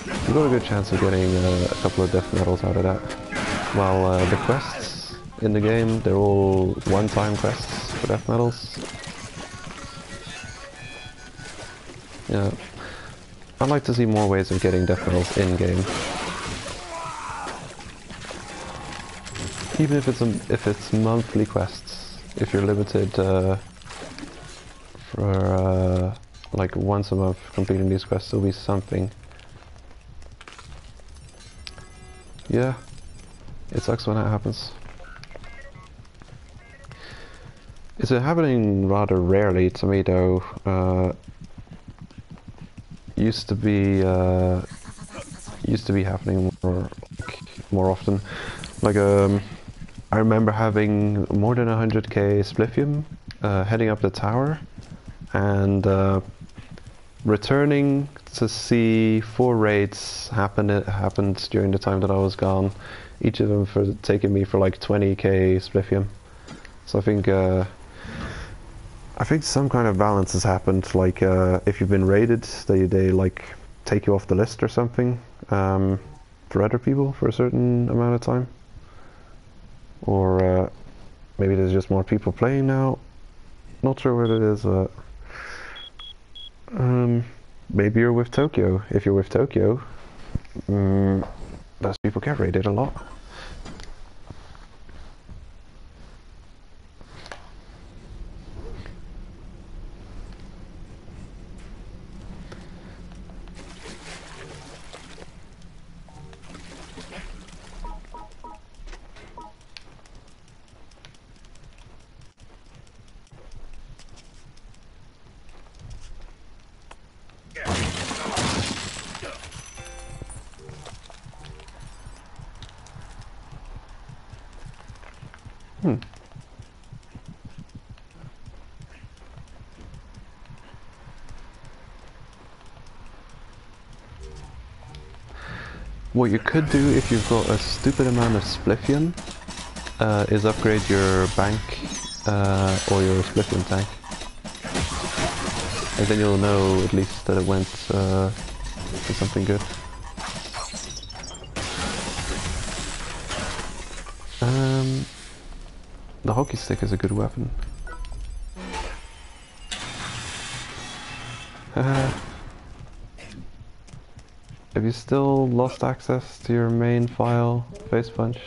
You've got a good chance of getting a couple of death medals out of that. While the quests in the game, they're all one-time quests for death medals. Yeah, I'd like to see more ways of getting death medals in-game. Even if it's monthly quests, if you're limited for like once a month completing these quests, there'll be something. Yeah. It sucks when that happens. It's happening rather rarely to me though. Used to be happening more often. Like I remember having more than 100k spliffium heading up the tower, and returning to see 4 raids happened during the time that I was gone. Each of them taking me for like 20k spliffium. So I think I think some kind of balance has happened. Like if you've been raided, they like take you off the list or something for other people for a certain amount of time. Or maybe there's just more people playing now. Not sure what it is, but maybe you're with Tokyo. If you're with Tokyo, those people get raided a lot. What you could do if you've got a stupid amount of spliffion is upgrade your bank or your spliffion tank. And then you'll know at least that it went to something good. The hockey stick is a good weapon. Have you still lost access to your main file, Face Punch?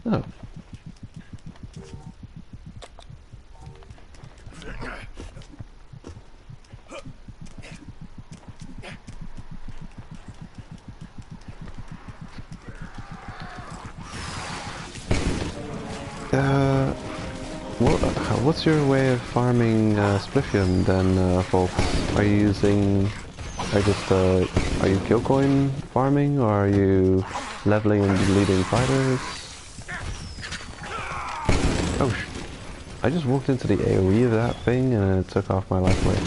Oh. What's your way of farming Spliffion then, folks? Are you using... Are you kill coin farming, or are you leveling and deleting fighters? Oh I just walked into the AoE of that thing and it took off my life away.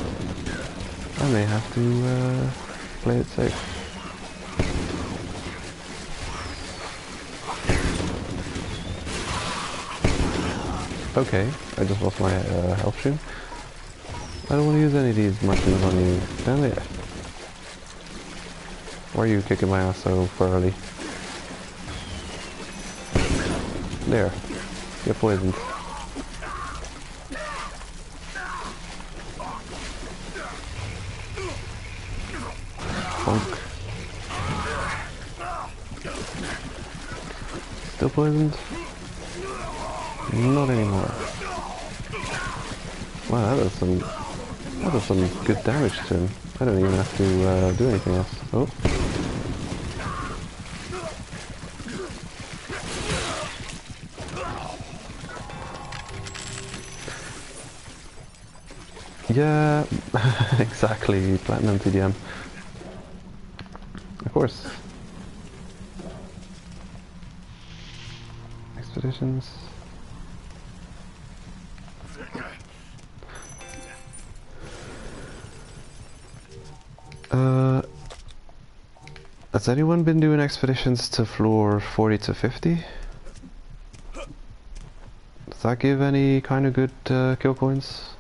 I may have to play it safe. Okay, I just lost my health stream. I don't want to use any of these mushrooms on you. Damn it. Why are you kicking my ass so early? There. Get poisoned. Bonk. Still poisoned? Not anymore. Wow, that does some good damage to him. I don't even have to do anything else. Oh. Yeah, exactly. Platinum TDM. Of course. Expeditions. Has anyone been doing expeditions to floor 40 to 50? Does that give any kind of good kill coins?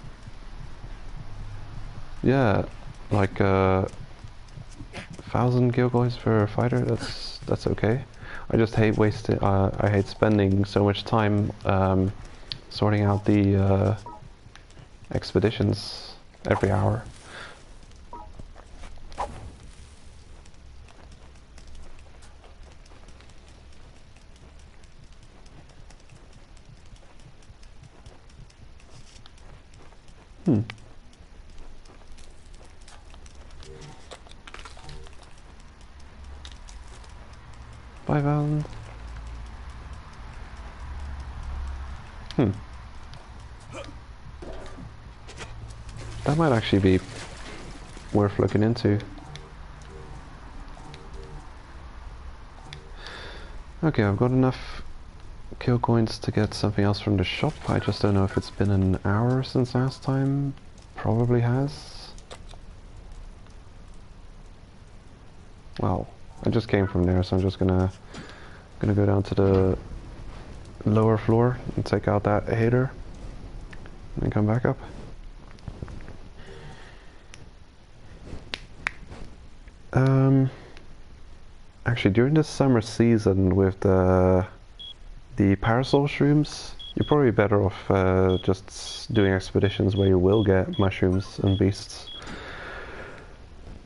Yeah, like 1,000 kill coins for a fighter. That's okay. I just hate wasting. I hate spending so much time sorting out the expeditions every hour. Hmm. 5,000. That might actually be worth looking into. Okay, I've got enough kill coins to get something else from the shop. I just don't know if it's been an hour since last time. Probably has. Well, I just came from there, so I'm just gonna go down to lower floor and take out that hater and come back up. Actually, during the summer season with the parasol shrooms, you're probably better off just doing expeditions where you will get mushrooms and beasts,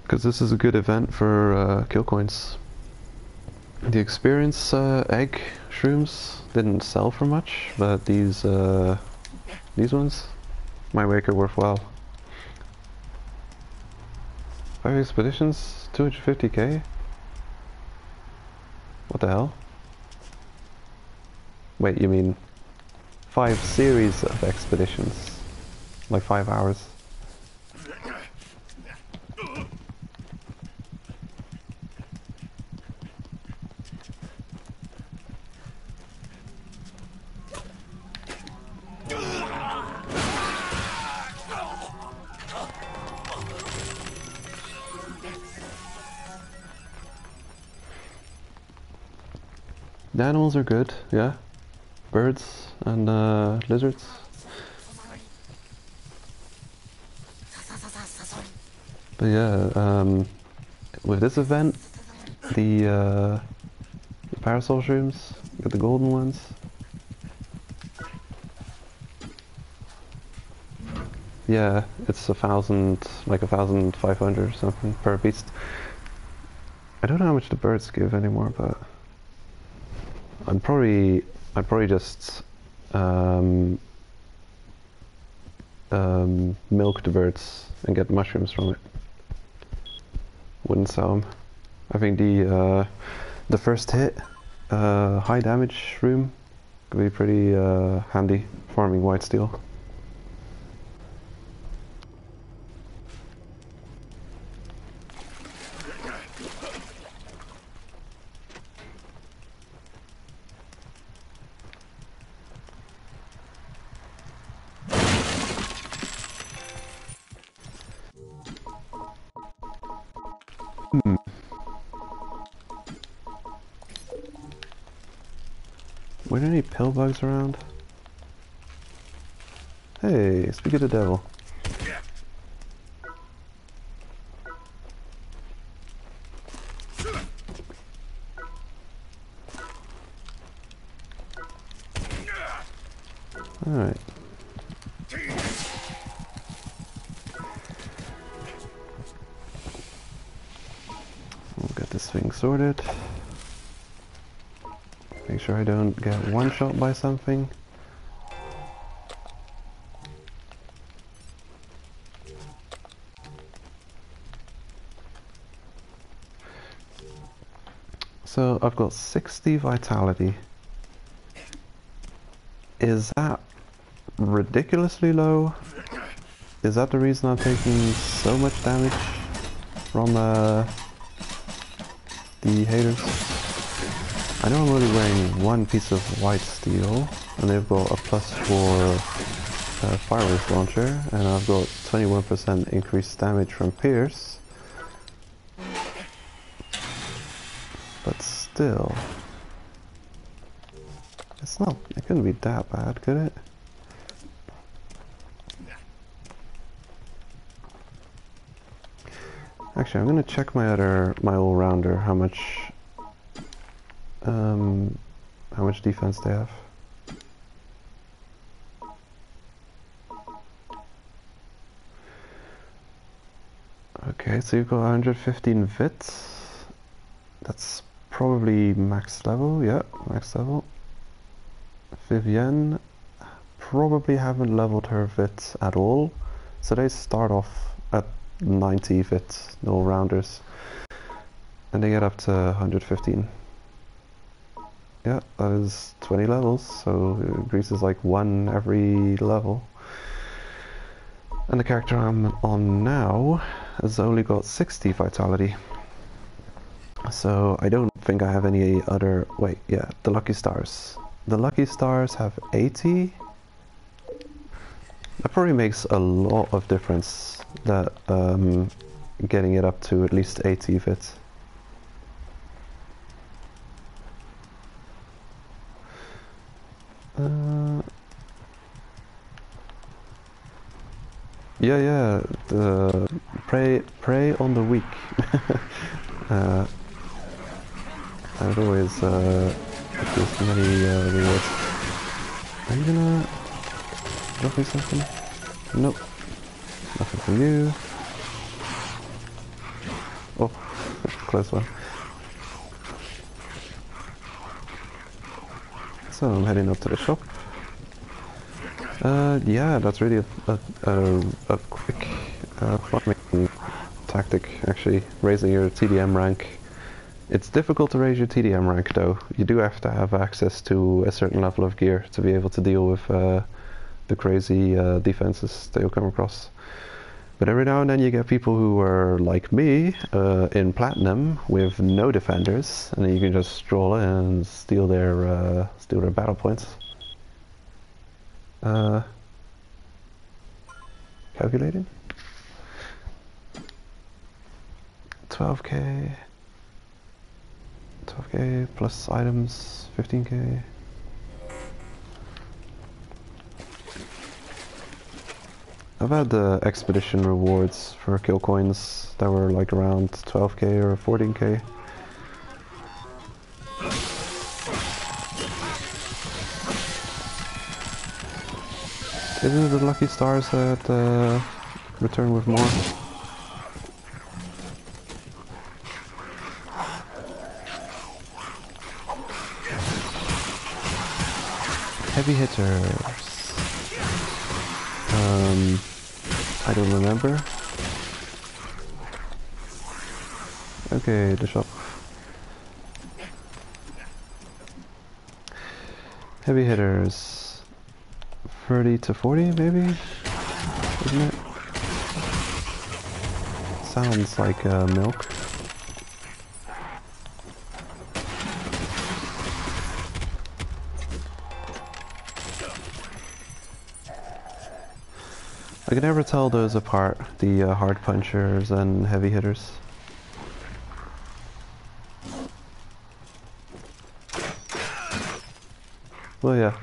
because this is a good event for kill coins. The experience egg shrooms didn't sell for much, but these ones might make it worthwhile. 5 expeditions, 250k? What the hell? Wait, you mean 5 series of expeditions? Like 5 hours? The animals are good, yeah. Birds and lizards. But yeah, with this event, the parasol shrooms, get the golden ones. Yeah, it's 1,000, like 1,500 or something per beast. I don't know how much the birds give anymore, but I'd probably just milk the birds and get mushrooms from it. Wouldn't sell them. I think the first hit, high damage shroom, could be pretty handy farming white steel. Were there any pill bugs around? Hey, speak of the devil. Alright. We'll get this thing sorted. Make sure I don't get one shot by something. So I've got 60 vitality. Is that ridiculously low? Is that the reason I'm taking so much damage from the haters? I know I'm only wearing one piece of white steel, and they've got a +4 fireworks launcher, and I've got 21% increased damage from Pierce. But still, it couldn't be that bad, could it? Actually, I'm gonna check my all-rounder, how much defense they have. Okay, so you've got 115 vits. That's probably max level, yeah, max level. Vivienne, probably haven't leveled her vits at all, so they start off at 90 vits, the all-rounders, and they get up to 115. Yeah, that is 20 levels, so it increases like 1 every level. And the character I'm on now has only got 60 vitality. So I don't think I have any other... Wait, yeah, the Lucky Stars. The Lucky Stars have 80. That probably makes a lot of difference, that getting it up to at least 80 vits. Yeah, yeah. The prey on the weak. I'd always gives many rewards. Are you gonna drop me something? Nope. Nothing for you. Oh, close one. So I'm heading up to the shop. Yeah, that's really a quick farming tactic, actually, raising your TDM rank. It's difficult to raise your TDM rank, though. You do have to have access to a certain level of gear to be able to deal with the crazy defenses that you'll come across. But every now and then you get people who are like me, in Platinum, with no defenders, and then you can just stroll in and steal their battle points. Calculating? 12k. 12k plus items, 15k. I've had the expedition rewards for kill coins that were like around 12k or 14k. Isn't it the lucky stars that return with more? Heavy hitters. I don't remember. Okay, the shop. Heavy hitters. 30 to 40 maybe? Isn't it? Sounds like milk. I can never tell those apart, the hard punchers and heavy hitters. Well, yeah,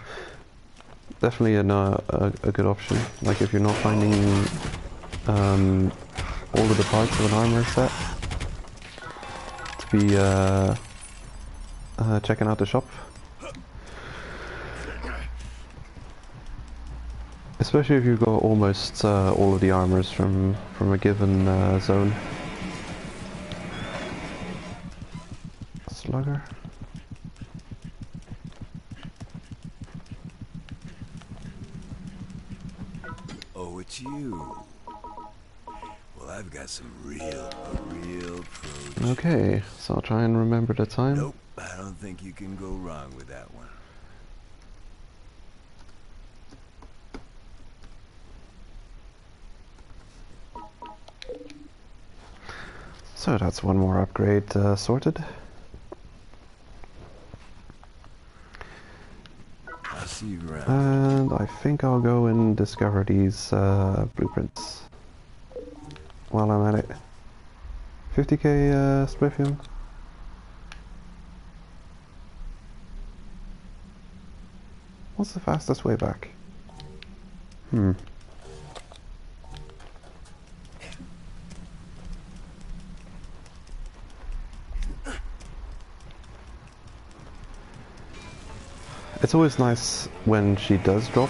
definitely a good option. Like if you're not finding all of the parts of an armor set, to be checking out the shop. Especially if you've got almost all of the armors from a given zone. Slugger. Oh, it's you. Well, I've got some real pro. Okay, so I'll try and remember the time. Nope, I don't think you can go wrong with that one. So that's one more upgrade sorted. I'll see you around. And I think I'll go and discover these blueprints while I'm at it. 50k Sprithium. What's the fastest way back? It's always nice when she does drop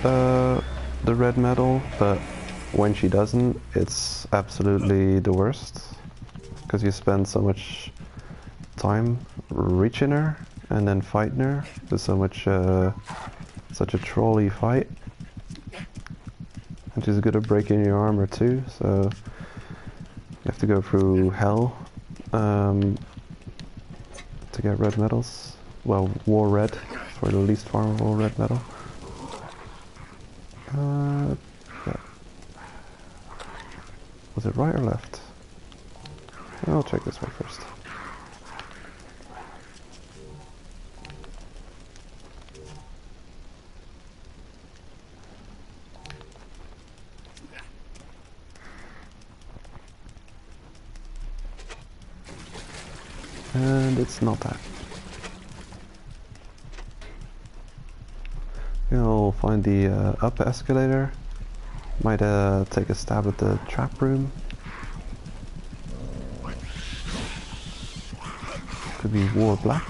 the red medal, but when she doesn't, it's absolutely the worst. Because you spend so much time reaching her and then fighting her. There's so much, such a trolly fight. And she's good at breaking your armor too, so you have to go through hell to get red medals. Well, war red for the least farmable red medal. Yeah. Was it right or left? I'll check this way first. And it's not that. You'll find the up escalator Might take a stab at the trap room. Could be War Black.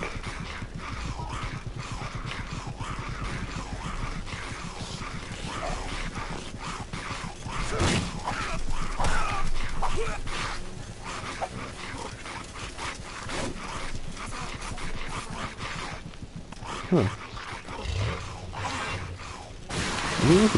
Huh. Woo.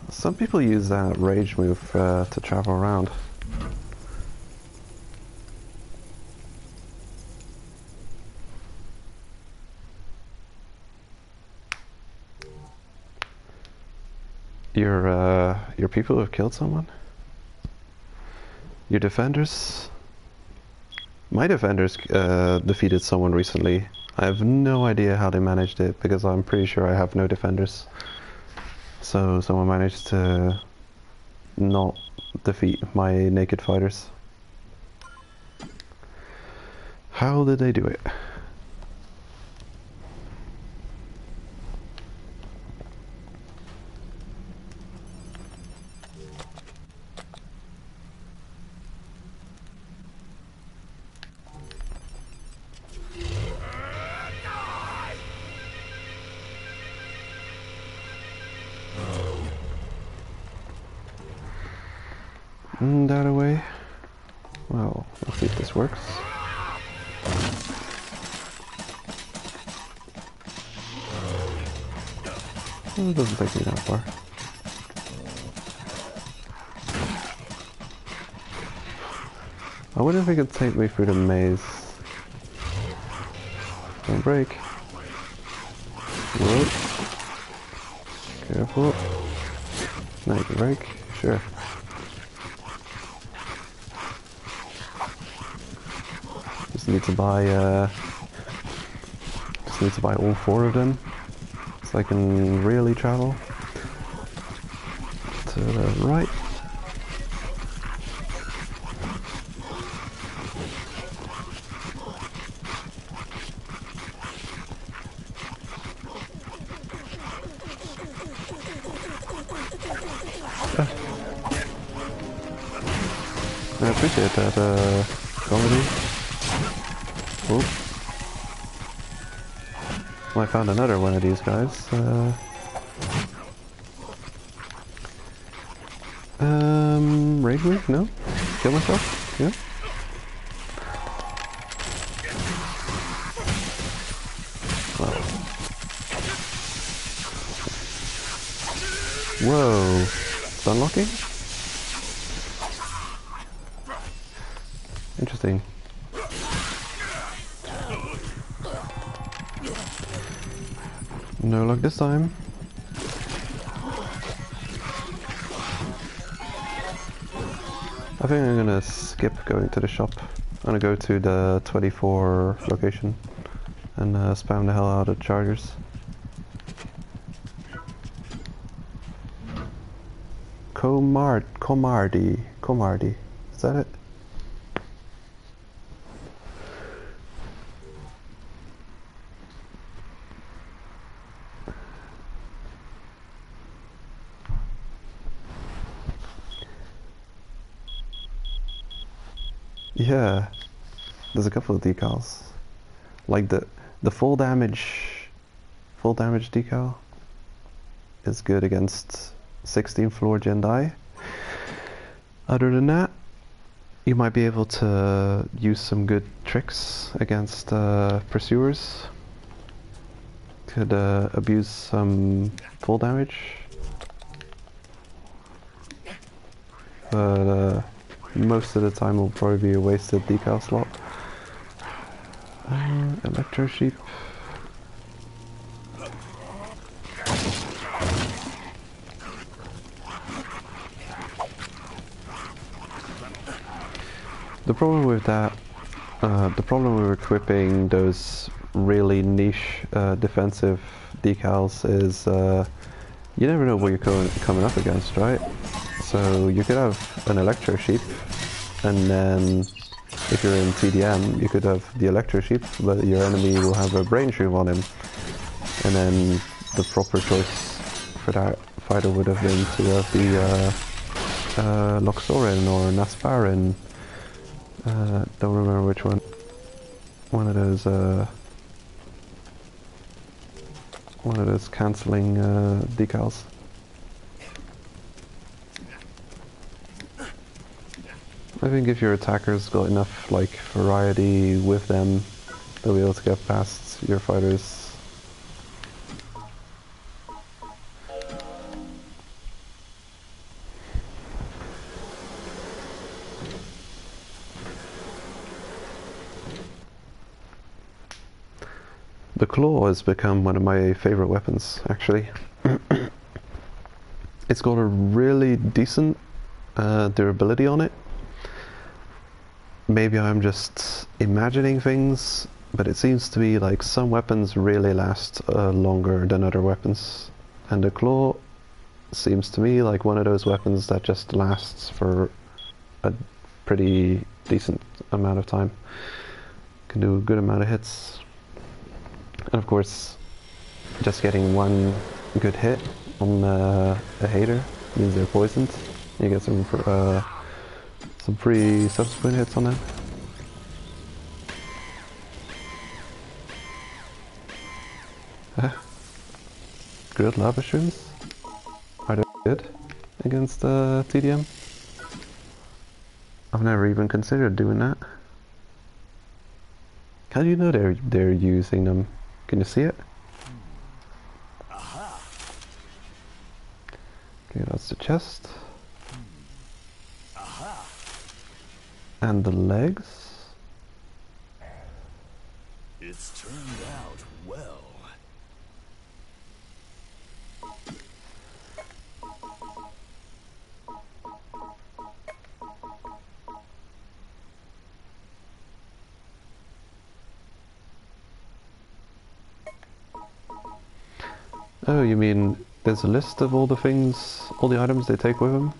Some people use that rage move to travel around. Your people have killed someone? Your defenders? My defenders defeated someone recently. I have no idea how they managed it because I'm pretty sure I have no defenders. So someone managed to not defeat my naked fighters. How did they do it? That away. Well, let's see if this works. Well, it doesn't take me that far. I wonder if it could take me through the maze. Don't break. Whoa. Careful. Now you can break. Sure. Just need to buy all 4 of them so I can really travel to the right. I appreciate that comedy. Oh. Well, I found another one of these guys. Raid week? No? Kill myself? Yeah? Well. Whoa. It's unlocking? Interesting. No luck this time. I think I'm gonna skip going to the shop. I'm gonna go to the 24 location and spam the hell out of chargers. Comardi. Is that it? Yeah, there's a couple of decals, like the full damage decal is good against 16th floor Jendai. Other than that, you might be able to use some good tricks against pursuers. Could abuse some full damage, but most of the time will probably be a wasted decal slot. Electro Sheep. The problem with that, the problem with equipping those really niche defensive decals is you never know what you're coming up against, right? So you could have an Electro Sheep, and then if you're in TDM, you could have the Electro Sheep, but your enemy will have a Brain Shroom on him. And then the proper choice for that fighter would have been to have the Loxorin or Nasparin. Don't remember which one. One of those cancelling decals. I think if your attacker's got enough like variety with them, they'll be able to get past your fighters. The claw has become one of my favorite weapons, actually. It's got a really decent durability on it. Maybe I'm just imagining things, but it seems to be like some weapons really last longer than other weapons. And the claw seems to me like one of those weapons that just lasts for a pretty decent amount of time. Can do a good amount of hits. And of course, just getting one good hit on a hater means they're poisoned. You get some pretty subsequent hits on them. Good lava shrooms. Are they good against TDM? I've never even considered doing that. How do you know they're using them? Can you see it? Okay, that's the chest. And the legs. It's turned out well. Oh, you mean there's a list of all the things, all the items they take with them,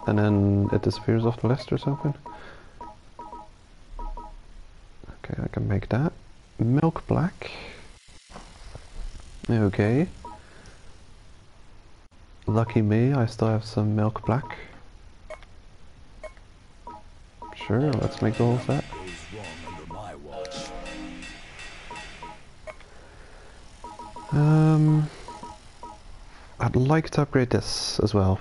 and then it disappears off the list or something? Okay, I can make that. Milk black. Okay. Lucky me, I still have some milk black. Sure, let's make the whole set. I'd like to upgrade this as well.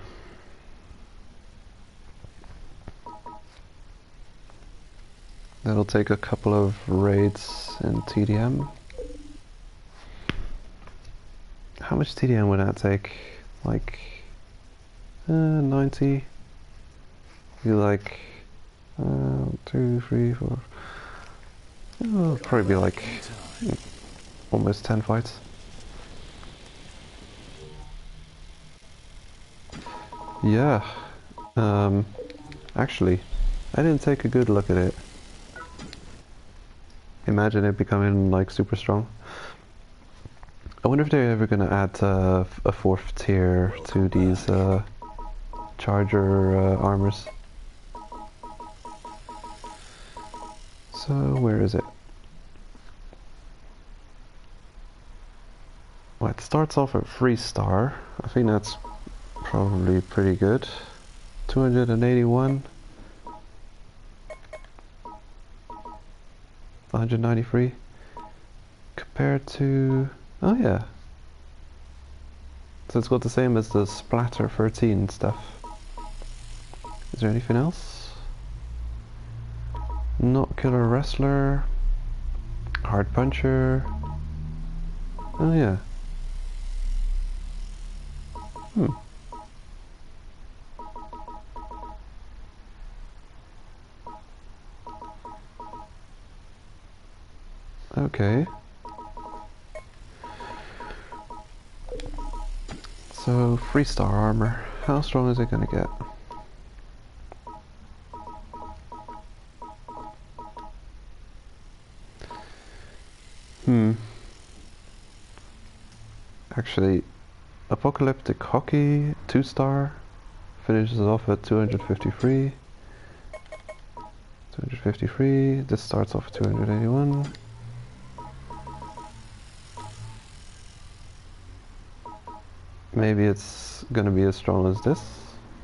That'll take a couple of raids in TDM. How much TDM would that take? Like 90? Be like 2, 3, 4. It'll probably be like almost 10 fights. Yeah. Actually, I didn't take a good look at it. Imagine it becoming like super strong. I wonder if they're ever gonna add a 4th tier to these charger armors. So where is it? Well, it starts off at 3-star. I think that's probably pretty good. 281. 193 compared to, oh yeah, so it's got the same as the Splatter 13 stuff. Is there anything else? Not Killer Wrestler, Hard Puncher. Oh yeah. Okay. So 3-star armor. How strong is it gonna get? Hmm. Actually, Apocalyptic Hockey 2-star finishes off at 253. 253. This starts off at 281. Maybe it's gonna be as strong as this,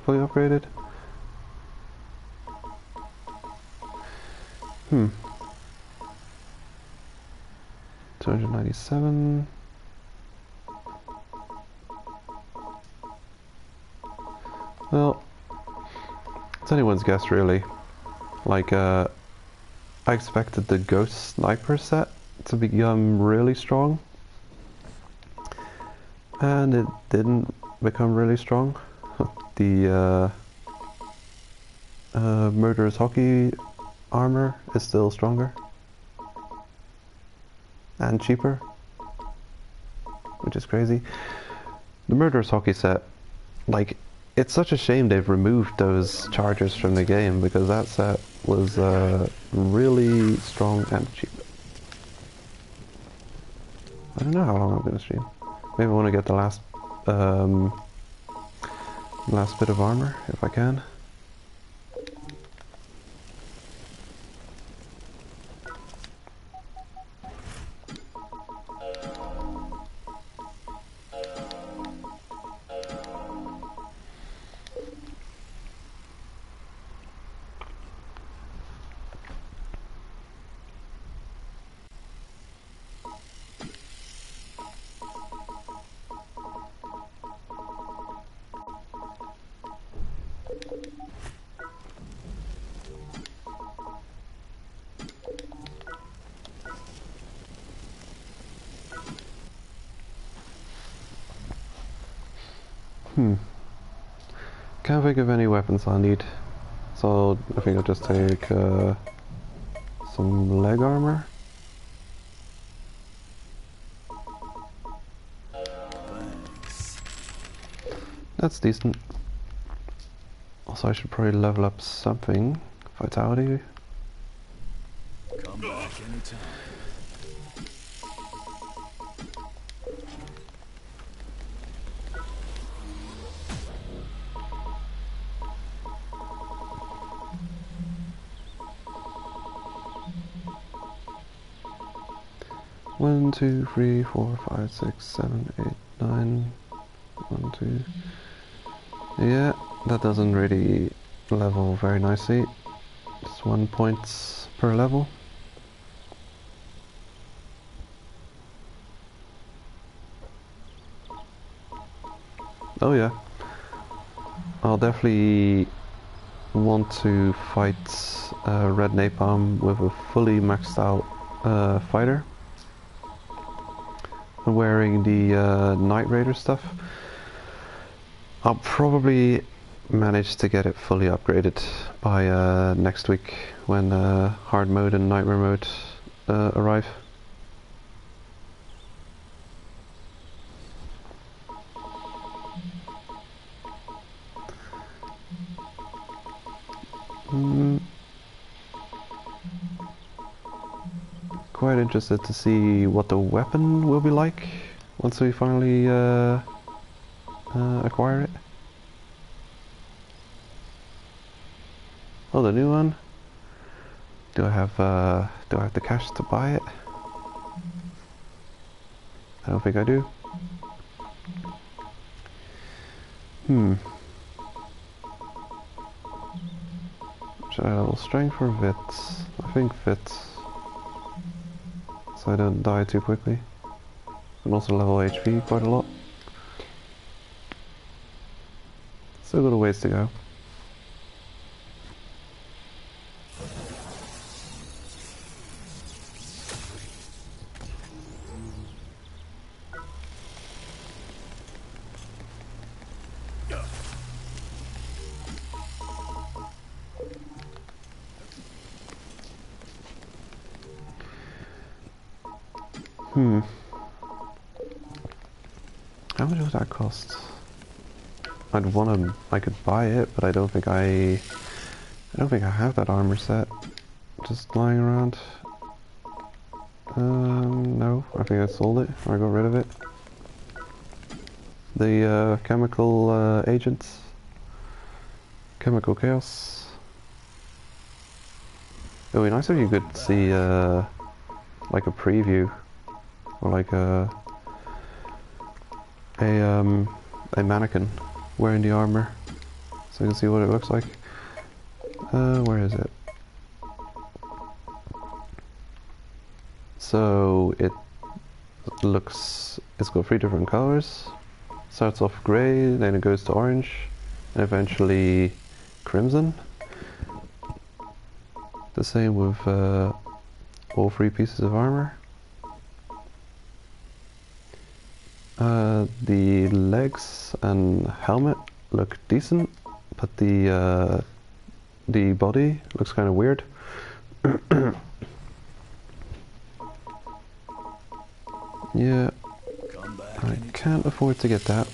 fully upgraded. 297. Well, it's anyone's guess really. Like, I expected the Ghost Sniper set to become really strong. And it didn't become really strong. The Murderous Hockey armor is still stronger. And cheaper. Which is crazy. The Murderous Hockey set, like, it's such a shame they've removed those chargers from the game, because that set was really strong and cheap. I don't know how long I'm going to stream. Maybe I want to get the last bit of armor, if I can. Can't think of any weapons I need, so I think I'll just take some leg armor. Thanks. That's decent. Also, I should probably level up something. Vitality. Come back anytime. One, 2, 3, 4, 5, 6, 7, 8, 9. 1, 2. Yeah, that doesn't really level very nicely. Just 1 point per level. Oh yeah. I'll definitely want to fight Red Napalm with a fully maxed out fighter. Wearing the Night Raider stuff. I'll probably manage to get it fully upgraded by next week when hard mode and nightmare mode arrive. Quite interested to see what the weapon will be like once we finally acquire it. Oh, the new one. Do I have the cash to buy it? I don't think I do. Should I level strength or Vits? I think Vits. So I don't die too quickly. And also level HP quite a lot. Still got a ways to go. How much would that cost? I could buy it, but I don't think I have that armor set just lying around. No, I think I sold it. I got rid of it. The chemical agents. Chemical chaos. It would be nice if you could see like a preview or like a mannequin wearing the armor, so you can see what it looks like. Where is it? So it's got 3 different colors. Starts off grey, then it goes to orange, and eventually crimson. The same with all 3 pieces of armor. The legs and helmet look decent, but the body looks kind of weird. Yeah, I can't afford to get that.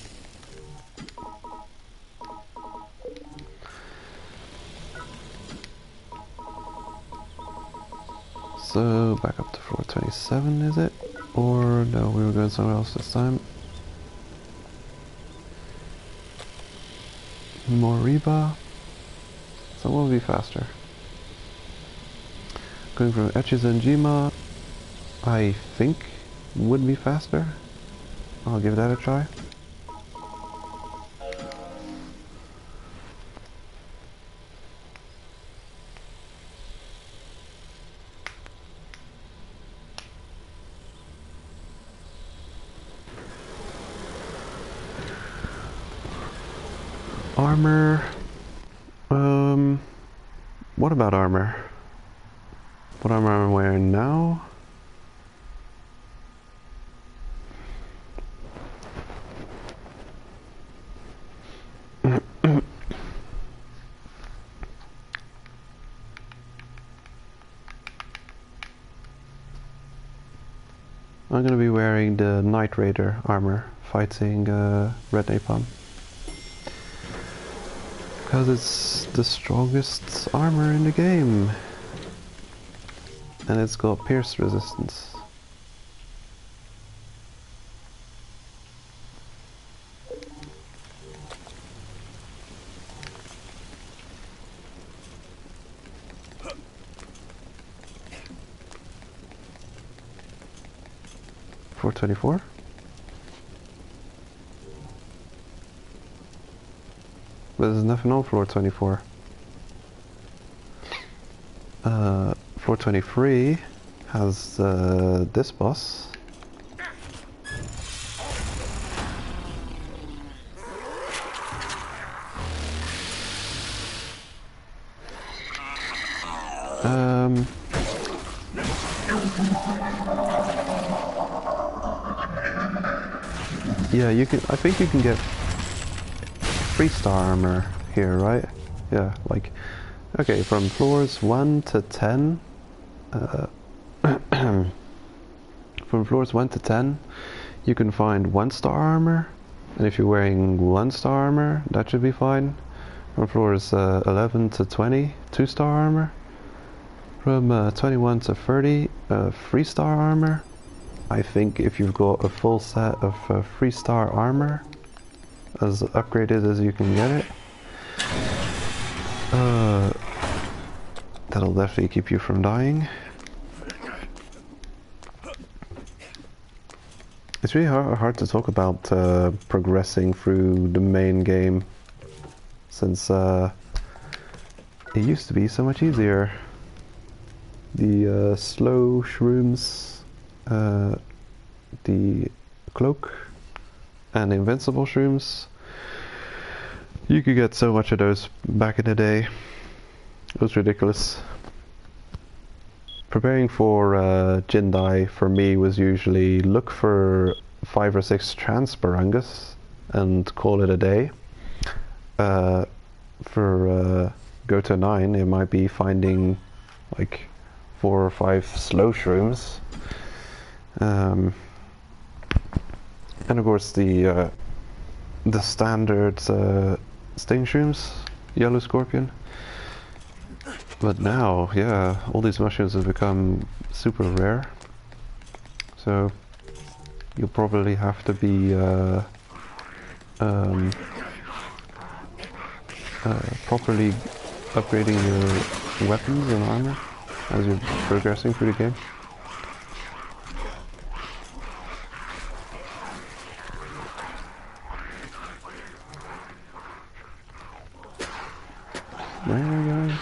So back up to floor 27, is it? Or no, we were going somewhere else this time. Moriba. So what would be faster? Going from Echizenjima, I think would be faster. I'll give that a try. Armor. What about armor? What armor am I wearing now? I'm gonna be wearing the Night Raider armor, fighting Red Napalm. Because it's the strongest armor in the game. And it's got pierce resistance. $424. But there's nothing on floor 24. Floor 23 has this boss. Yeah, you can. I think you can get 3-star armor here, right? Yeah, like, okay, from floors 1 to 10, from floors 1 to 10, you can find 1-star armor, and if you're wearing 1-star armor, that should be fine. From floors 11 to 20, 2-star armor. From 21 to 30, 3-star armor. I think if you've got a full set of 3-star armor, as upgraded as you can get it, that'll definitely keep you from dying. It's really hard to talk about progressing through the main game, since it used to be so much easier. The slow shrooms, the cloak, and invincible shrooms, you could get so much of those back in the day. It was ridiculous. Preparing for Jindai for me was usually look for 5 or 6 Transparangus and call it a day. For go to 9, it might be finding like 4 or 5 slow shrooms. And of course the standard sting shrooms, yellow scorpion. But now, yeah, all these mushrooms have become super rare. So you'll probably have to be properly upgrading your weapons and armor as you're progressing through the game. Where are we going?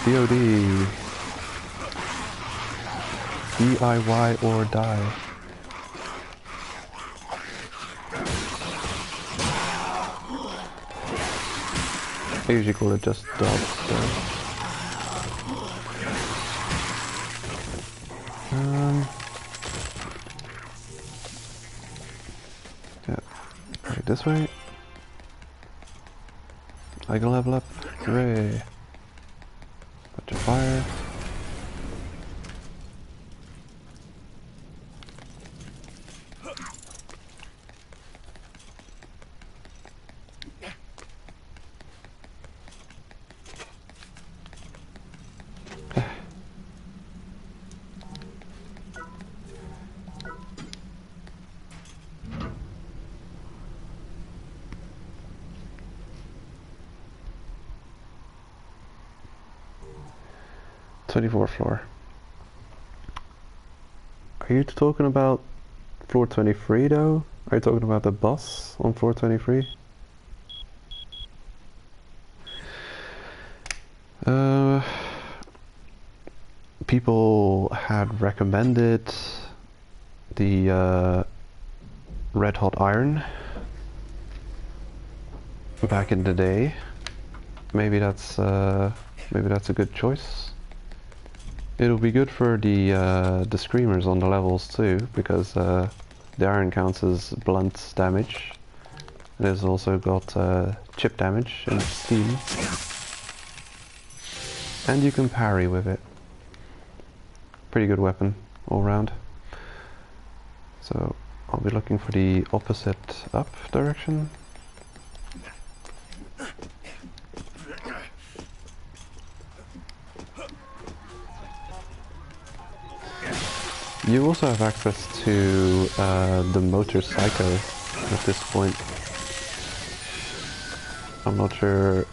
DOD. DIY or die. I usually call it just dodge, so. Yeah, right this way. I can level up. Hooray. Bunch of fire. '24th floor. Are you talking about floor 23 though? Are you talking about the boss on floor 23? People had recommended the red hot iron back in the day. Maybe that's a good choice. It'll be good for the screamers on the levels too, because the iron counts as blunt damage. It has also got chip damage and steam, and you can parry with it. Pretty good weapon all round. So I'll be looking for the opposite up direction. You also have access to the motorcycle at this point. I'm not sure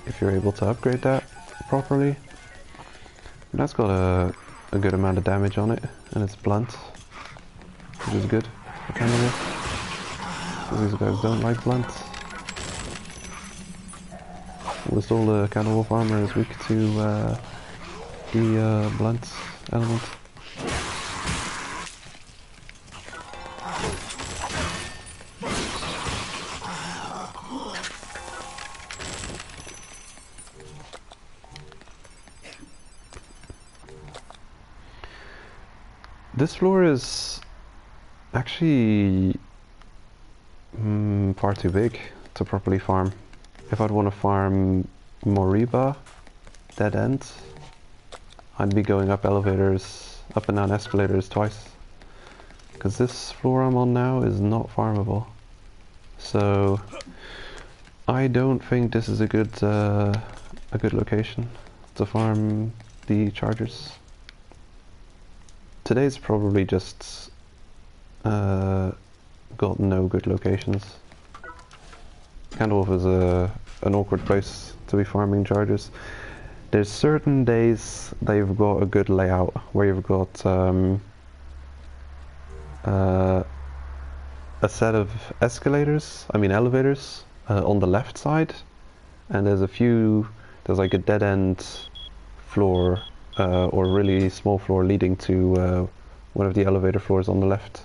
if you're able to upgrade that properly. But that's got a good amount of damage on it, and it's blunt, which is good for cannibals. So these guys don't like blunt. Almost all the cannibal armor is weak to the blunt element. This floor is actually far too big to properly farm. If I'd want to farm Moriba, dead end, I'd be going up elevators, up and down escalators twice. Because this floor I'm on now is not farmable. So I don't think this is a good location to farm the chargers. Today's probably just got no good locations. Candlewolf is an awkward place to be farming chargers. There's certain days they've got a good layout where you've got a set of elevators on the left side, and there's like a dead end floor or really small floor leading to one of the elevator floors on the left.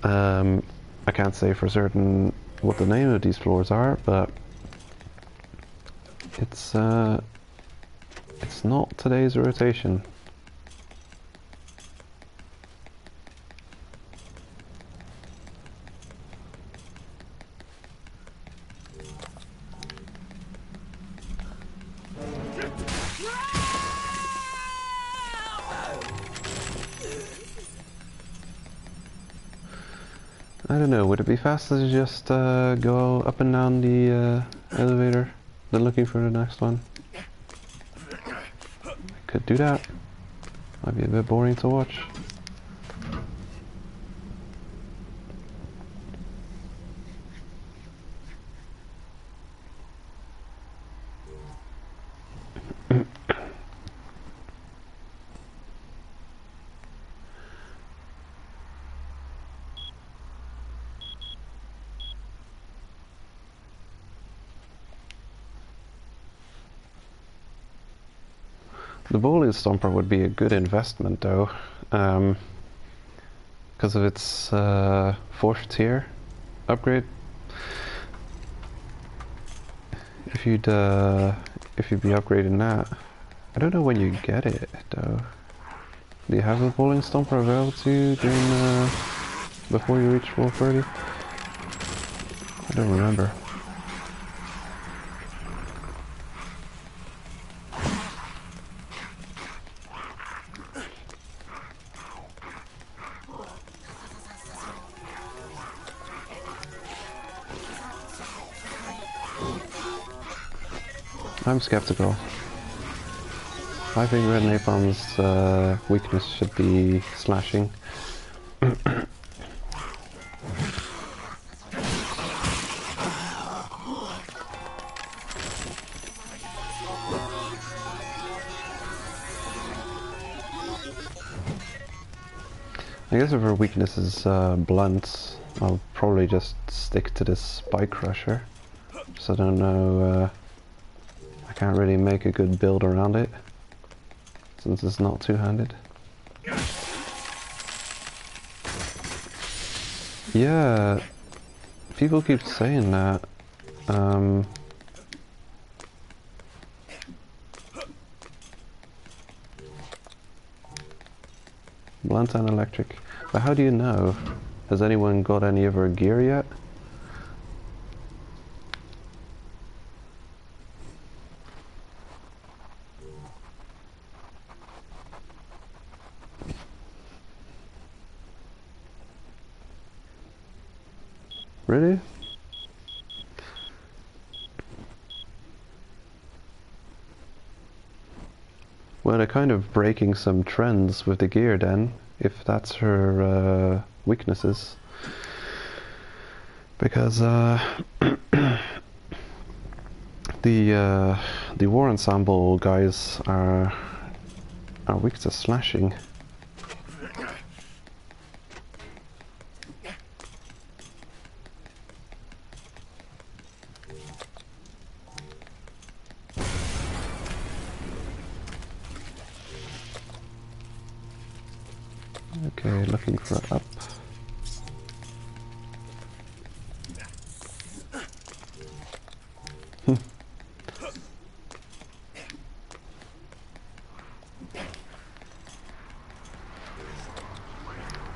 I can't say for certain what the name of these floors are, but it's not today's rotation. I don't know, would it be faster to just go up and down the elevator then looking for the next one. Could do that. Might be a bit boring to watch. The bowling stomper would be a good investment though, because of its 4th tier upgrade. If you'd be upgrading that, I don't know when you get it though. Do you have the bowling stomper available to you during before you reach 430? I don't remember. I'm skeptical. I think Red Napalm's weakness should be slashing. I guess if her weakness is blunt, I'll probably just stick to this Spike Crusher. So I don't know, I can't really make a good build around it, since it's not two-handed. Yeah, people keep saying that. Blunt and electric. But how do you know? Has anyone got any of her gear yet? Really? Well, they're kind of breaking some trends with the gear then, if that's her weaknesses. Because the war ensemble guys are weak to slashing. Okay, looking for up.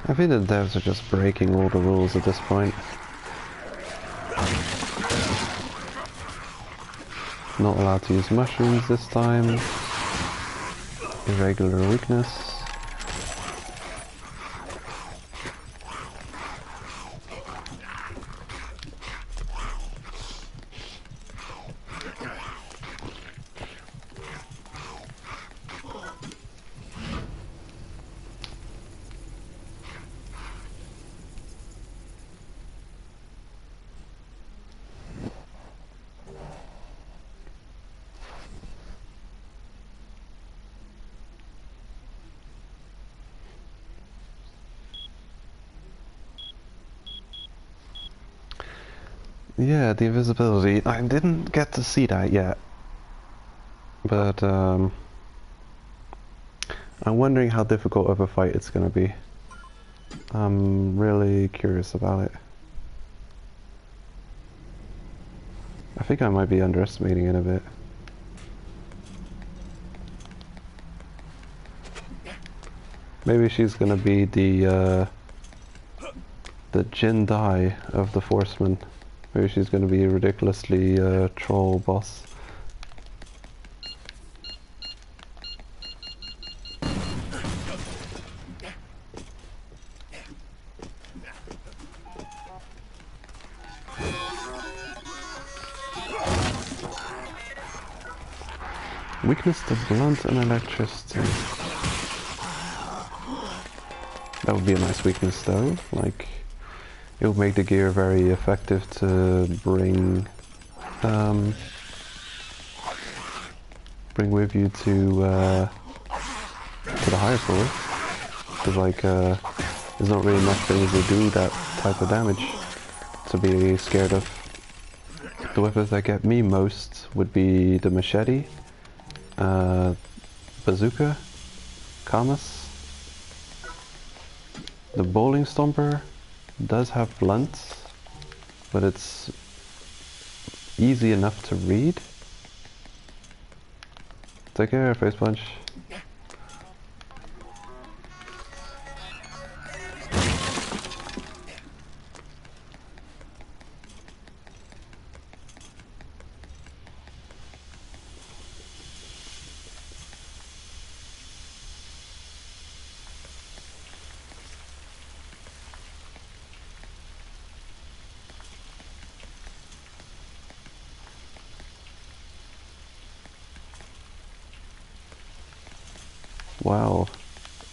I think the devs are just breaking all the rules at this point. Not allowed to use mushrooms this time. Irregular weakness. Yeah, the invisibility. I didn't get to see that yet. But, I'm wondering how difficult of a fight it's gonna be. I'm really curious about it. I think I might be underestimating it a bit. Maybe she's gonna be the Jin Dai of the Forcemen. Maybe she's gonna be a ridiculously troll boss. Weakness to blunt and electricity. That would be a nice weakness though. Like, it would make the gear very effective to bring with you to the higher floor. Because like, there's not really much things that do that type of damage to be scared of. The weapons that get me most would be the machete, bazooka, kamas. The bowling stomper does have blunts, but it's easy enough to read. Take care, face punch. Wow,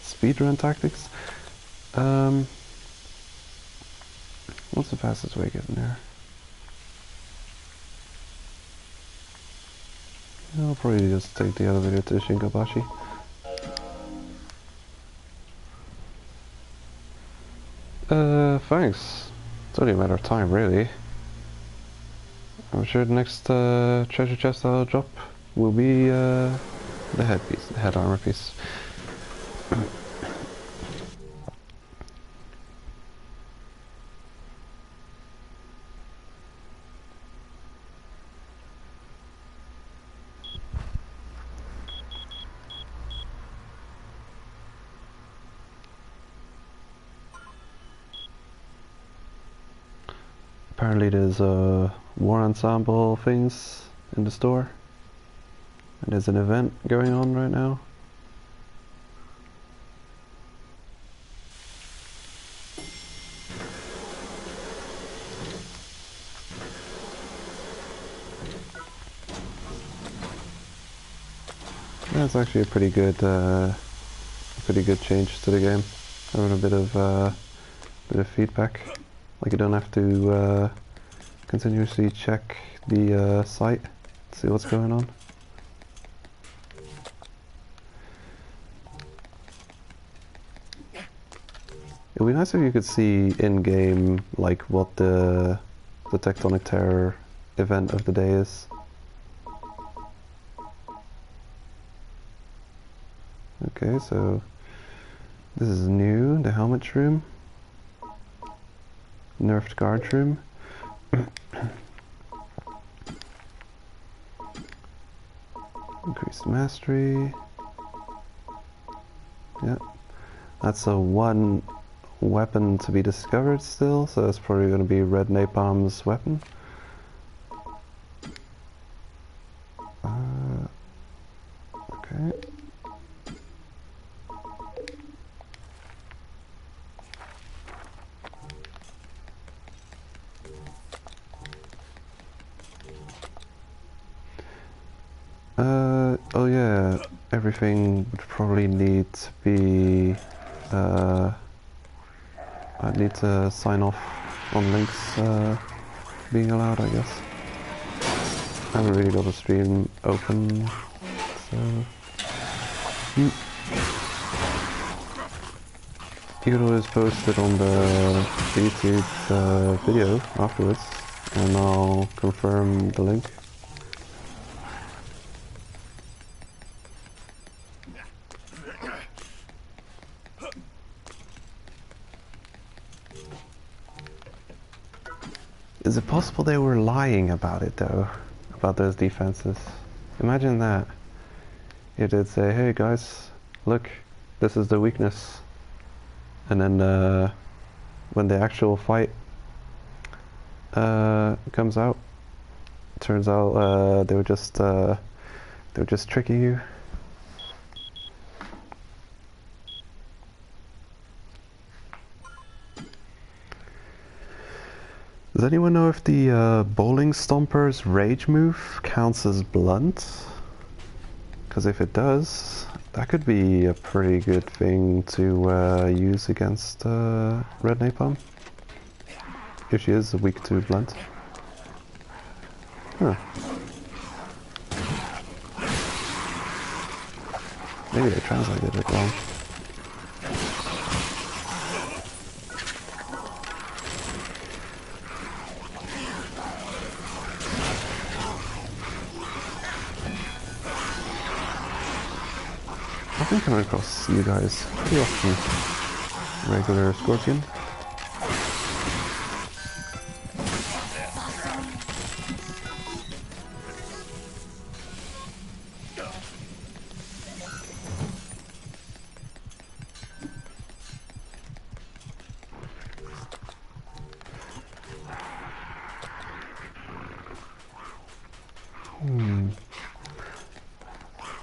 speedrun tactics. What's the fastest way getting there? I'll probably just take the elevator to Shinkobashi. Thanks. It's only a matter of time, really. I'm sure the next treasure chest I'll drop will be the headpiece, the head armor piece. Apparently there's war ensemble things in the store. And there's an event going on right now. That's actually a pretty good change to the game. Having a bit of feedback. Like you don't have to continuously check the site to see what's going on. It would be nice if you could see in-game like what the Tectonic Terror event of the day is. Okay, so this is new, the helmet room. Nerfed guard room. Increased mastery. Yep. That's a one weapon to be discovered still, so it's probably going to be Red Napalm's weapon. Okay. Oh yeah, everything would probably need to be, I'd need to sign off on links being allowed, I guess. I haven't really got the stream open, so... You could always post it on the YouTube video afterwards, and I'll confirm the link. Is it possible they were lying about it though? About those defenses? Imagine that. You did say, hey guys, look, this is the weakness. And then when the actual fight comes out, turns out they were just tricking you. Does anyone know if the Bowling Stomper's rage move counts as blunt? Because if it does, that could be a pretty good thing to use against Red Napalm. If she is weak to blunt. Huh. Maybe I translated it wrong. I've been coming across you guys pretty often. Regular Scorpion.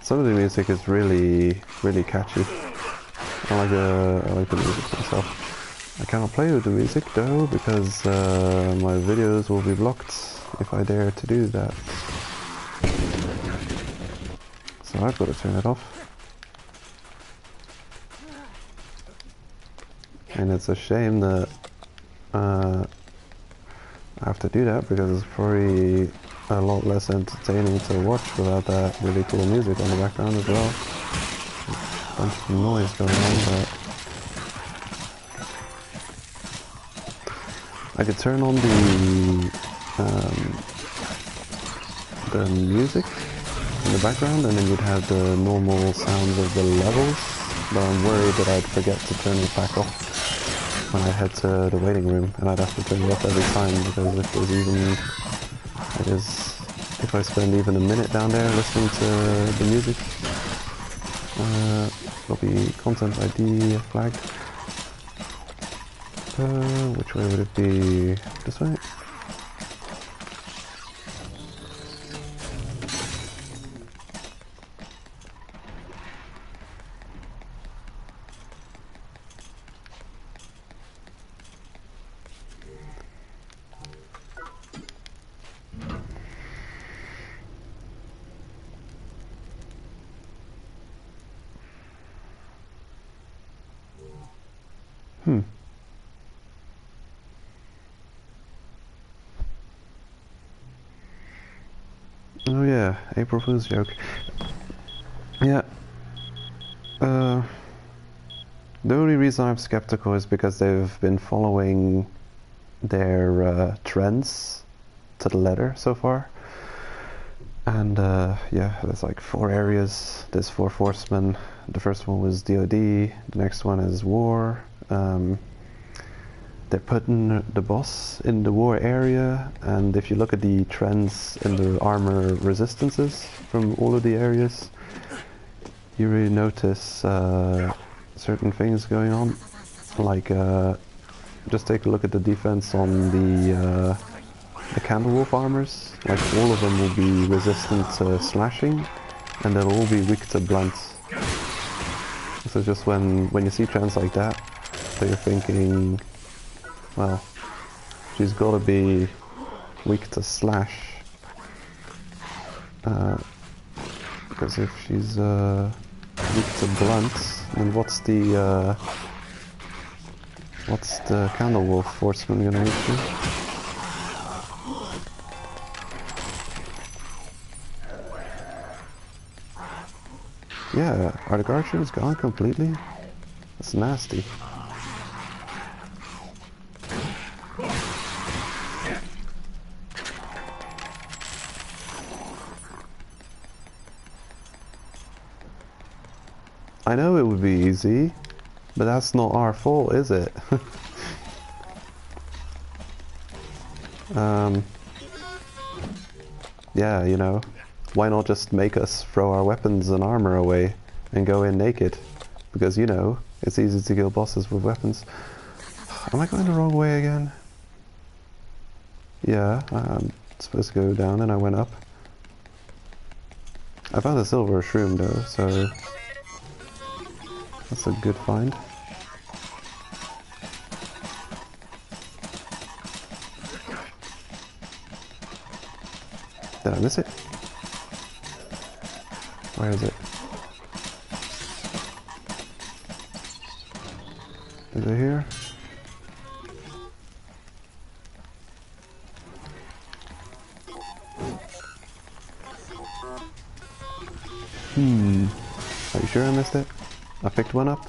Some of the music is really catchy. I like the music myself. I cannot play with the music though because my videos will be blocked if I dare to do that. So I've got to turn it off. And it's a shame that I have to do that because it's probab. A lot less entertaining to watch without that really cool music on the background as well. A bunch of noise going on, but I could turn on the music in the background and then you'd have the normal sounds of the levels, but I'm worried that I'd forget to turn it back off when I head to the waiting room and I'd have to turn it off every time because if there's even if I spend even a minute down there listening to the music, it'll be content ID flagged. Which way would it be? This way? Oh yeah, April Fool's joke. Yeah. The only reason I'm skeptical is because they've been following their trends to the letter so far. And yeah, there's like 4 areas. There's 4 Forcemen. The first one was DoD. The next one is War. They're putting the boss in the war area, and if you look at the trends in the armor resistances from all of the areas, you really notice certain things going on. Like, just take a look at the defense on the Candlewolf armors. Like, all of them will be resistant to slashing, and they'll all be weak to blunt. So just when you see trends like that, so you're thinking, well, she's got to be weak to slash, because if she's weak to blunt, then what's the Candlewolf Forceman gonna reach you? Yeah, are the guard shields gone completely? That's nasty. I know it would be easy, but that's not our fault, is it? Yeah, you know, why not just make us throw our weapons and armor away and go in naked? Because, you know, it's easy to kill bosses with weapons. Am I going the wrong way again? Yeah, I'm supposed to go down and I went up. I found a silver shroom though, so that's a good find. Did I miss it? Where is it? Is it here? Are you sure I missed it? I picked one up.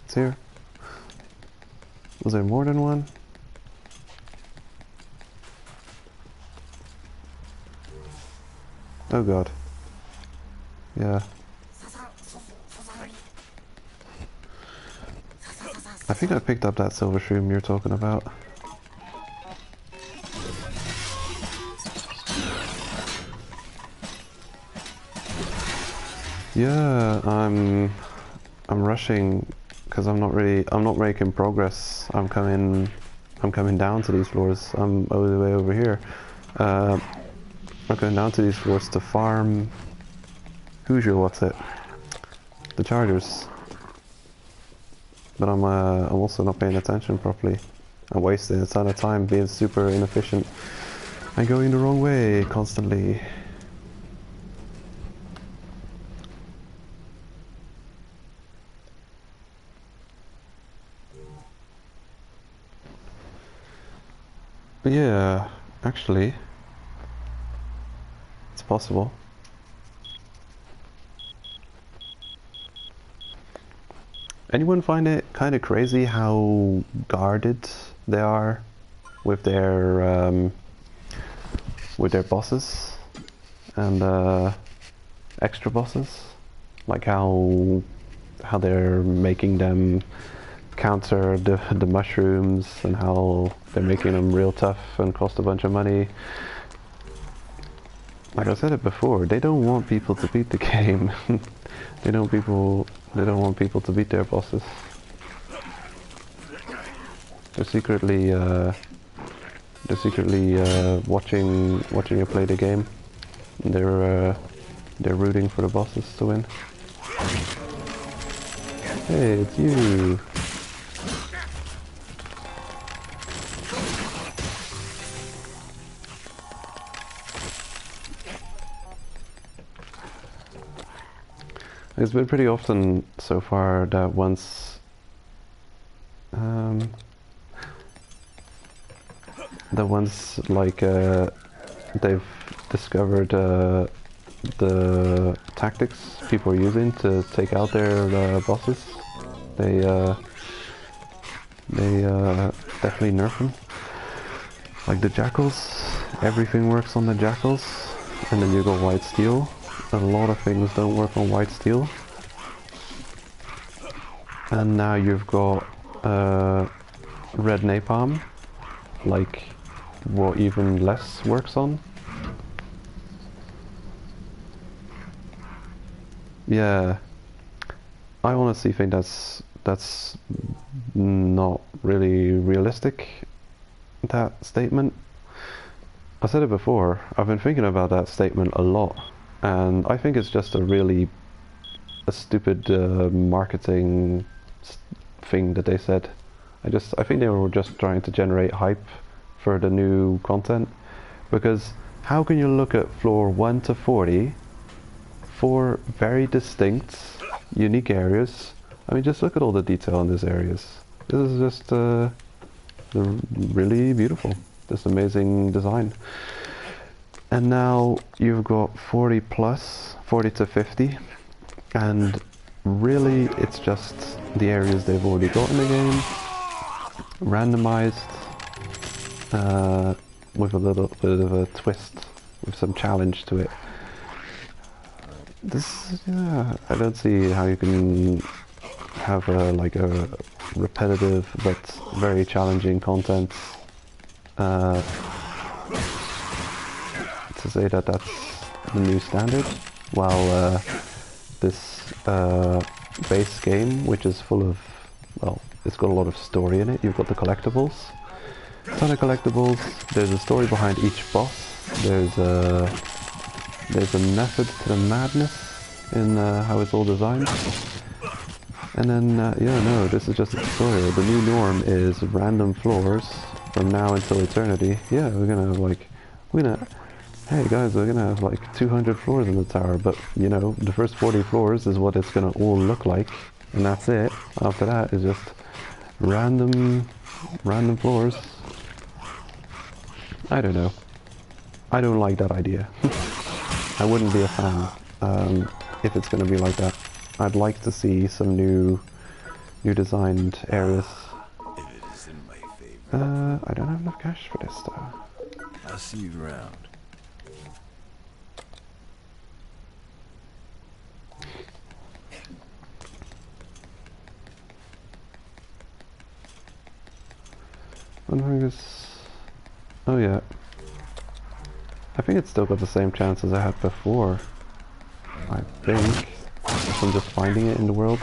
It's here. Was there more than one? Oh god. Yeah. I think I picked up that silver shroom you're talking about. Yeah, I'm rushing because I'm not making progress. I'm coming down to these floors. I'm all the way over here. I'm going down to these floors to farm what's it? The chargers. But I'm also not paying attention properly. I'm wasting a ton of time being super inefficient and going the wrong way constantly. But yeah, actually, it's possible. Anyone find it kind of crazy how guarded they are with their bosses and extra bosses? Like how they're making them counter the mushrooms and how they're making them real tough and cost a bunch of money. Like I said it before, they don't want people to beat the game. They don't want people to beat their bosses. They're secretly watching you play the game. They're rooting for the bosses to win. Hey, it's you. It's been pretty often so far that once like they've discovered the tactics people are using to take out their bosses, they definitely nerf them. Like the jackals, everything works on the jackals, and then you go white steel. A lot of things don't work on white steel. And now you've got red napalm, like what even less works on. Yeah, I honestly think that's not really realistic, that statement. I said it before, I've been thinking about that statement a lot. And I think it's just a stupid marketing thing that they said. I think they were just trying to generate hype for the new content. Because how can you look at floor 1 to 40, 4 very distinct, unique areas? I mean, just look at all the detail in these areas. This is just really beautiful. This amazing design. And now you've got 40 plus, 40 to 50, and really it's just the areas they've already got in the game, randomized, with a little bit of a twist, with some challenge to it. Yeah, I don't see how you can have like a repetitive but very challenging content to say that that's the new standard, while this base game, which is full of, well, it's got a lot of story in it. You've got the collectibles, ton of collectibles. There's a story behind each boss. There's a method to the madness in how it's all designed. And then yeah, no, this is just a tutorial. The new norm is random floors from now until eternity. Yeah, hey guys, we're gonna have like 200 floors in the tower, but you know, the first 40 floors is what it's gonna all look like, and that's it. After that is just random floors. I don't know. I don't like that idea. I wouldn't be a fan if it's going to be like that. I'd like to see some new designed areas. If it isn't my favorite, I don't have enough cash for this though. I'll see you around. Oh yeah. I think it's still got the same chance as I had before. I think. From just finding it in the world.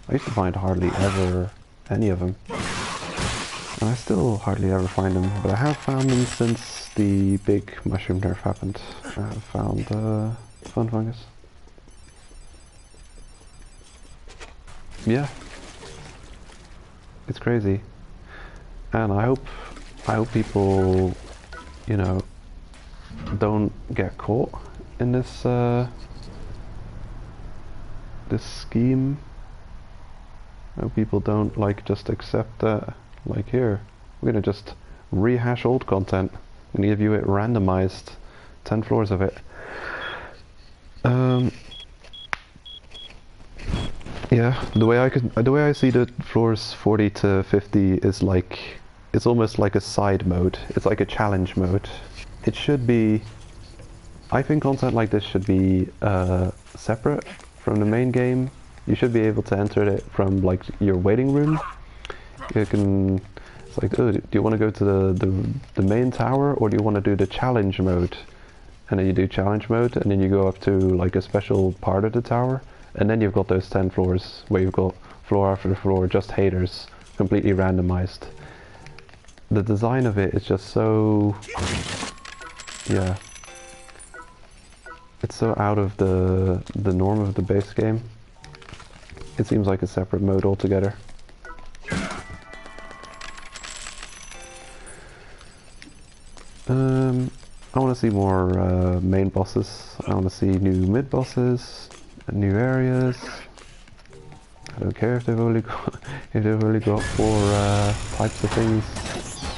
I used to find hardly ever any of them. And I still hardly ever find them, but I have found them since the big mushroom nerf happened. I have found fun fungus. Yeah. It's crazy. And I hope people, you know, don't get caught in this this scheme. I hope people don't like just accept that, like, here, we're gonna just rehash old content and give you it randomized, 10 floors of it. Yeah, the way I see the floors 40 to 50 is like, it's almost like a side mode. It's like a challenge mode. It should be, I think content like this should be separate from the main game. You should be able to enter it from like your waiting room. You can, it's like, oh, do you want to go to the main tower, or do you want to do the challenge mode? And then you do challenge mode, and then you go up to like a special part of the tower, and then you've got those 10 floors where you've got floor after floor, just haters, completely randomized. The design of it is just so, yeah, it's so out of the norm of the base game. It seems like a separate mode altogether. I want to see more main bosses. I want to see new mid bosses, new areas. I don't care if they've only got 4 types of things.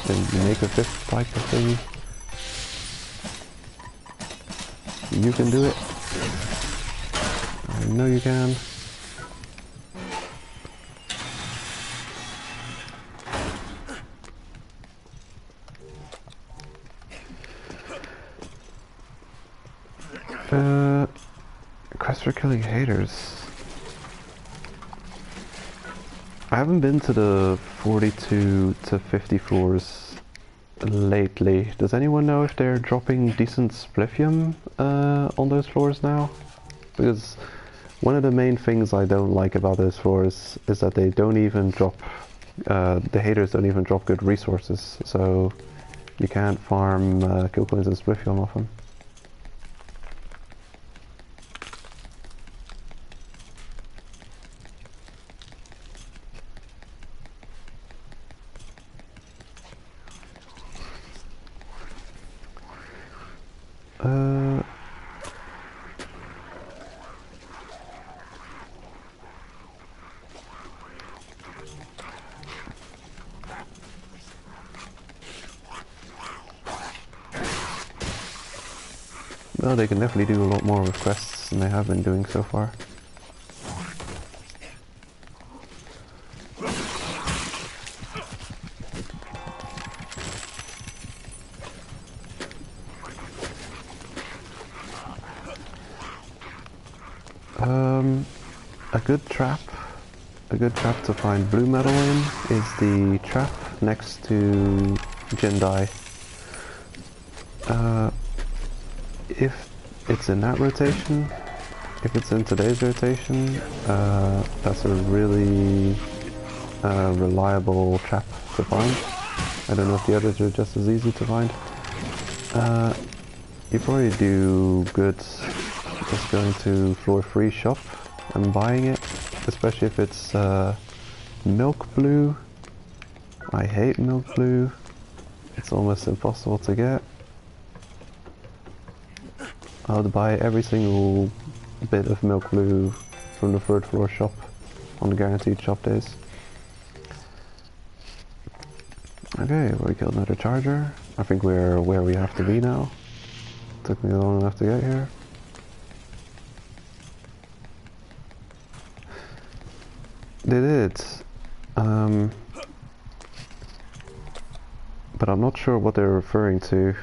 Then make a 5th type of thing. You can do it. I know you can. Quest for killing haters. I haven't been to the 42 to 50 floors lately. Does anyone know if they're dropping decent spliffium on those floors now? Because one of the main things I don't like about those floors is that they don't even drop, the haters don't even drop good resources, so you can't farm kill coins and spliffium off them. Well, they can definitely do a lot more with quests than they have been doing so far. A good trap to find blue metal in is the trap next to Jindai. If it's in that rotation, if it's in today's rotation, that's a really reliable trap to find. I don't know if the others are just as easy to find. You probably do good just going to floor 3 shop and buying it, especially if it's milk blue. I hate milk blue. It's almost impossible to get. I would buy every single bit of milk blue from the 3rd floor shop on the guaranteed shop days. Okay, we killed another charger. I think we're where we have to be now. Took me long enough to get here. They did. But I'm not sure what they're referring to.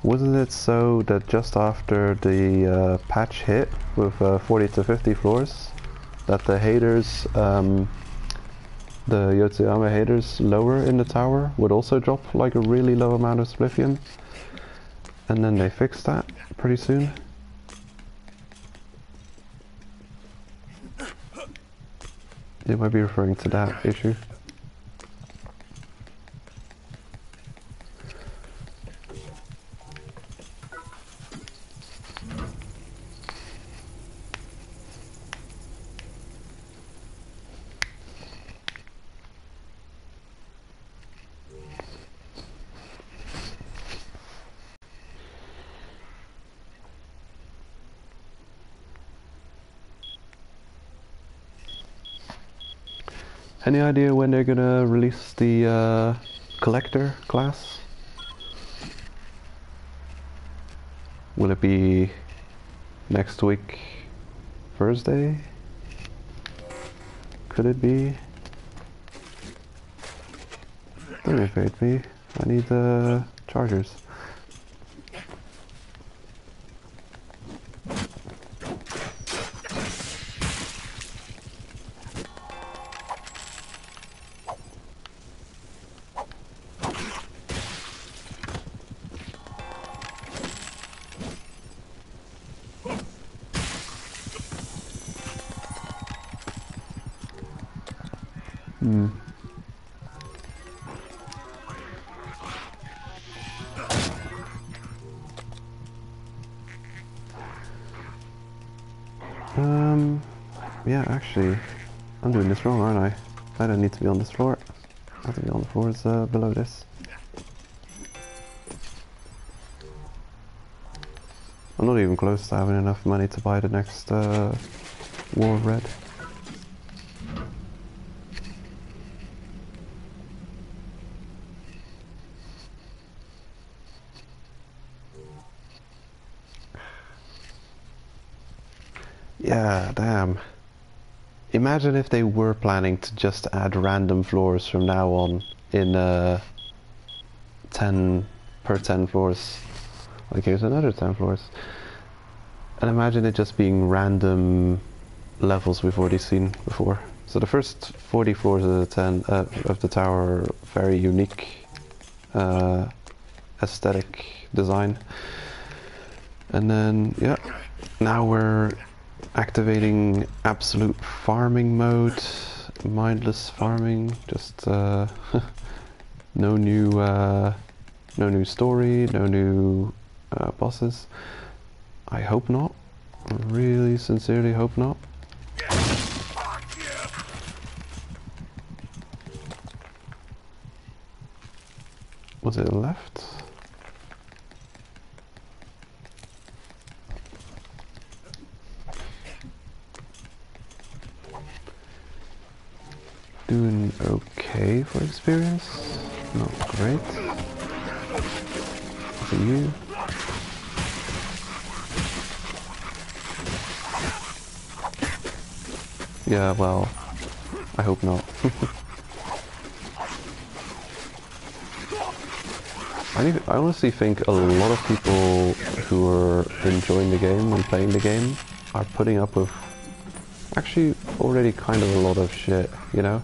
Wasn't it so that just after the patch hit with 40 to 50 floors, that the haters, the Yotsuyama haters lower in the tower would also drop like a really low amount of spliffium? And then they fixed that pretty soon. They might be referring to that issue. Any idea when they're gonna release the collector class? Will it be next week, Thursday? Could it be? Don't invade me. I need chargers. Yeah, actually, I'm doing this wrong, aren't I? I don't need to be on this floor. I have to be on the floors below this. I'm not even close to having enough money to buy the next War of Red. Yeah, damn. Imagine if they were planning to just add random floors from now on in 10 per 10 floors. Like here's another 10 floors. And imagine it just being random levels we've already seen before. So the first 40 floors of the tower are very unique aesthetic design. And then, yeah, now we're activating absolute farming mode, mindless farming, just no new story, no new bosses. I hope not. I really sincerely hope not. Was it left? Doing okay for experience. Not great. Is it you? Yeah, well, I hope not. I honestly think a lot of people who are enjoying the game and playing the game are putting up with actually already kind of a lot of shit, you know?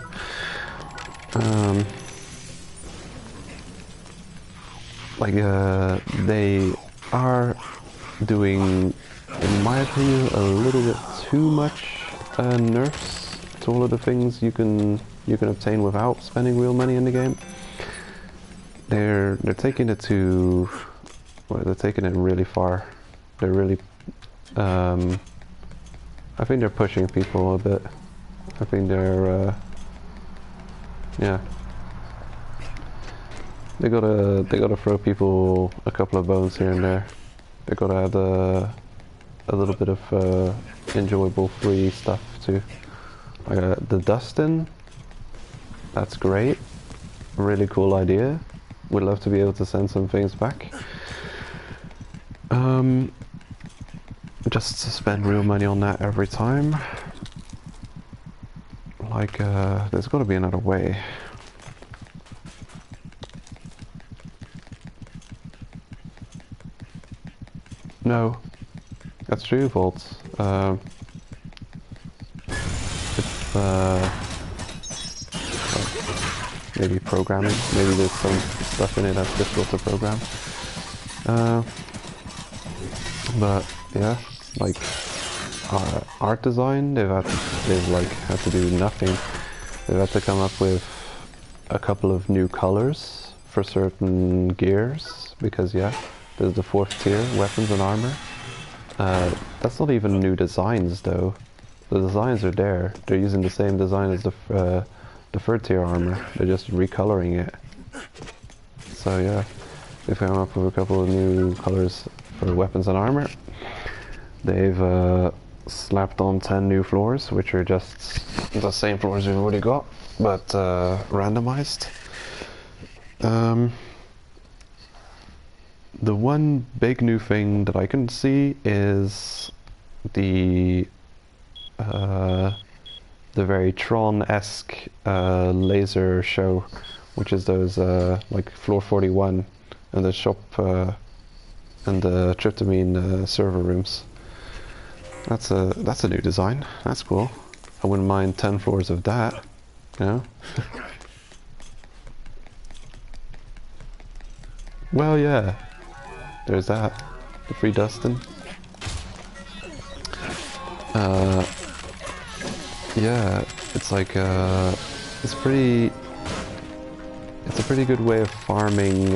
They are doing, in my opinion, a little bit too much nerfs to all of the things you can obtain without spending real money in the game. They're taking it to, well, they're taking it really far. They're really, I think they're pushing people a bit. I think they're, yeah. They gotta throw people a couple of bones here and there. They gotta add a little bit of enjoyable free stuff too. Like the Dustin That's great. Really cool idea. Would love to be able to send some things back. Just to spend real money on that every time. Like, there's got to be another way. No, that's true, Vaults. If, maybe programming. Maybe there's some stuff in it that's difficult to program. But yeah, like art design, they've like had to do nothing. They've had to come up with a couple of new colors for certain gears because yeah, there's the 4th tier weapons and armor. That's not even new designs though. The designs are there. They're using the same design as the 3rd tier armor. They're just recoloring it. So yeah, they've come up with a couple of new colors for weapons and armor. They've slapped on 10 new floors, which are just the same floors we've already got, but randomized. The one big new thing that I can see is the very Tron-esque laser show, which is those like floor 41 and the shop and the tryptamine server rooms. That's a new design. That's cool. I wouldn't mind 10 floors of that. You know? Well, yeah. There's that. The free Dustin. Yeah, it's like it's a pretty good way of farming.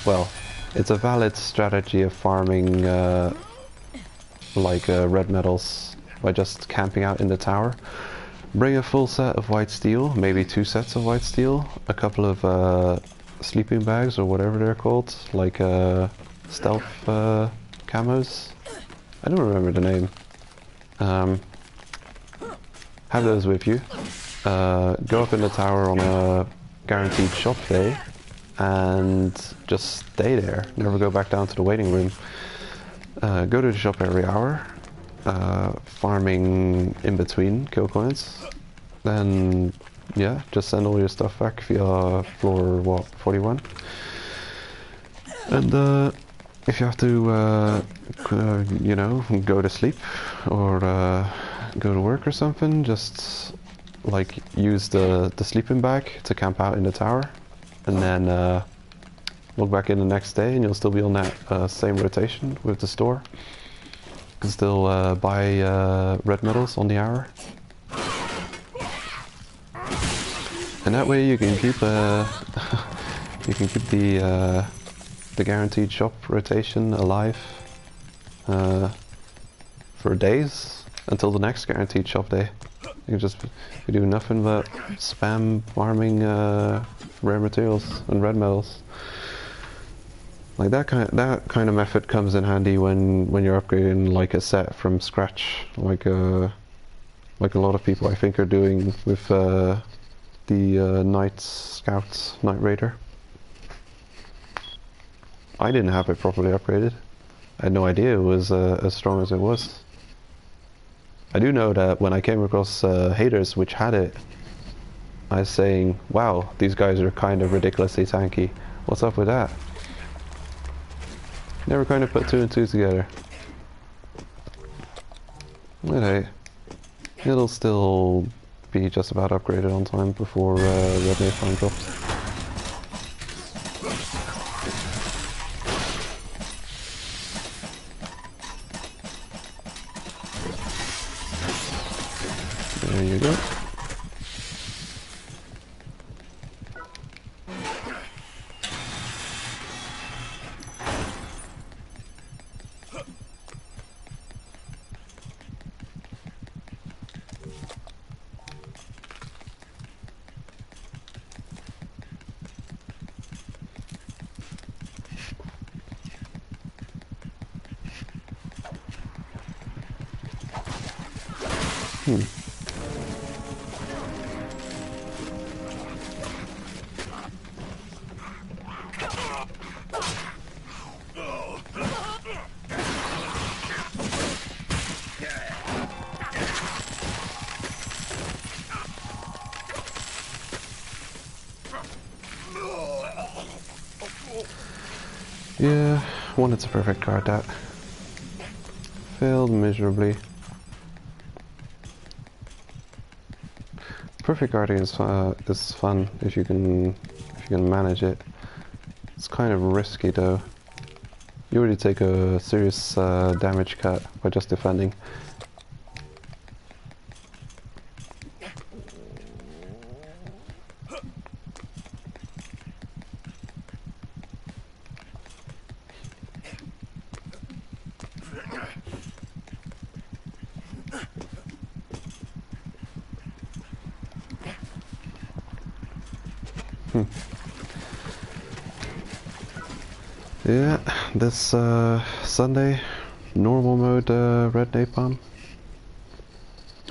Well, it's a valid strategy of farming like red metals by just camping out in the tower. Bring a full set of white steel, maybe 2 sets of white steel, a couple of sleeping bags or whatever they're called, like stealth camos. I don't remember the name. Have those with you. Go up in the tower on a guaranteed shop day and just stay there. Never go back down to the waiting room. Go to the shop every hour, farming in between kill coins. Then, yeah, just send all your stuff back via floor, what, 41? And if you have to, you know, go to sleep or go to work or something, just like use the sleeping bag to camp out in the tower, and then log back in the next day, and you'll still be on that same rotation with the store. You can still buy red medals on the hour, and that way you can keep you can keep the guaranteed shop rotation alive for days until the next guaranteed shop day. You just do nothing but spam farming rare materials and red metals. Like that kind of method comes in handy when you're upgrading like a set from scratch, like a lot of people I think are doing with the Night Scouts Night Raider. I didn't have it properly upgraded. I had no idea it was as strong as it was. I do know that when I came across haters which had it, I was saying, wow, these guys are kind of ridiculously tanky. What's up with that? Never kind of put 2 and 2 together. But hey, it'll still be just about upgraded on time before Red May Farm drops. There you go. Yeah, wanted to perfect guard that. Failed miserably. Perfect guarding is fun if you can manage it. It's kind of risky though. You already take a serious damage cut by just defending. Yeah, this Sunday, normal mode red napalm.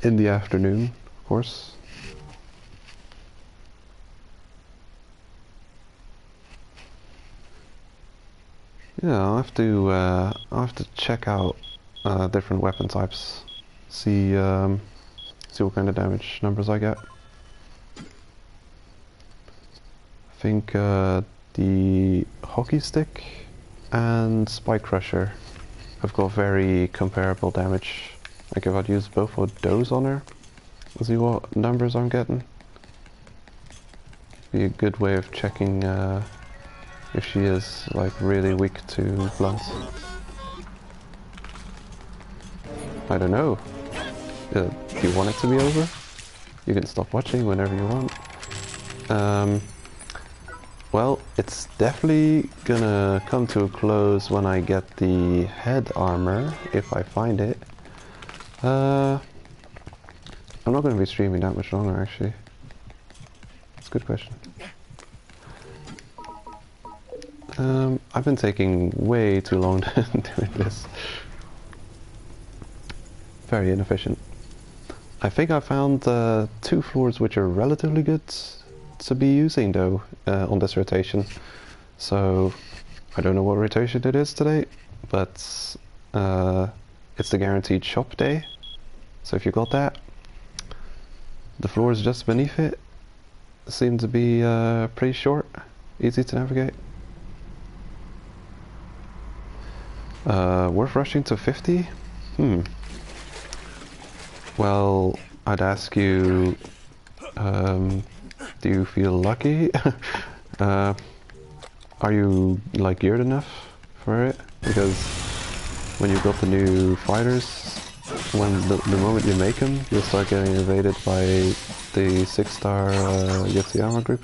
In the afternoon, of course. Yeah, I'll have to check out different weapon types, see see what kind of damage numbers I get. I think the hockey stick and spike crusher have got very comparable damage. Like if I'd use both of those on her, see what numbers I'm getting. Be a good way of checking if she is like really weak to blunts. I don't know. Do you want it to be over? You can stop watching whenever you want. Well, it's definitely gonna come to a close when I get the head armor, if I find it. I'm not gonna be streaming that much longer, actually. That's a good question. I've been taking way too long doing this. Very inefficient. I think I found 2 floors which are relatively good to be using though on this rotation. So I don't know what rotation it is today, but it's the guaranteed shop day. So if you got that, the floors just beneath it seem to be pretty short, easy to navigate. Worth rushing to 50? Well, I'd ask you, do you feel lucky? Are you like geared enough for it? Because when you got the new fighters, when the moment you make them, you'll start getting invaded by the 6-star Yotsuyama group.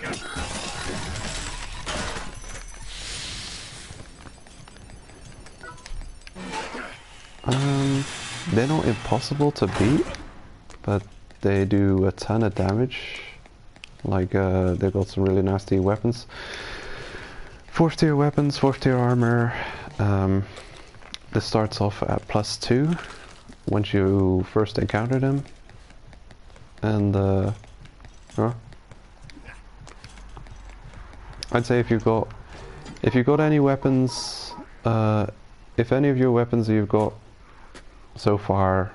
They're not impossible to beat, but they do a ton of damage. Like, they've got some really nasty weapons. 4th tier weapons, 4th tier armor. This starts off at +2 once you first encounter them. And, I'd say if you got any weapons, if any of your weapons you've got so far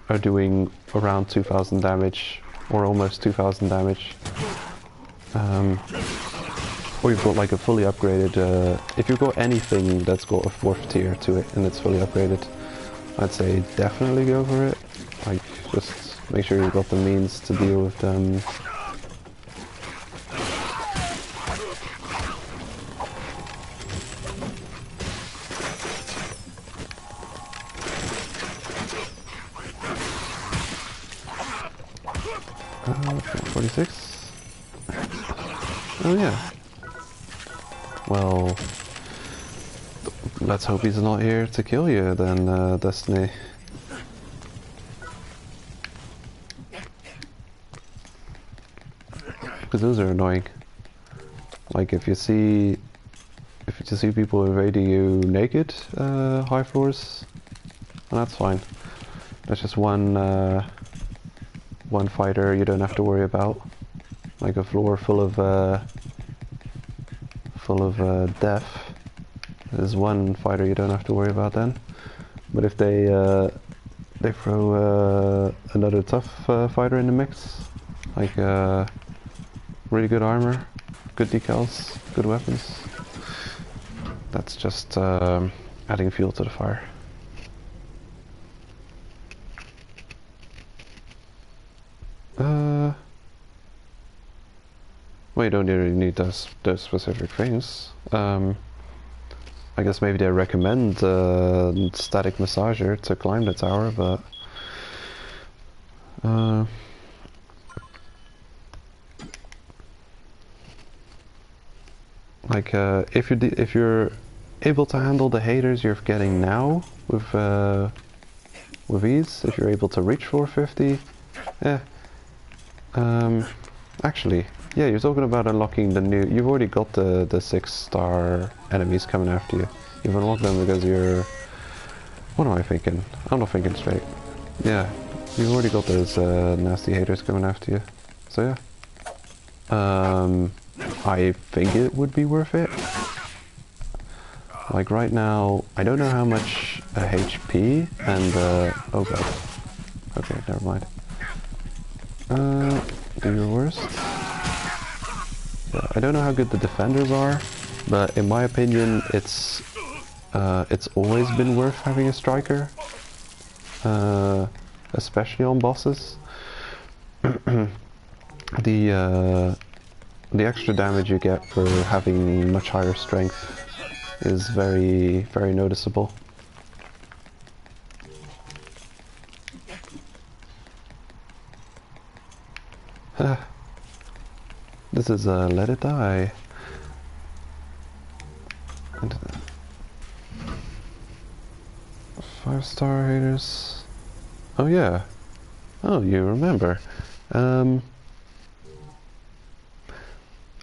are doing around 2000 damage or almost 2000 damage, or you've got like a fully upgraded, if you've got anything that's got a 4th tier to it and it's fully upgraded, I'd say definitely go for it. Like, just make sure you've got the means to deal with them. Oh yeah. Well, let's hope he's not here to kill you then, Destiny. Because those are annoying. Like if you see people invading you naked, high floors, and that's fine. That's just one fighter you don't have to worry about. Like a floor full of death, There's one fighter you don't have to worry about then. But if they throw another tough fighter in the mix, like really good armor, good decals, good weapons, that's just adding fuel to the fire. Well, you don't really need those specific things. I guess maybe they recommend static massager to climb the tower, but like if you're able to handle the haters you're getting now with ease, if you're able to reach 450, yeah. Actually, yeah, you're talking about unlocking the new. You've already got the 6-star enemies coming after you. You've unlocked them because you're. What am I thinking? I'm not thinking straight. Yeah, you've already got those nasty haters coming after you. So yeah. I think it would be worth it. Like right now, I don't know how much HP and oh god. Okay, never mind. Do your worst. Yeah, I don't know how good the defenders are, but in my opinion, it's always been worth having a striker, especially on bosses. The extra damage you get for having much higher strength is very, very noticeable. This is Let It Die. And 5-star haters. Oh yeah. Oh, you remember. I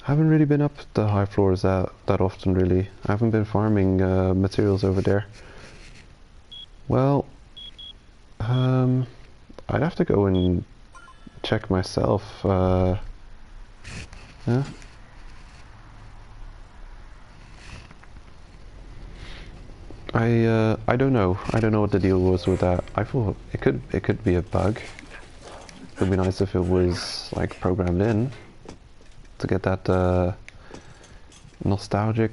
haven't really been up the high floors that often, really. I haven't been farming materials over there. Well, I'd have to go and check myself. Yeah. I don't know. I don't know what the deal was with that. I thought it could be a bug. It would be nice if it was like programmed in to get that nostalgic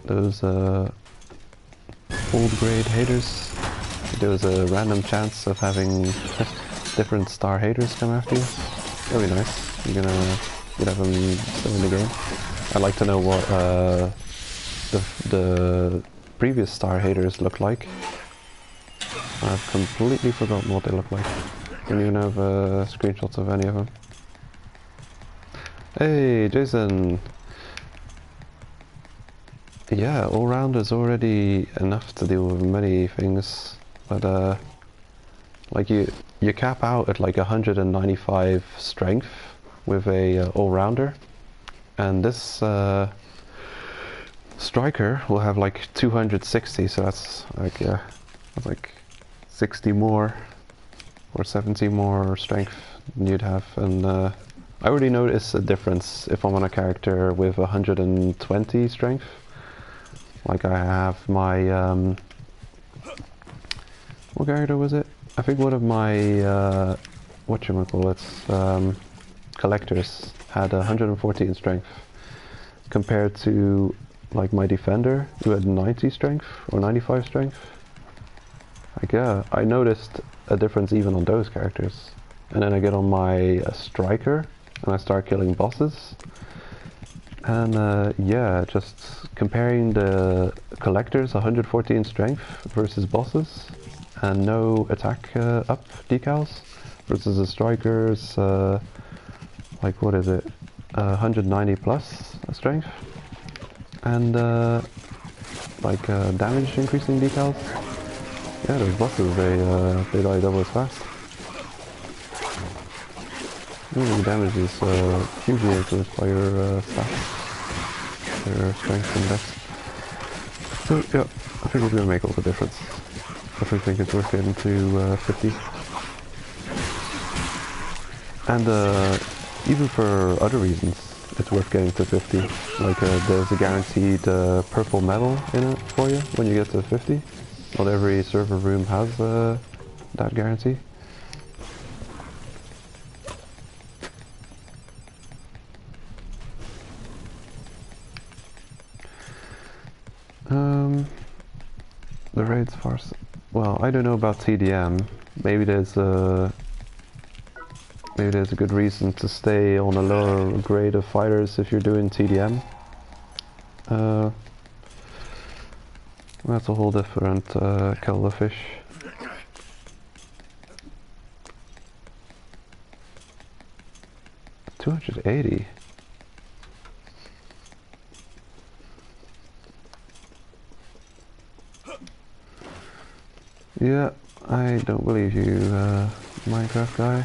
those old grade haters. There was a random chance of having different star haters come after you. That'd be nice. You'd have them still in the game. I'd like to know what the previous star haters look like. I've completely forgotten what they look like. Don't even have screenshots of any of them. Hey, Jason! Yeah, all-round is already enough to deal with many things, but like you cap out at like 195 strength with a all-rounder, and this striker will have like 260, so that's like that's like 60 more or 70 more strength than you'd have, and I already notice a difference if I'm on a character with 120 strength. Like I have my what character was it? I think one of my whatchamacallits collectors had 114 strength compared to like my defender who had 90 strength or 95 strength. Like yeah, I noticed a difference even on those characters. And then I get on my striker and I start killing bosses. And yeah, just comparing the collectors 114 strength versus bosses and no attack up decals versus the strikers like what is it, 190 plus strength and like damage increasing decals. Yeah, those bosses they die double as fast. The damage is hugely influenced by your stats, your strength and dex. So yeah, I think we're gonna make all the difference. I think it's worth getting to 50. And even for other reasons, it's worth getting to 50. Like there's a guaranteed purple medal in it for you when you get to 50. Not every server room has that guarantee. The raids farce. Well, I don't know about TDM. Maybe there's a good reason to stay on a lower grade of fighters if you're doing TDM. That's a whole different kettle of fish. $280. Yeah, I don't believe you, Minecraft guy.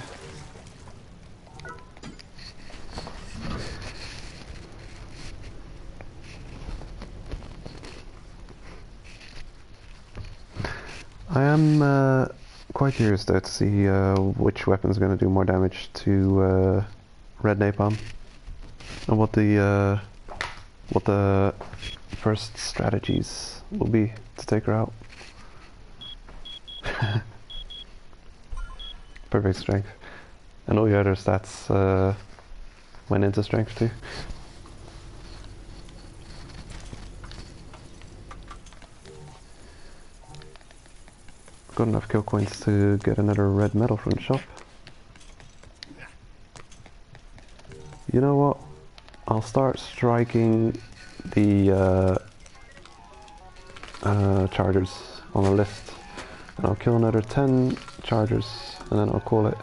I am quite curious though to see which weapon's going to do more damage to Red Napalm, and what the first strategies will be to take her out. Perfect strength, and all your other stats went into strength too. Got enough kill coins to get another red medal from the shop. You know what? I'll start striking the chargers on a list, and I'll kill another 10 chargers, and then I'll call it.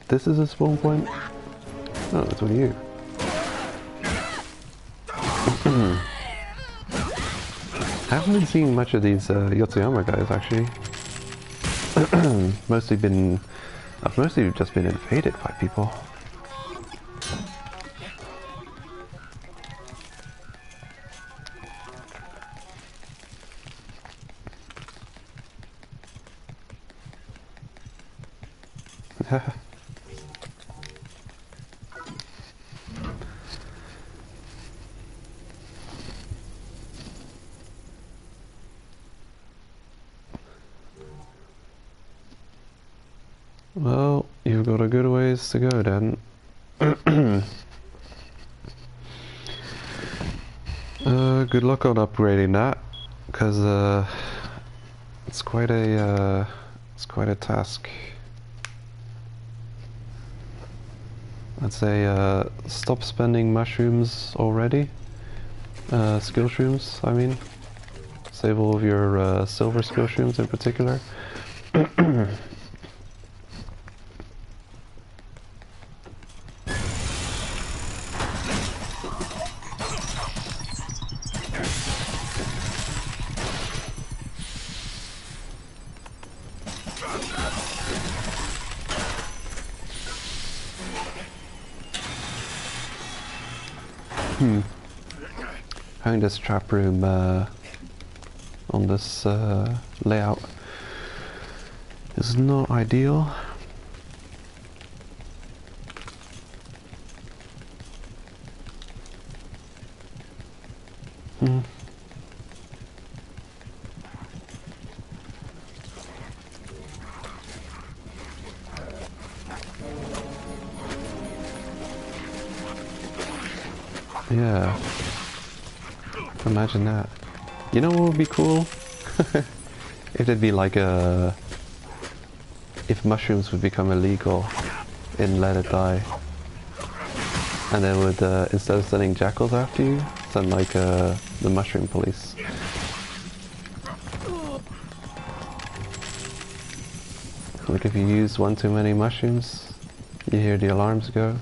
This is a spawn point? No, it's one of you. I haven't been seeing much of these Yotsuyama guys actually. I've mostly just been invaded by people. Well, you've got a good ways to go then. Good luck on upgrading that, because it's quite a task. I'd say stop spending mushrooms already. Skill shrooms, I mean. Save all of your silver skill shrooms in particular. Having this trap room on this layout is not ideal. Yeah. Imagine that. You know what would be cool? If it'd be like if mushrooms would become illegal in Let It Die, and they would instead of sending jackals after you, send like the mushroom police. Like if you use one too many mushrooms, you hear the alarms go.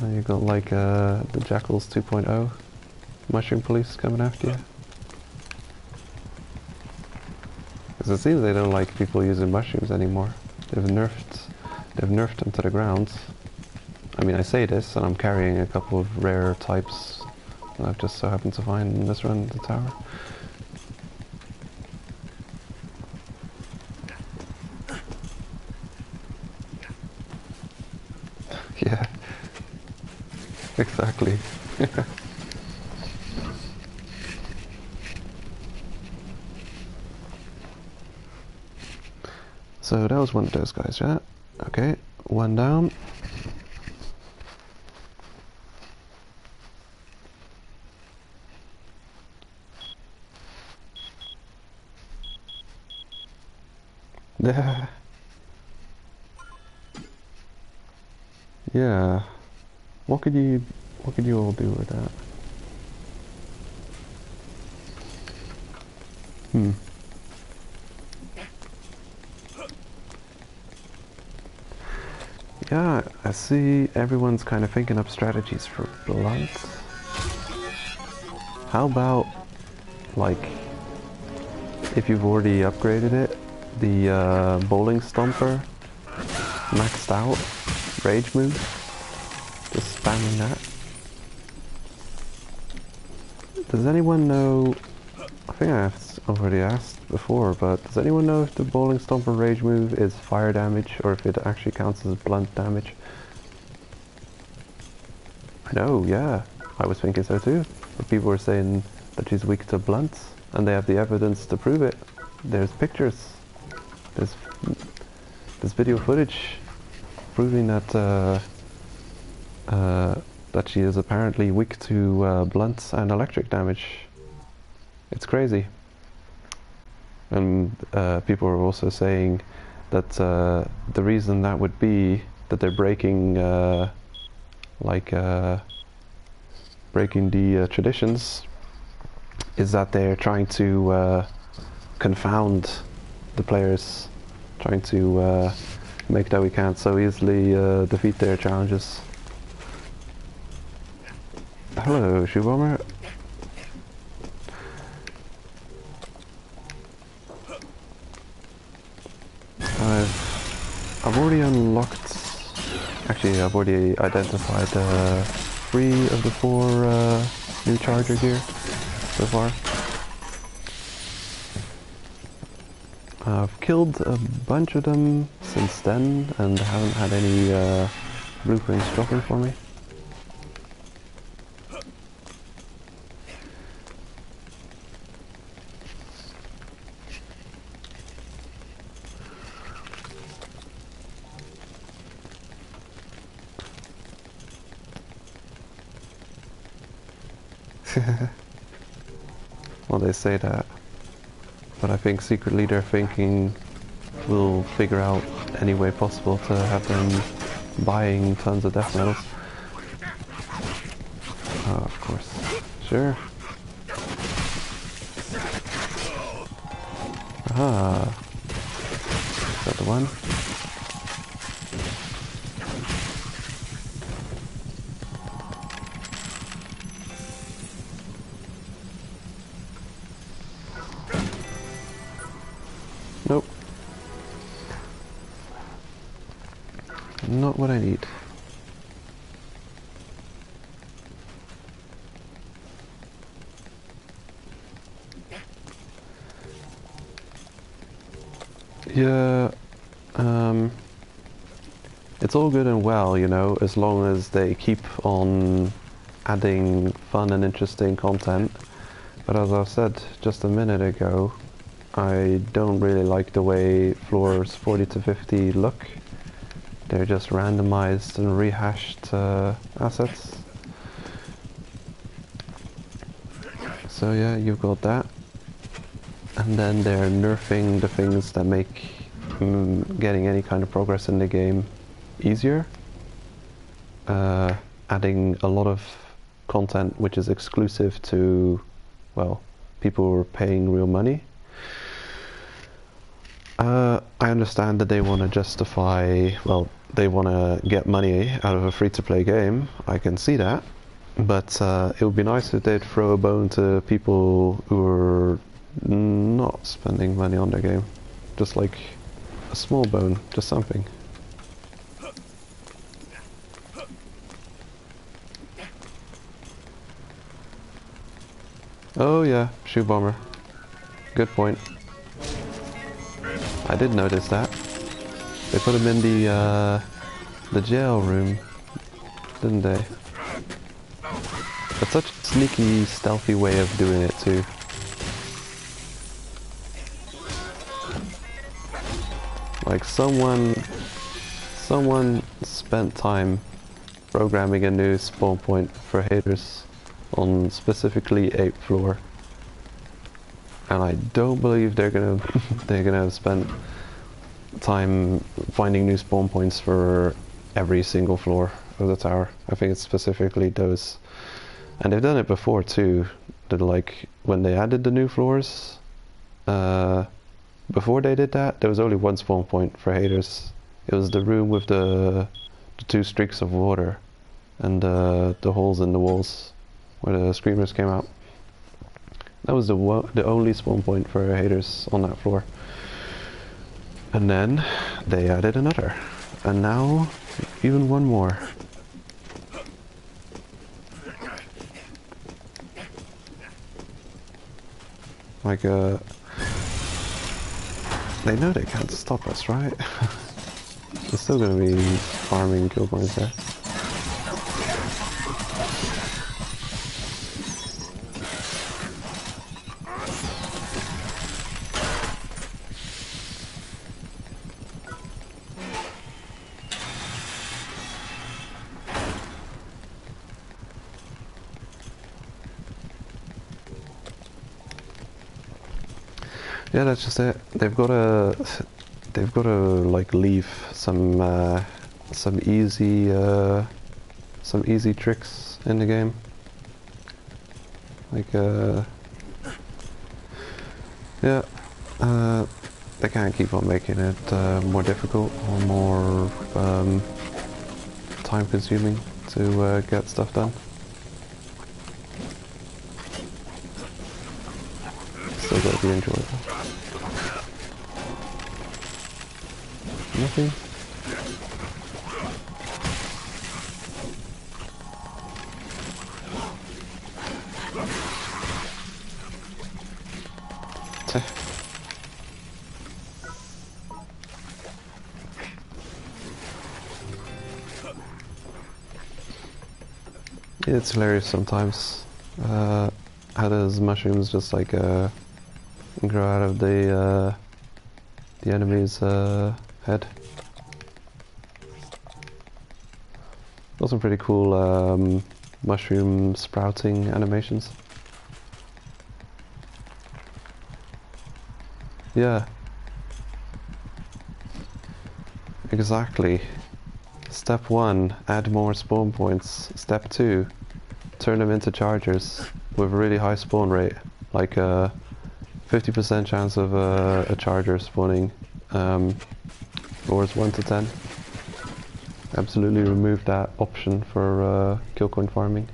And you got like the Jackals 2.0 mushroom police coming after you. Because it seems they don't like people using mushrooms anymore. They've nerfed them to the ground. I mean, I say this, and I'm carrying a couple of rare types that I've just so happened to find in this run of the tower. Yeah. Exactly. So that was one of those guys, yeah? Okay, one down. There. Yeah. What could you all do with that? Hmm. Yeah, I see everyone's kind of thinking up strategies for blunt. How about, like, if you've already upgraded it, the bowling stomper, maxed out, rage move, just spamming that. Does anyone know, I think I've already asked before, but does anyone know if the bowling stomper rage move is fire damage or if it actually counts as blunt damage? I know, yeah, I was thinking so too. But people were saying that she's weak to blunts, and they have the evidence to prove it. There's pictures, there's video footage proving that that she is apparently weak to blunts and electric damage. It's crazy. And people are also saying that the reason that would be that they're breaking breaking the traditions is that they're trying to confound the players, trying to make that we can't so easily defeat their challenges. Hello, Shoe Bomber. I've already unlocked. Actually, I've already identified 3 of the 4 new charger gear so far. I've killed a bunch of them since then and haven't had any blueprints dropping for me. Well, they say that, but I think secretly they're thinking we'll figure out any way possible to have them buying tons of death medals. Oh, of course. Sure. Aha. Is that the one? Nope. Not what I need. Yeah, it's all good and well, you know, as long as they keep on adding fun and interesting content. But as I said just a minute ago, I don't really like the way floors 40 to 50 look. They're just randomized and rehashed assets. So yeah, you've got that. And then they're nerfing the things that make getting any kind of progress in the game easier. Adding a lot of content which is exclusive to, well, people who are paying real money. I understand that they want to justify, well, they want to get money out of a free-to-play game. I can see that. But it would be nice if they'd throw a bone to people who are not spending money on their game. Just like a small bone, just something. Oh yeah, Shoe Bomber. Good point. I did notice that. They put him in the jail room. didn't they? It's such a sneaky, stealthy way of doing it too. Like someone spent time programming a new spawn point for haters on specifically 8th floor, and I don't believe they're gonna have spent time finding new spawn points for every single floor of the tower. I think it's specifically those, and they've done it before too. That like when they added the new floors, before they did that, there was only one spawn point for haters. It was the room with the 2 streaks of water and the holes in the walls where the screamers came out. That was the only spawn point for haters on that floor. And then they added another, and now even one more. Like they know they can't stop us, right? They're still gonna be farming kill points there. Yeah, that's just it. They've got to like leave some easy tricks in the game. Like yeah, they can't keep on making it more difficult or more time consuming to get stuff done. Still gotta be enjoyable. Nothing. Teh. It's hilarious sometimes. How those mushrooms just like grow out of the enemy's head. Got some pretty cool mushroom sprouting animations. Yeah. Exactly. Step 1, add more spawn points. Step 2, turn them into chargers with a really high spawn rate. Like 50% chance of a charger spawning floors 1 to 10. Absolutely remove that option for kill coin farming.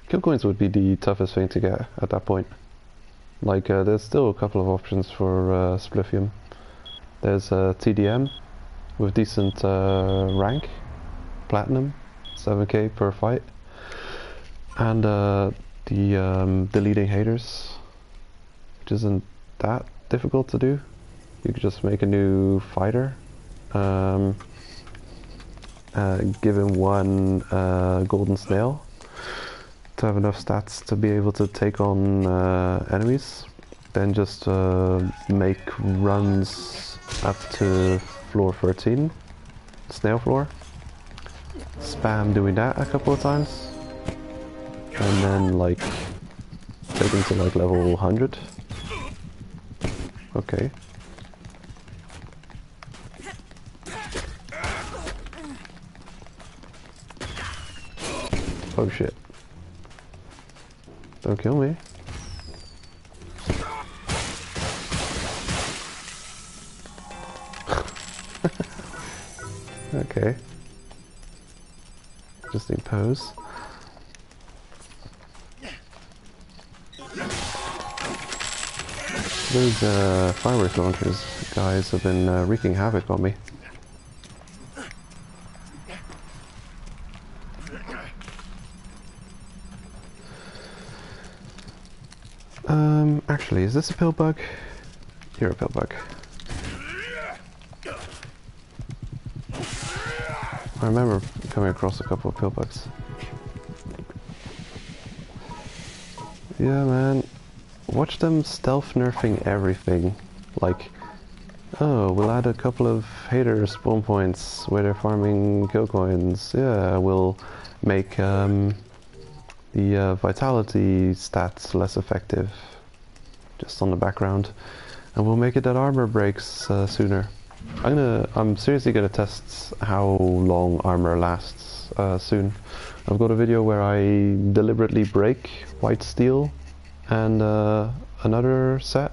Kill coins would be the toughest thing to get at that point. Like there's still a couple of options for Spliffium. There's TDM with decent rank, Platinum, 7k per fight, and the deleting haters, which isn't that difficult to do. You could just make a new fighter, give him 1 golden snail to have enough stats to be able to take on enemies. Then just make runs up to floor 13, snail floor. Spam doing that a couple of times, and then like take him to like level 100. Okay. Oh shit. Don't kill me. Okay. Interesting pose. Those fireworks launchers guys have been wreaking havoc on me. Actually, is this a pill bug? You're a pill bug. I remember coming across a couple of pillbugs. Yeah, man. Watch them stealth nerfing everything. Like, oh, we'll add a couple of hater spawn points where they're farming kill coins. Yeah, we'll make the vitality stats less effective, just on the background, and we'll make it that armor breaks sooner. I'm seriously gonna test how long armor lasts soon. I've got a video where I deliberately break white steel and another set.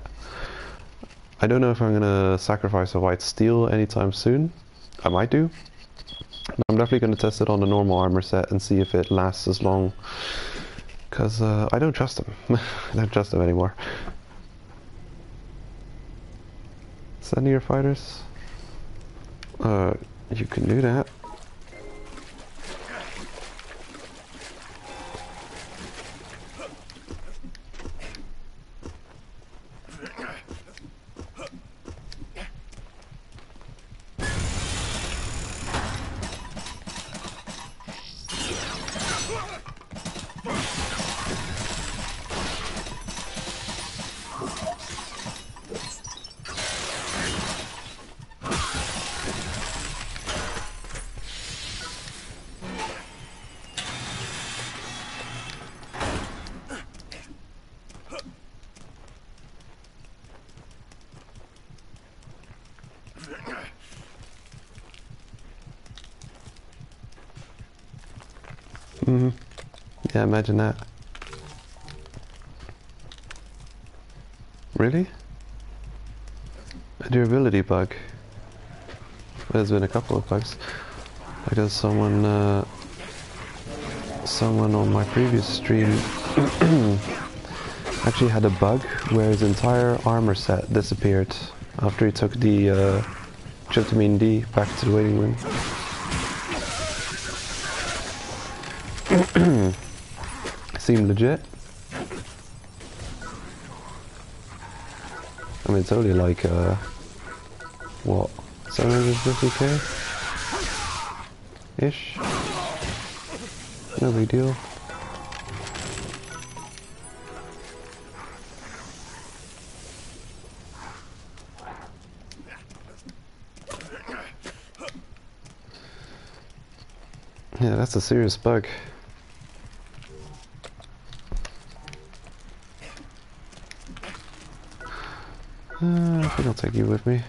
I don't know if I'm gonna sacrifice a white steel anytime soon. I might do. I'm definitely gonna test it on the normal armor set and see if it lasts as long. Cause I don't trust him. I don't trust him anymore. Send your fighters. You can do that. Yeah, imagine that. Really? A durability bug. There's been a couple of bugs. Because someone on my previous stream actually had a bug where his entire armor set disappeared after he took the tryptamine D back to the waiting room. Seemed legit. I mean, it's only like, what, 750k? Ish? No big deal. Yeah, that's a serious bug. I think I'll take you with me.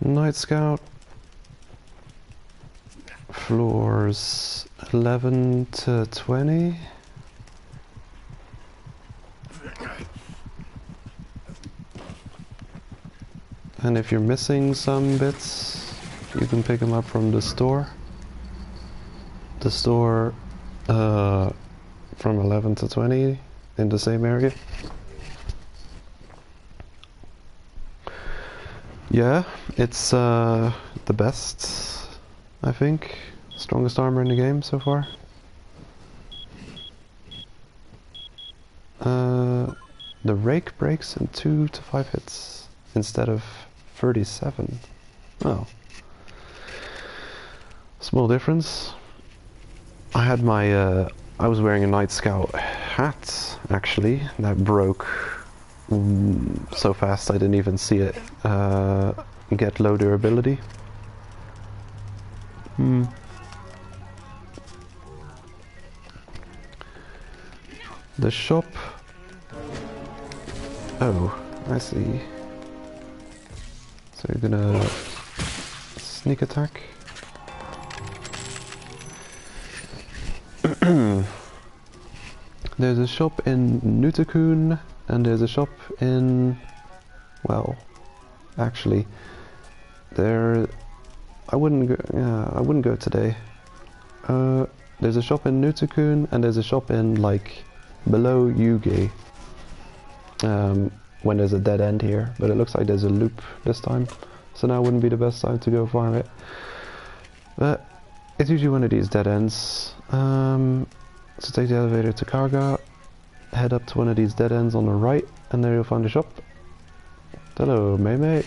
Night Scout. Floors 11 to 20. And if you're missing some bits, you can pick them up from the store. The store from 11 to 20 in the same area. Yeah, it's the best, I think. Strongest armor in the game so far. The rake breaks in 2 to 5 hits instead of 37. Oh. Small difference. I had my, I was wearing a Night Scout hat, actually, that broke so fast I didn't even see it get low durability. The shop... Oh, I see. So you're gonna sneak attack. There's a shop in Nutakun and there's a shop in, well, actually, I wouldn't go today. There's a shop in Nutakun and there's a shop in like below Yuge. When there's a dead end here, but it looks like there's a loop this time, so now wouldn't be the best time to go farm it. But it's usually one of these dead ends. So take the elevator to Karga, head up to one of these dead ends on the right, and there you'll find the shop. Hello, Mei.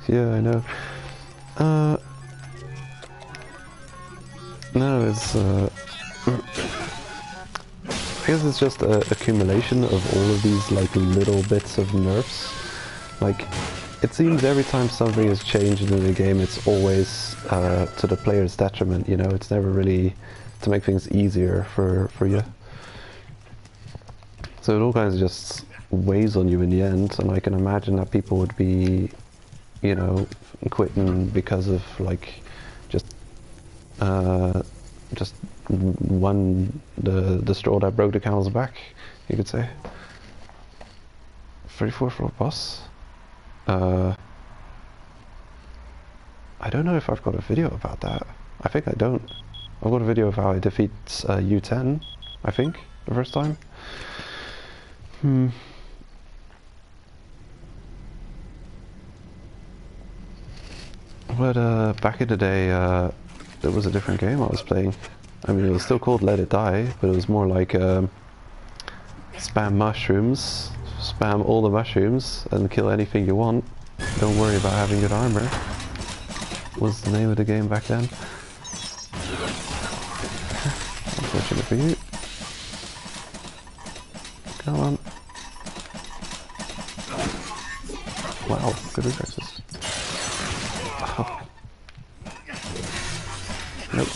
Yeah, I know. No, it's I guess it's just an accumulation of all of these like little bits of nerfs. Like, it seems every time something is changed in the game, it's always to the player's detriment. You know, it's never really to make things easier for you. So it all kind of just weighs on you in the end, and I can imagine that people would be, you know, quitting because of like just the straw that broke the camel's back, you could say. 34th floor boss. I don't know if I've got a video about that. I think I don't. I've got a video of how I defeat U10, I think, the first time. But back in the day, it was a different game I was playing. I mean, it was still called Let It Die, but it was more like spam mushrooms, spam all the mushrooms, and kill anything you want. Don't worry about having good armor. Was the name of the game back then. Unfortunate for you. Come on. Wow, good reflexes. Oh. Nope.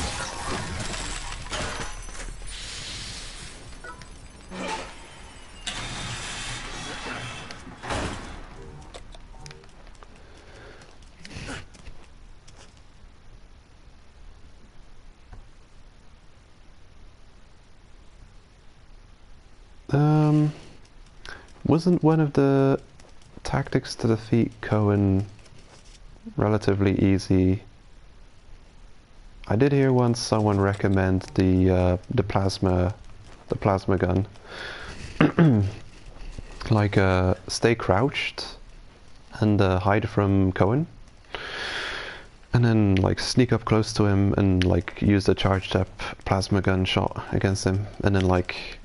Wasn't one of the tactics to defeat Cohen relatively easy? I did hear once someone recommend the plasma gun. Like stay crouched and hide from Cohen, and then like sneak up close to him and like use the charged up plasma gun shot against him, and then like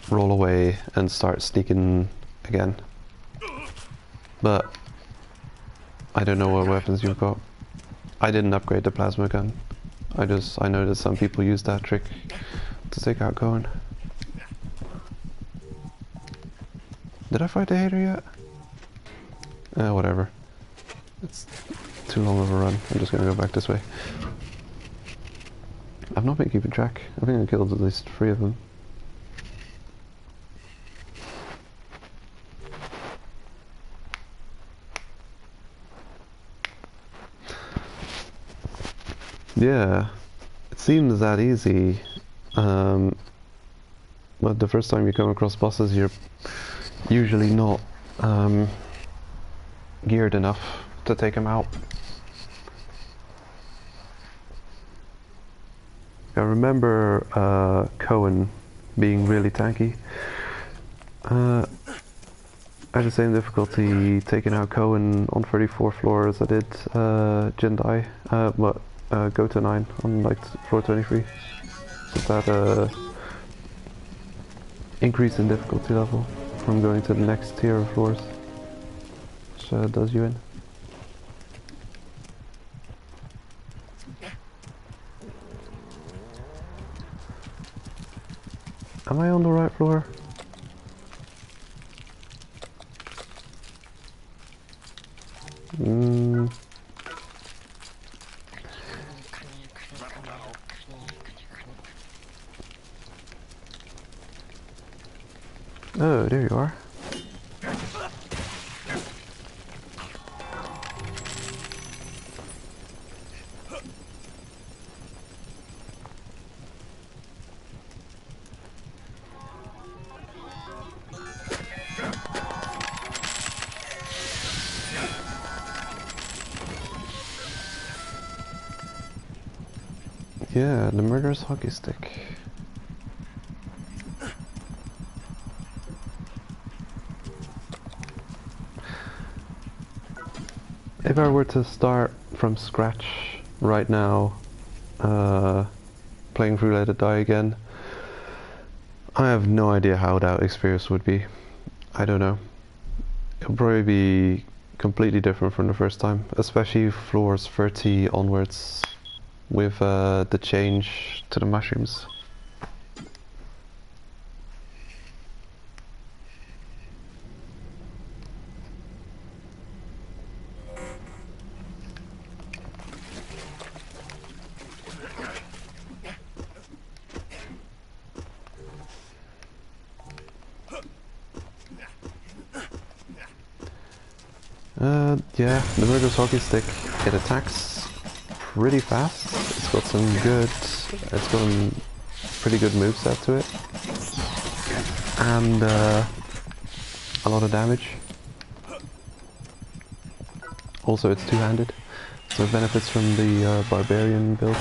roll away and start sneaking again. But I don't know what weapons you've got. I didn't upgrade the plasma gun. I know that some people use that trick to take out Cohen. Did I fight the hater yet? Whatever. It's too long of a run. I'm just gonna go back this way. I've not been keeping track. I think I killed at least 3 of them. Yeah, it seems that easy, but the first time you come across bosses, you're usually not geared enough to take them out. I remember Cohen being really tanky. I had the same difficulty taking out Cohen on 34th floor as I did Jindai. Go to 9 on like floor 23. So that increase in difficulty level from going to the next tier of floors, which does you in. Am I on the right floor? Oh, there you are. Yeah, the murderous hockey stick. If I were to start from scratch right now, playing through Let It Die again, I have no idea how that experience would be. I don't know. It'll probably be completely different from the first time, especially floors 30 onwards with the change to the mushrooms. Yeah, the murderous hockey stick, it attacks pretty fast. It's got some pretty good moveset to it. And a lot of damage. Also it's two-handed, so it benefits from the barbarian builds.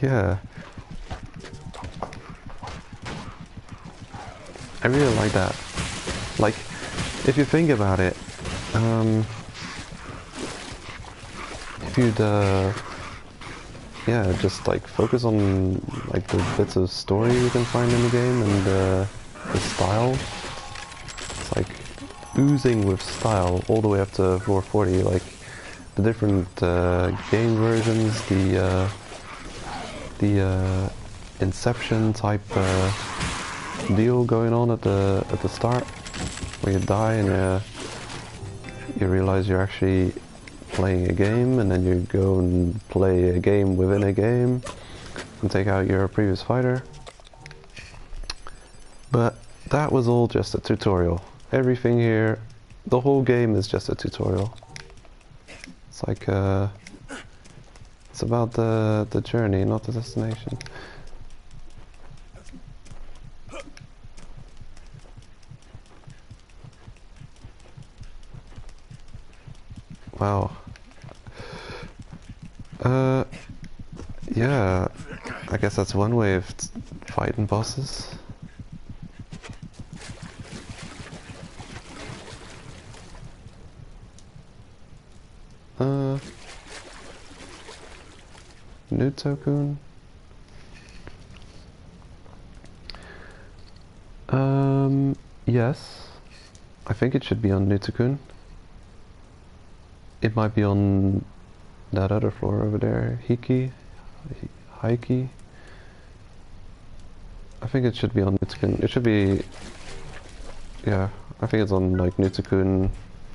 Yeah. I really like that. Like, if you think about it, if you'd, yeah, just like focus on like the bits of story you can find in the game and the style. It's like oozing with style all the way up to 440. Like the different game versions, the Inception type deal going on at the start, where you die and you realize you're actually playing a game, and then you go and play a game within a game and take out your previous fighter. But that was all just a tutorial. Everything here, the whole game is just a tutorial. It's like it's about the journey, not the destination. Wow. Yeah, I guess that's one way of fighting bosses. New token. Yes. I think it should be on Nutakun. It might be on that other floor over there. Hiki. I think it should be on Nutakun. It should be... Yeah, I think it's on like Nutakun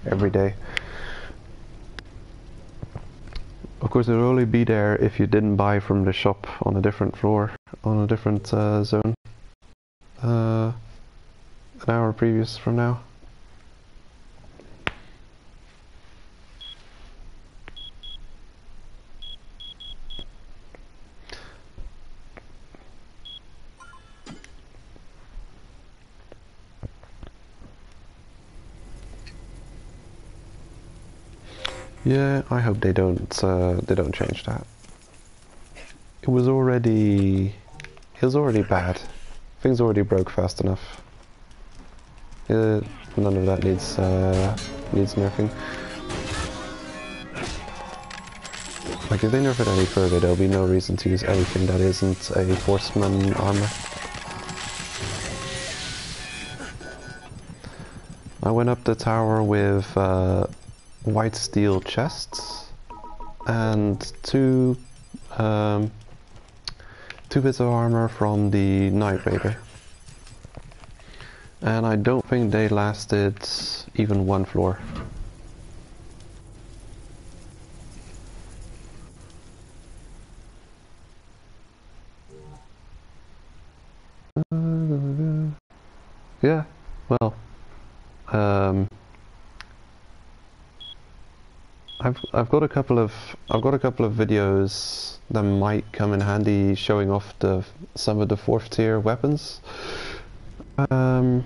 every day. Of course, it will only be there if you didn't buy from the shop on a different floor, on a different zone. An hour previous from now. Yeah, I hope they don't change that. It was already bad. Things already broke fast enough. None of that needs nerfing. Like, if they nerf it any further, there'll be no reason to use anything that isn't a horseman armor. I went up the tower with white steel chests and two bits of armor from the Night Raider. And I don't think they lasted even one floor. Yeah, well, I've got a couple of videos that might come in handy showing off some of the 4th tier weapons. The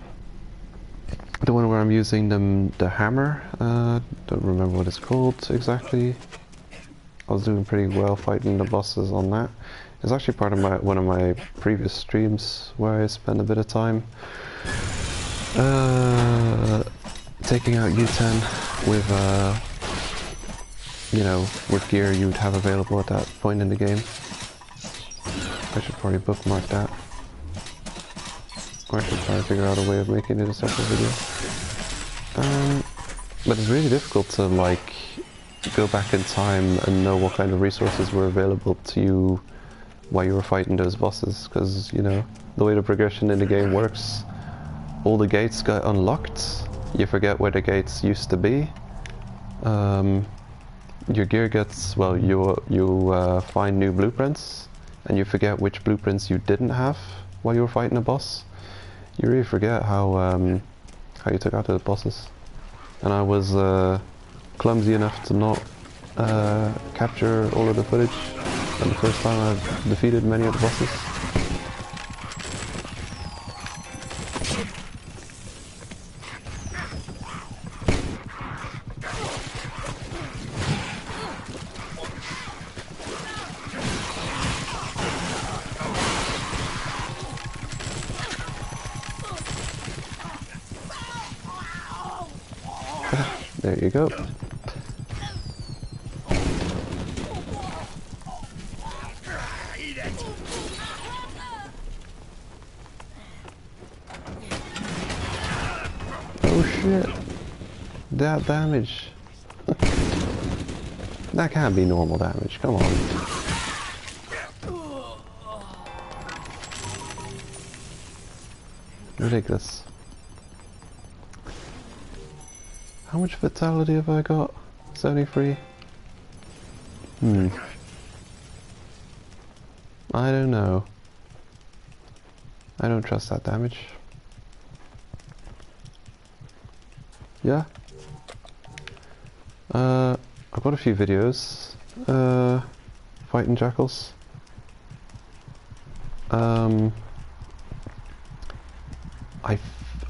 one where I'm using the hammer. Don't remember what it's called exactly. I was doing pretty well fighting the bosses on that. It's actually part of one of my previous streams where I spent a bit of time taking out U10 with you know, with gear you'd have available at that point in the game. I should probably bookmark that. Or I should try to figure out a way of making it a separate video. But it's really difficult to like go back in time and know what kind of resources were available to you while you were fighting those bosses, because you know the way the progression in the game works, all the gates got unlocked. You forget where the gates used to be. Your gear gets, well, you find new blueprints, and you forget which blueprints you didn't have while you were fighting a boss. You really forget how you took out those bosses. And I was clumsy enough to not capture all of the footage. And the first time I've defeated many of the bosses. There you go. Oh shit. That damage. That can't be normal damage, come on. Ridiculous. How much vitality have I got? 73? I don't know. I don't trust that damage. Yeah. I've got a few videos. Fighting jackals.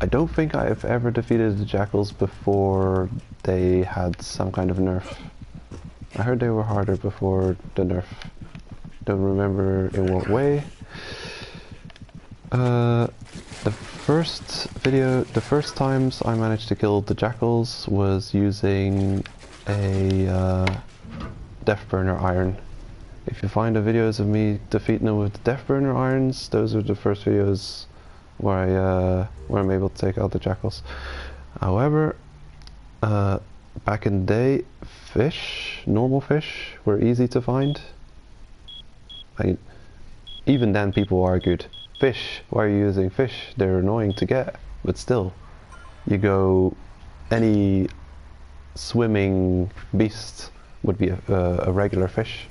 I don't think I've ever defeated the jackals before they had some kind of nerf. I heard they were harder before the nerf. Don't remember in what way. The first times I managed to kill the jackals was using a death burner iron. If you find the videos of me defeating them with death burner irons, those are the first videos where I'm able to take out the jackals. However, back in the day, normal fish, were easy to find. Even then people argued, fish, why are you using fish? They're annoying to get. But still, you go, any swimming beast would be a regular fish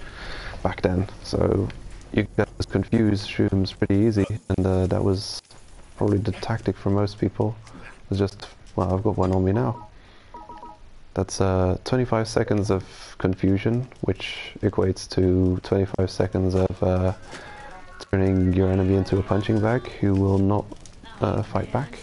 back then. So you get confused shrooms pretty easy, and that was probably the tactic for most people. It's just, well, I've got one on me now. That's 25 seconds of confusion, which equates to 25 seconds of turning your enemy into a punching bag who will not fight back.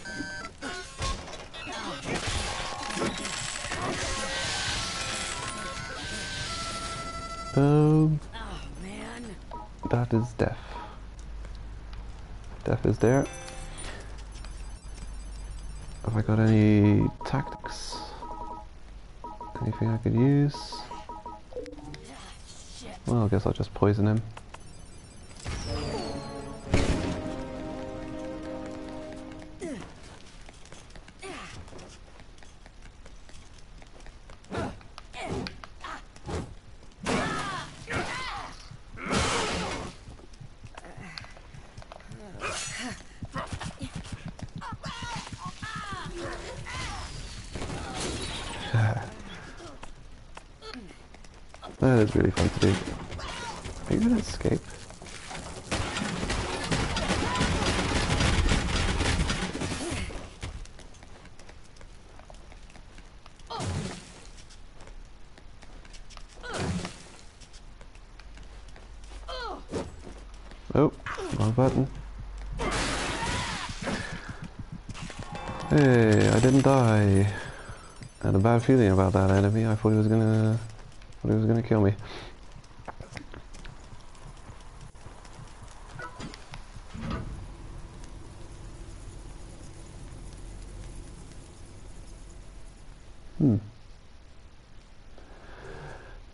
That is death. Death is there. Have I got any tactics? Anything I could use? Well, I guess I'll just poison him. That is really fun to do. Are you gonna escape? Wrong button. Hey, I didn't die. I had a bad feeling about that enemy. I thought he was gonna kill me.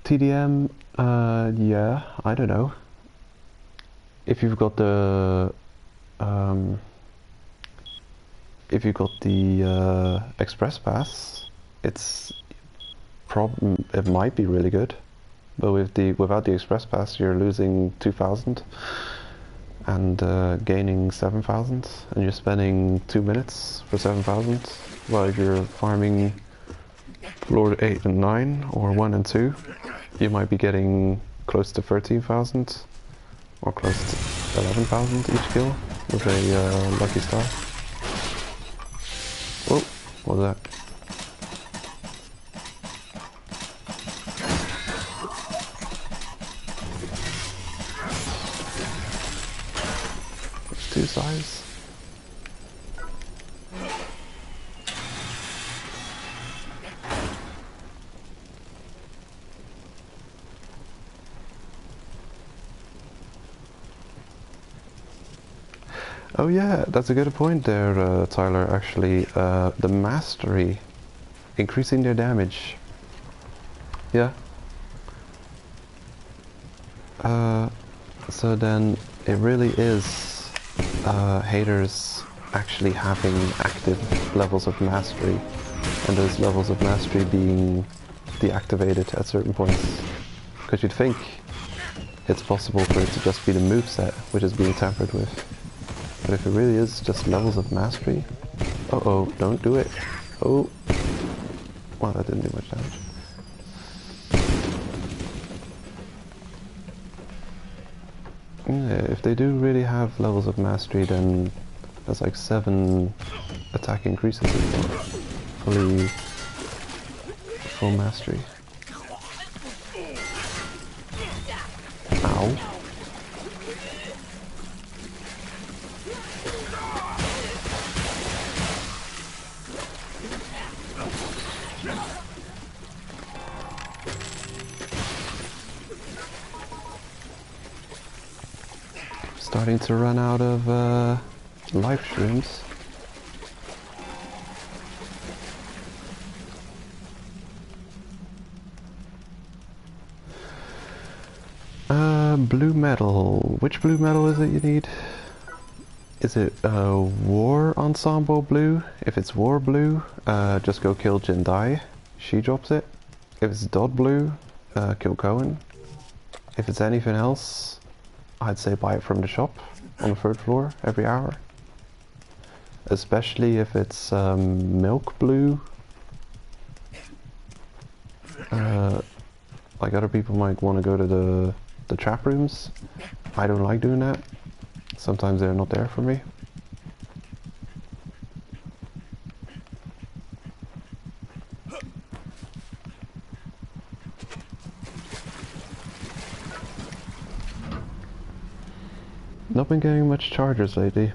TDM, yeah, I don't know. If you've got the Express Pass, it might be really good. But without the Express Pass, you're losing 2,000 and gaining 7,000, and you're spending 2 minutes for 7,000. While if you're farming Floor 8 and 9, or 1 and 2, you might be getting close to 13,000, or close to 11,000 each kill with a lucky star. Whoa, what was that? There's 2 sides. Oh yeah, that's a good point there, Tyler, actually. The mastery, increasing their damage. Yeah. So then it really is haters actually having active levels of mastery, and those levels of mastery being deactivated at certain points. Because you'd think it's possible for it to just be the moveset which is being tampered with. But if it really is just levels of mastery... Uh-oh, don't do it. Oh. Well, that didn't do much damage. Yeah, if they do really have levels of mastery, then there's like 7 attack increases if full mastery. Ow. Starting to run out of life streams. Blue metal. Which blue metal is it you need? Is it War Ensemble blue? If it's War blue, just go kill Jindai. She drops it. If it's Dot blue, kill Cohen. If it's anything else, I'd say buy it from the shop on the 3rd floor every hour. Especially if it's milk blue. Like other people might want to go to the trap rooms. I don't like doing that. Sometimes they're not there for me. Not been getting much chargers lately.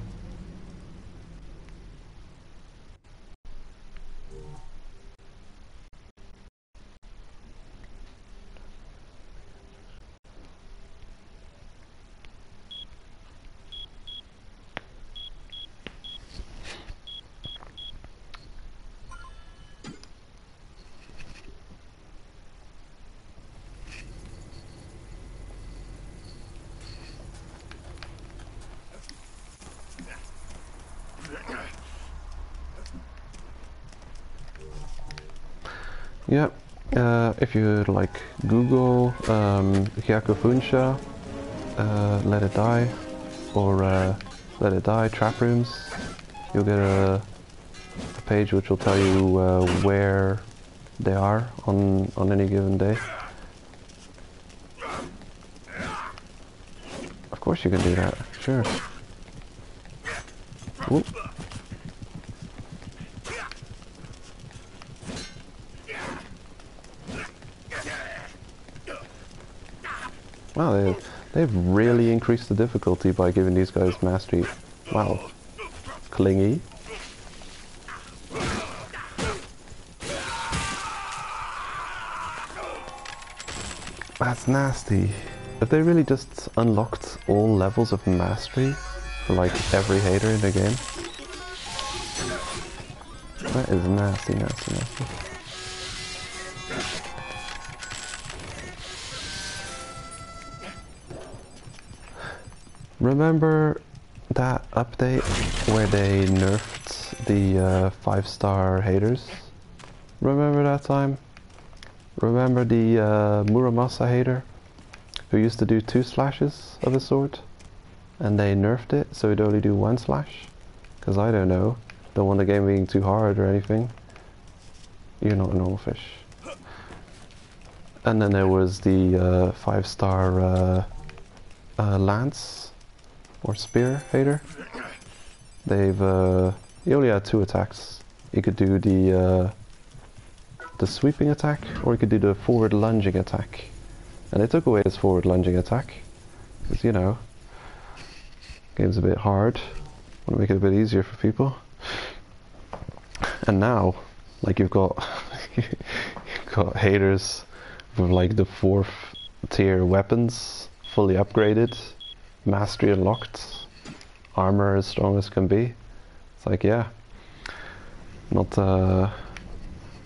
Yeah, if you like Google Hyaku Funsha, Let It Die, or Let It Die Trap Rooms, you'll get a page which will tell you where they are on any given day. Of course you can do that, sure. Whoop. Wow, They've really increased the difficulty by giving these guys mastery. Wow. Clingy. That's nasty. If they really just unlocked all levels of mastery for like every hater in the game, that is nasty, nasty, nasty. Remember that update where they nerfed the 5-star haters? Remember that time? Remember the Muramasa hater who used to do 2 slashes of his sword? And they nerfed it so he'd only do 1 slash? Because I don't know. Don't want the game being too hard or anything. You're not a normal fish. And then there was the 5-star lance or spear hater. They've he only had 2 attacks. He could do the sweeping attack, or he could do the forward lunging attack. And they took away his forward lunging attack because, you know, game's a bit hard. Want to make it a bit easier for people. And now, like, you've got you've got haters with like the 4th tier weapons fully upgraded, mastery unlocked, armor as strong as can be. It's like, yeah, not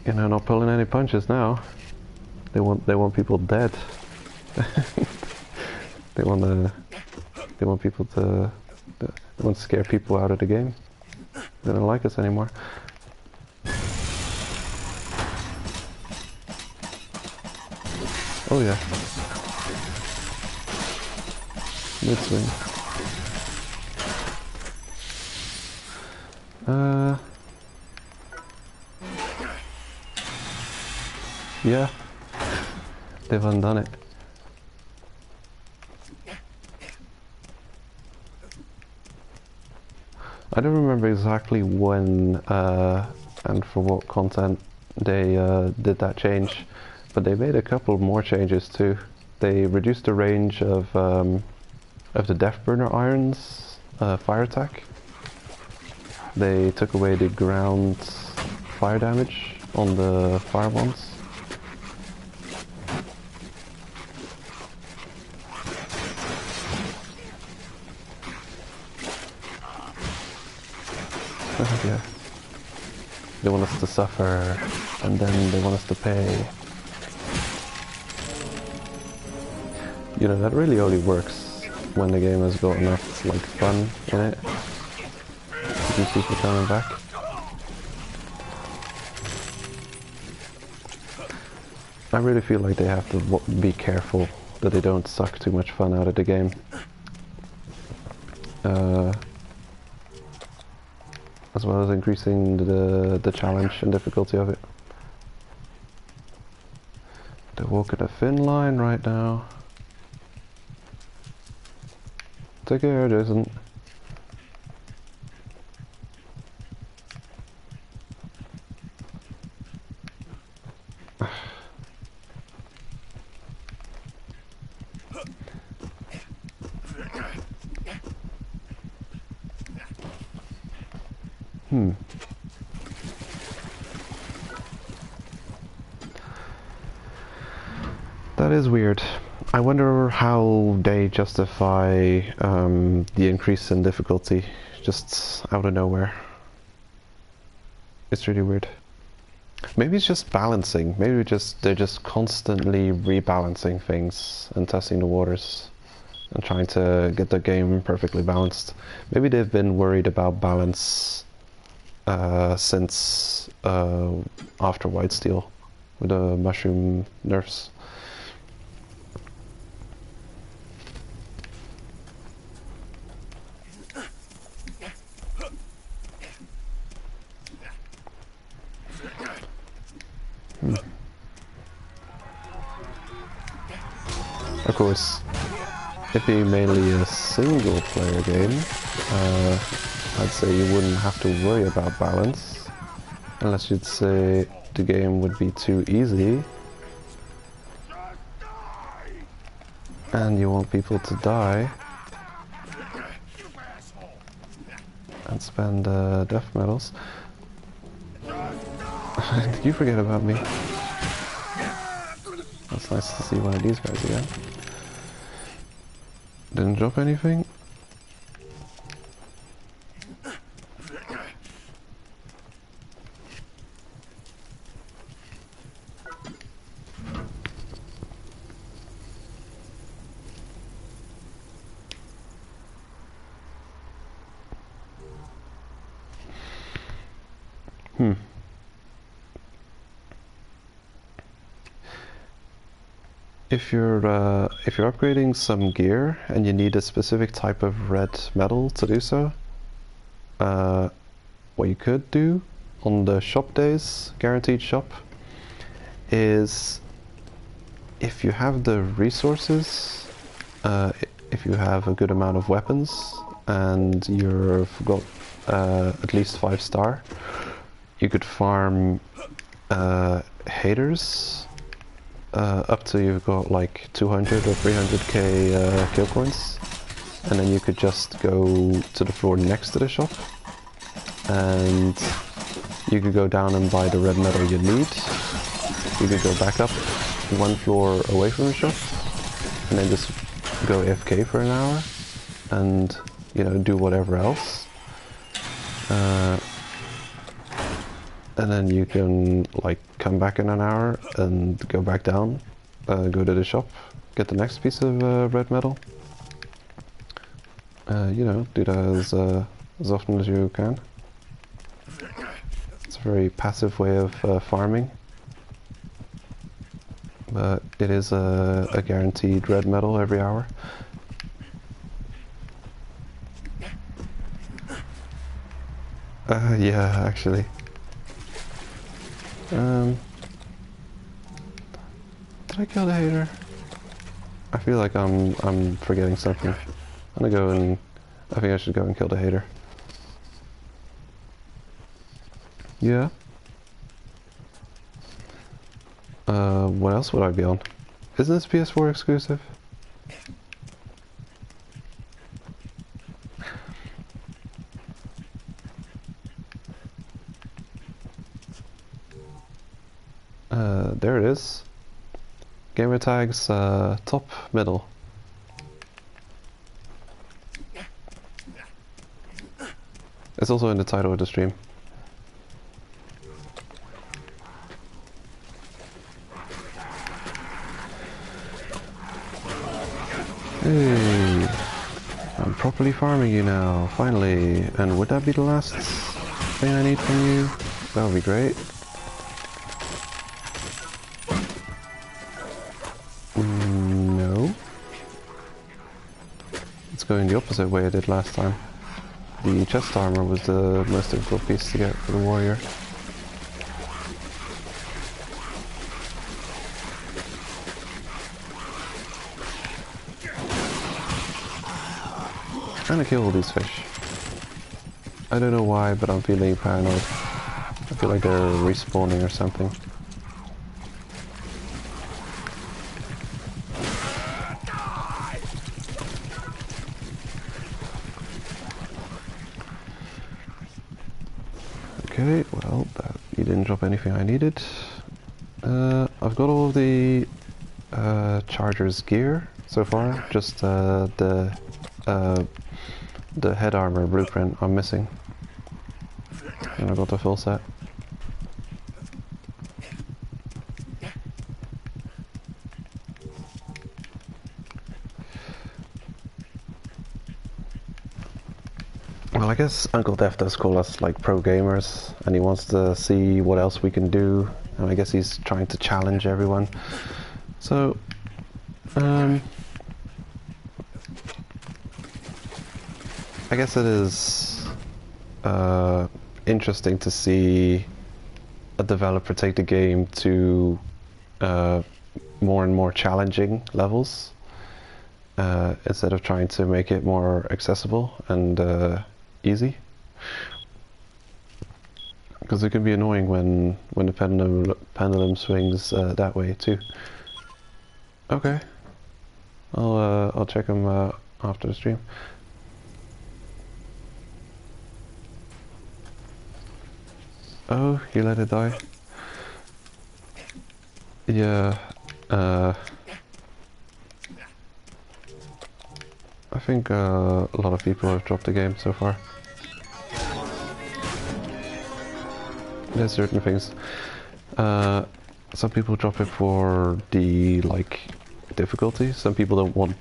you know, not pulling any punches now. They want people dead. they want people to they want to scare people out of the game. They don't like us anymore. Oh yeah. Mid swing. Yeah. They've undone it. I don't remember exactly when and for what content they did that change, but they made a couple more changes too. They reduced the range of the Deathburner Iron's fire attack. They took away the ground fire damage on the fire ones. Yeah. They want us to suffer, and then they want us to pay. You know, that really only works when the game has got enough, like, fun in it. To keep people coming back. I really feel like they have to be careful that they don't suck too much fun out of the game. As well as increasing the challenge and difficulty of it. They're walking a thin line right now. Take care, Jason. That is weird. I wonder how they justify the increase in difficulty just out of nowhere. It's really weird. Maybe it's just balancing. Maybe they're just constantly rebalancing things and testing the waters and trying to get the game perfectly balanced. Maybe they've been worried about balance since after White Steel with the mushroom nerfs. Of course, if you're mainly a single player game, I'd say you wouldn't have to worry about balance, unless you'd say the game would be too easy. And you want people to die and spend death medals. Did you forget about me? That's nice to see one of these guys again. Didn't drop anything. If you're upgrading some gear and you need a specific type of red metal to do so, what you could do on the shop days, guaranteed shop, is if you have the resources, if you have a good amount of weapons and you've got at least 5-star, you could farm haters up to you've got like 200 or 300k kill points, and then you could just go to the floor next to the shop and you could go down and buy the red metal you need. You could go back up one floor away from the shop and then just go AFK for an hour and, you know, do whatever else. And then you can like come back in an hour and go back down, go to the shop, get the next piece of red metal. You know, do that as often as you can. It's a very passive way of farming, but it is a guaranteed red metal every hour. Yeah, actually. Did I kill the hater? I feel like I'm forgetting something. I'm gonna go and I think I should go and kill the hater. Yeah. What else would I be on? Isn't this PS4 exclusive? There it is. Gamer tags top middle. It's also in the title of the stream. Hey, I'm properly farming you now, finally. And would that be the last thing I need from you? That would be great. No. It's going the opposite way it did last time. The chest armor was the most difficult piece to get for the warrior. I'm trying to kill all these fish. I don't know why, but I'm feeling paranoid. I feel like they're respawning or something. Okay, well, you didn't drop anything I needed. I've got all of the charger's gear so far, just the head armor blueprint I'm missing. And I got the full set. Well, I guess Uncle Death does call us like pro gamers, and he wants to see what else we can do, and I guess he's trying to challenge everyone. So, I guess it is interesting to see a developer take the game to more and more challenging levels instead of trying to make it more accessible and easy, because it can be annoying when the pendulum swings that way too. Okay, I'll check them after the stream. Oh, you let it die? Yeah, I think a lot of people have dropped the game so far. There's certain things. Some people drop it for the difficulty. Some people don't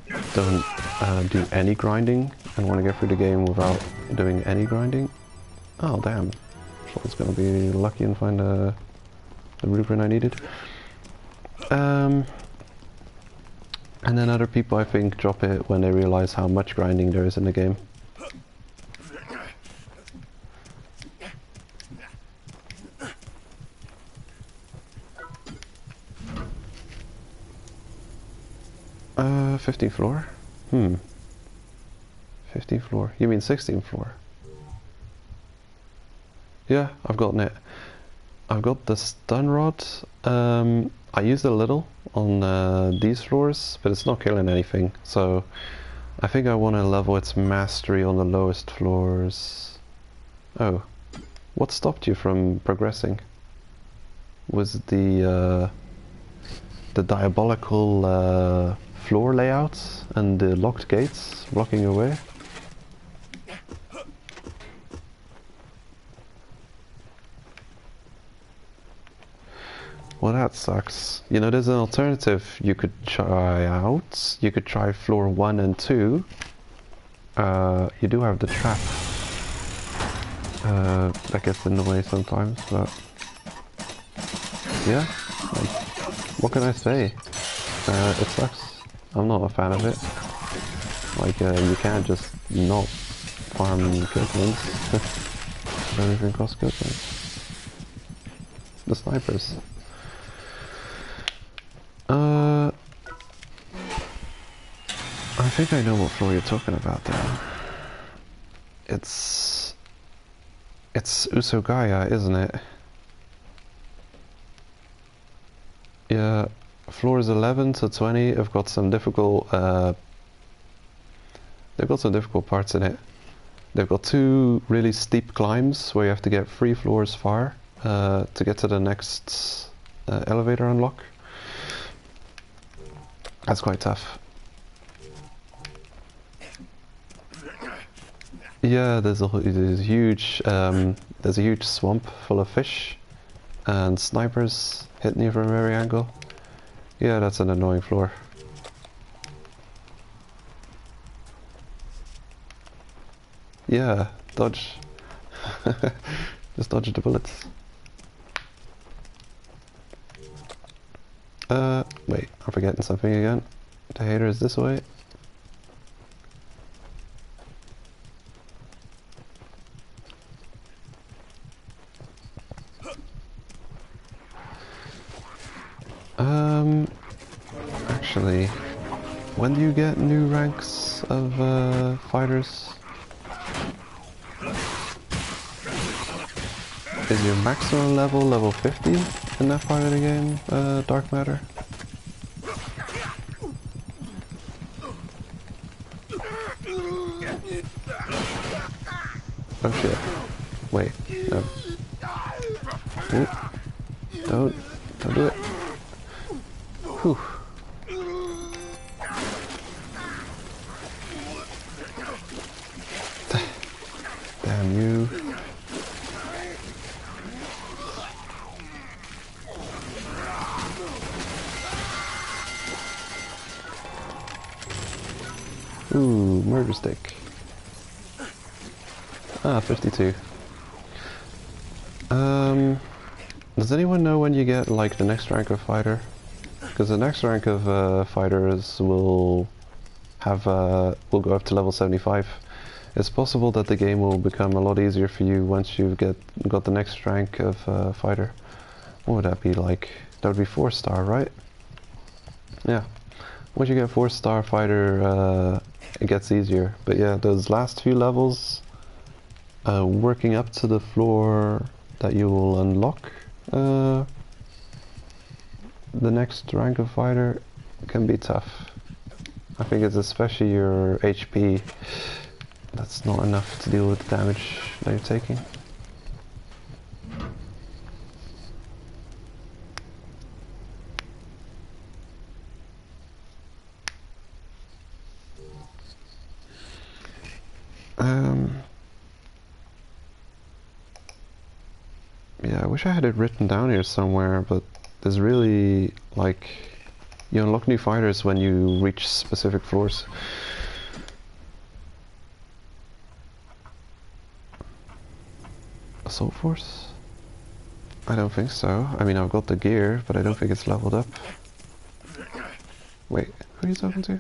do any grinding and want to get through the game without doing any grinding. Oh damn! I was gonna be lucky and find the blueprint I needed. And then other people, I think, drop it when they realize how much grinding there is in the game. Uh, 15th floor? 15th floor. You mean 16th floor? Yeah, I've gotten it. I've got the stun rod. I used it a little on these floors, but it's not killing anything. So I think I want to level its mastery on the lowest floors. Oh, what stopped you from progressing? Was the diabolical floor layouts and the locked gates blocking your way? Well, that sucks. You know, there's an alternative you could try out. You could try floor 1 and 2. You do have the trap. That gets in the way sometimes, but... yeah, like, what can I say? It sucks. I'm not a fan of it. Like, you can't just not farm Kirklands. Everything costs Kirklands. The snipers. I think I know what floor you're talking about there. It's Usogaya, isn't it? Yeah, floors 11 to 20 have got some difficult they've got some difficult parts in it. They've got 2 really steep climbs where you have to get 3 floors far to get to the next elevator unlock. That's quite tough. Yeah, there's a huge swamp full of fish and snipers hitting you from every angle. Yeah, that's an annoying floor. Yeah, dodge. Just dodge the bullets. Wait, I'm forgetting something again. The hater is this way. Actually, when do you get new ranks of fighters? Is your maximum level 50 in that part of the game, Dark Matter? Oh shit. Wait, no. Ooh. Don't do it. Whew. Damn you. Ooh, murder stick. Ah, 52. Does anyone know when you get like the next rank of fighter? Because the next rank of fighters will have will go up to level 75. It's possible that the game will become a lot easier for you once you've got the next rank of fighter. What would that be like? That would be 4-star, right? Yeah. Once you get 4-star fighter, it gets easier. But yeah, those last few levels, working up to the floor that you will unlock the next rank of fighter can be tough. I think it's especially your HP that's not enough to deal with the damage that you're taking. Yeah, I wish I had it written down here somewhere, but there's really, like, you unlock new fighters when you reach specific floors. Assault Force? I don't think so. I mean, I've got the gear, but I don't think it's leveled up. Wait, who are you talking to?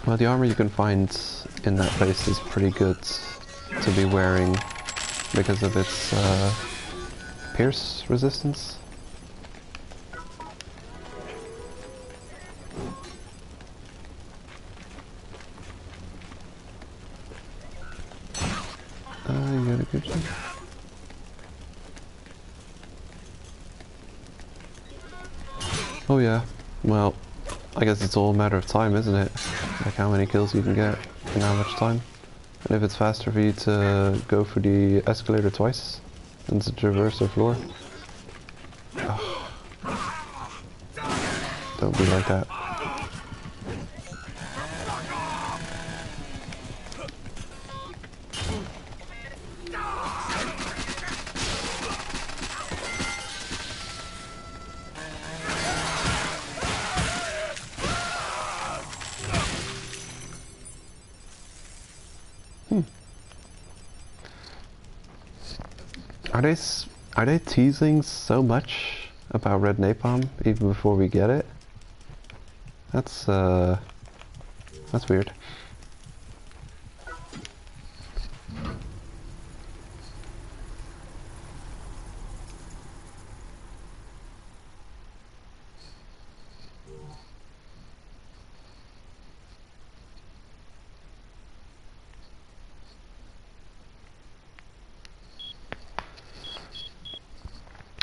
Well, the armor you can find in that place is pretty good to be wearing because of its pierce resistance. You got a good job. Oh yeah, well, I guess it's all a matter of time, isn't it? Like how many kills you can get in how much time. And if it's faster for you to go for the escalator twice than to traverse the floor. Ugh. Don't be like that. Are they teasing so much about red napalm even before we get it? That's weird.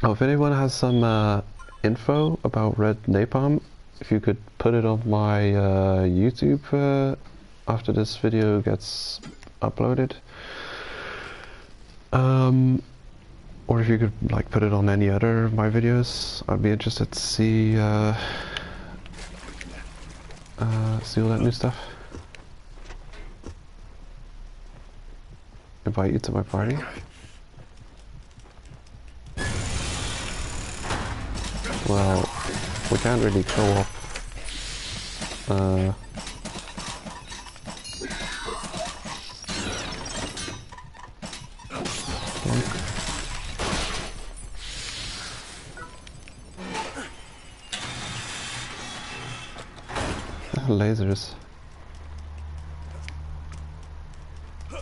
Oh, if anyone has some info about red napalm, if you could put it on my YouTube after this video gets uploaded. Or if you could like put it on any other of my videos, I'd be interested to see see all that new stuff. Invite you to my party. Well, we can't really co-op. Lasers.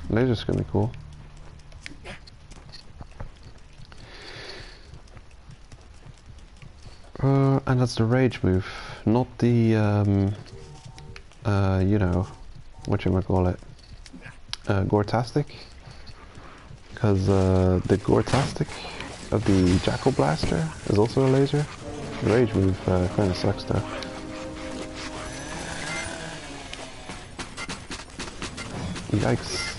Lasers gonna be cool. And that's the rage move, not the, you know, whatchamacallit, Gore-tastic. Because the Gore-tastic of the Jackal Blaster is also a laser. The rage move kinda sucks though. Yikes.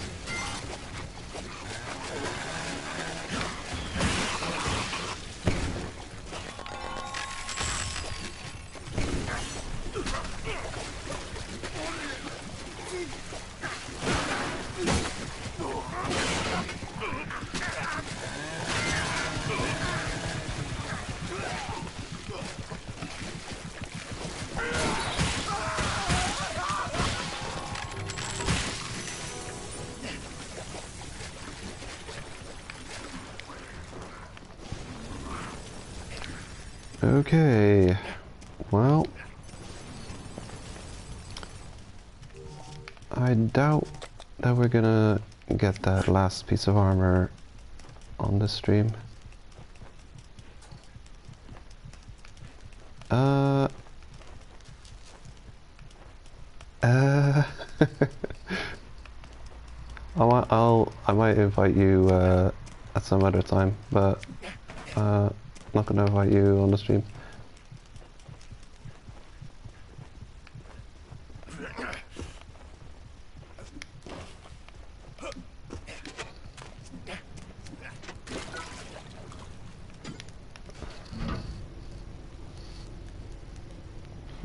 Okay, well, I doubt that we're gonna get that last piece of armor on this stream. I might invite you at some other time, but not gonna invite you on the stream.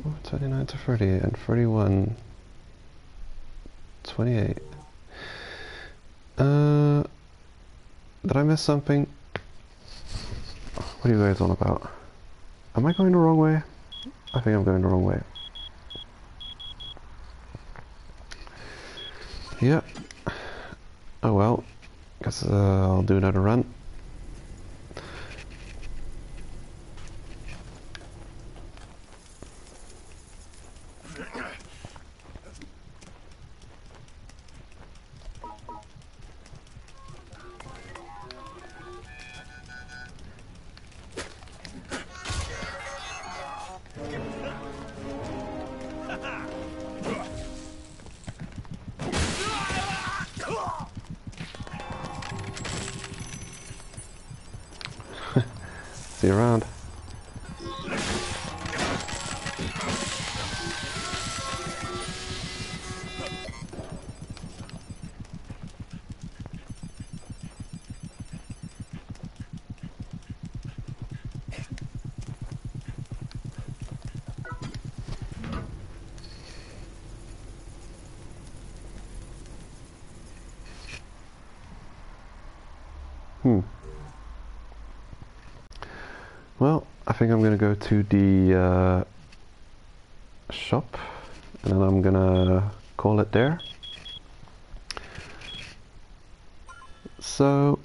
Oh, 29 to 30 and 31, 28. Did I miss something? What are you guys on about? Am I going the wrong way? I think I'm going the wrong way. Yeah. Oh well. Guess I'll do another run. See you around. Well, I think I'm gonna go to the shop, and then I'm gonna call it there. So,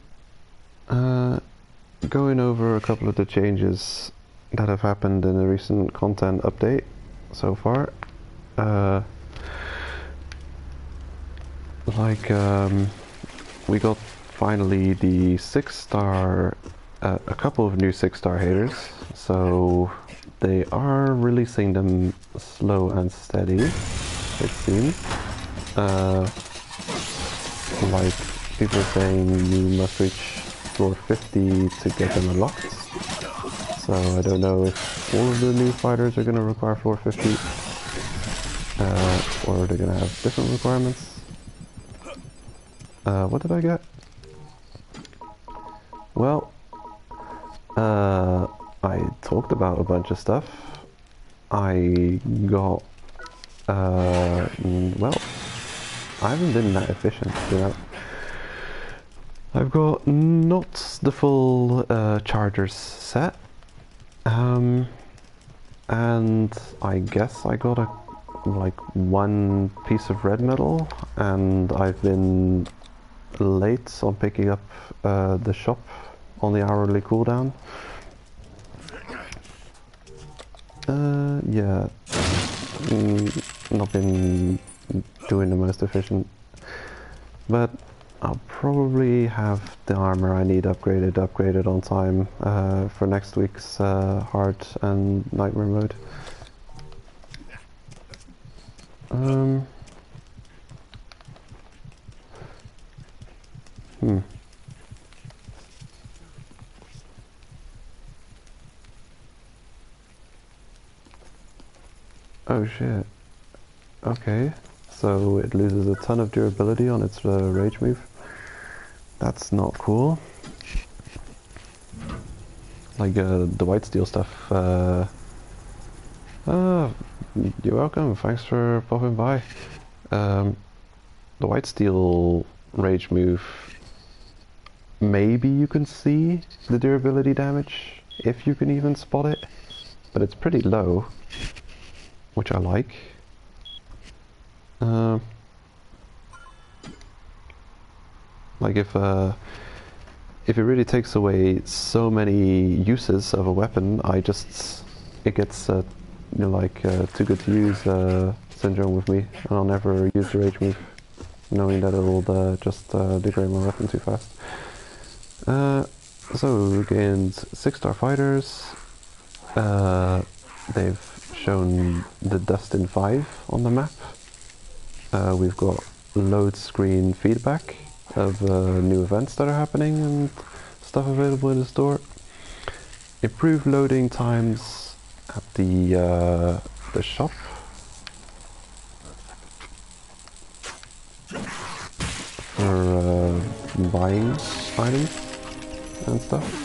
going over a couple of the changes that have happened in the recent content update so far. We got finally the 6-star, a couple of new 6-star haters, so they are releasing them slow and steady, it seems. Like people saying you must reach floor 50 to get them unlocked, so I don't know if all of the new fighters are going to require floor 50, or they're going to have different requirements. What did I get? Well, I talked about a bunch of stuff. I got, well, I haven't been that efficient, you know. I've got not the full chargers set, and I guess I got like one piece of red metal, and I've been late on picking up the shop on the hourly cooldown. Yeah, not been doing the most efficient, but I'll probably have the armor I need upgraded on time for next week's hard and nightmare mode. Oh shit. Okay, so it loses a ton of durability on its rage move. That's not cool. Like the white steel stuff. You're welcome. Thanks for popping by. The white steel rage move. Maybe you can see the durability damage if you can even spot it, but it's pretty low, which I like. Like if it really takes away so many uses of a weapon, it gets you know, like too good to use syndrome with me, and I'll never use the rage move, knowing that it'll just degrade my weapon too fast. So we gained 6-star fighters. They've shown the Dustin 5 on the map. We've got load screen feedback, of new events that are happening and stuff available in the store. Improved loading times at the shop. For buying items and stuff.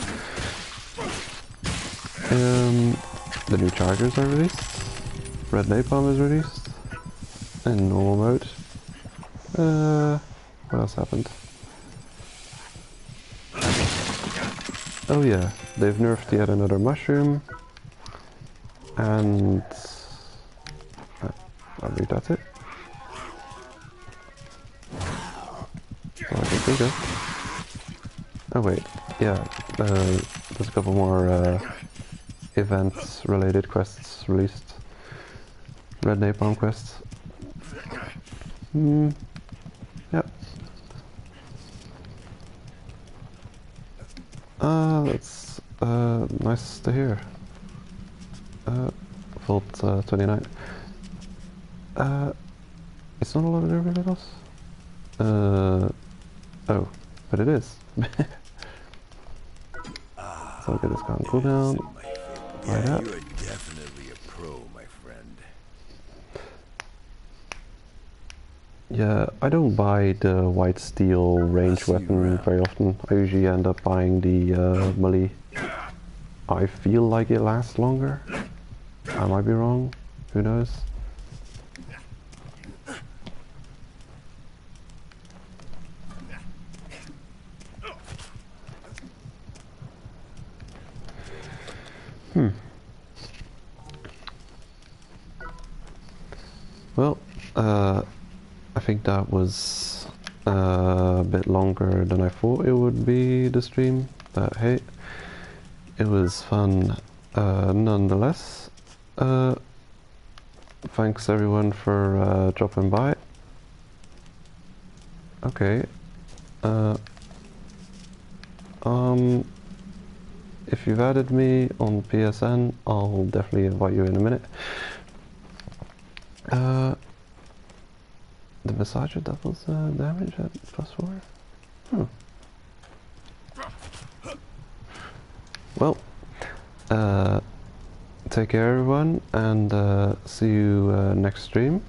The new chargers are released. Red Napalm is released in normal mode. What else happened? Oh yeah, they've nerfed yet another mushroom, and I believe that's it. All I can think of. Oh wait, yeah, there's a couple more events-related quests released. Red Napalm quests. Yep. That's nice to hear. Vault 29. It's not a lot of nerve riddles. Oh, but it is. So I'll get this on cooldown. Right Yeah, up. you are definitely a pro, my friend. Yeah, I don't buy the white steel range see you weapon around. very often. I usually end up buying the melee. I feel like it lasts longer. I might be wrong. Who knows? Well, I think that was a bit longer than I thought it would be, the stream, but hey, it was fun nonetheless. Thanks everyone for dropping by. Okay. If you've added me on PSN, I'll definitely invite you in a minute. The massager doubles damage at +4? Well, take care everyone, and see you next stream.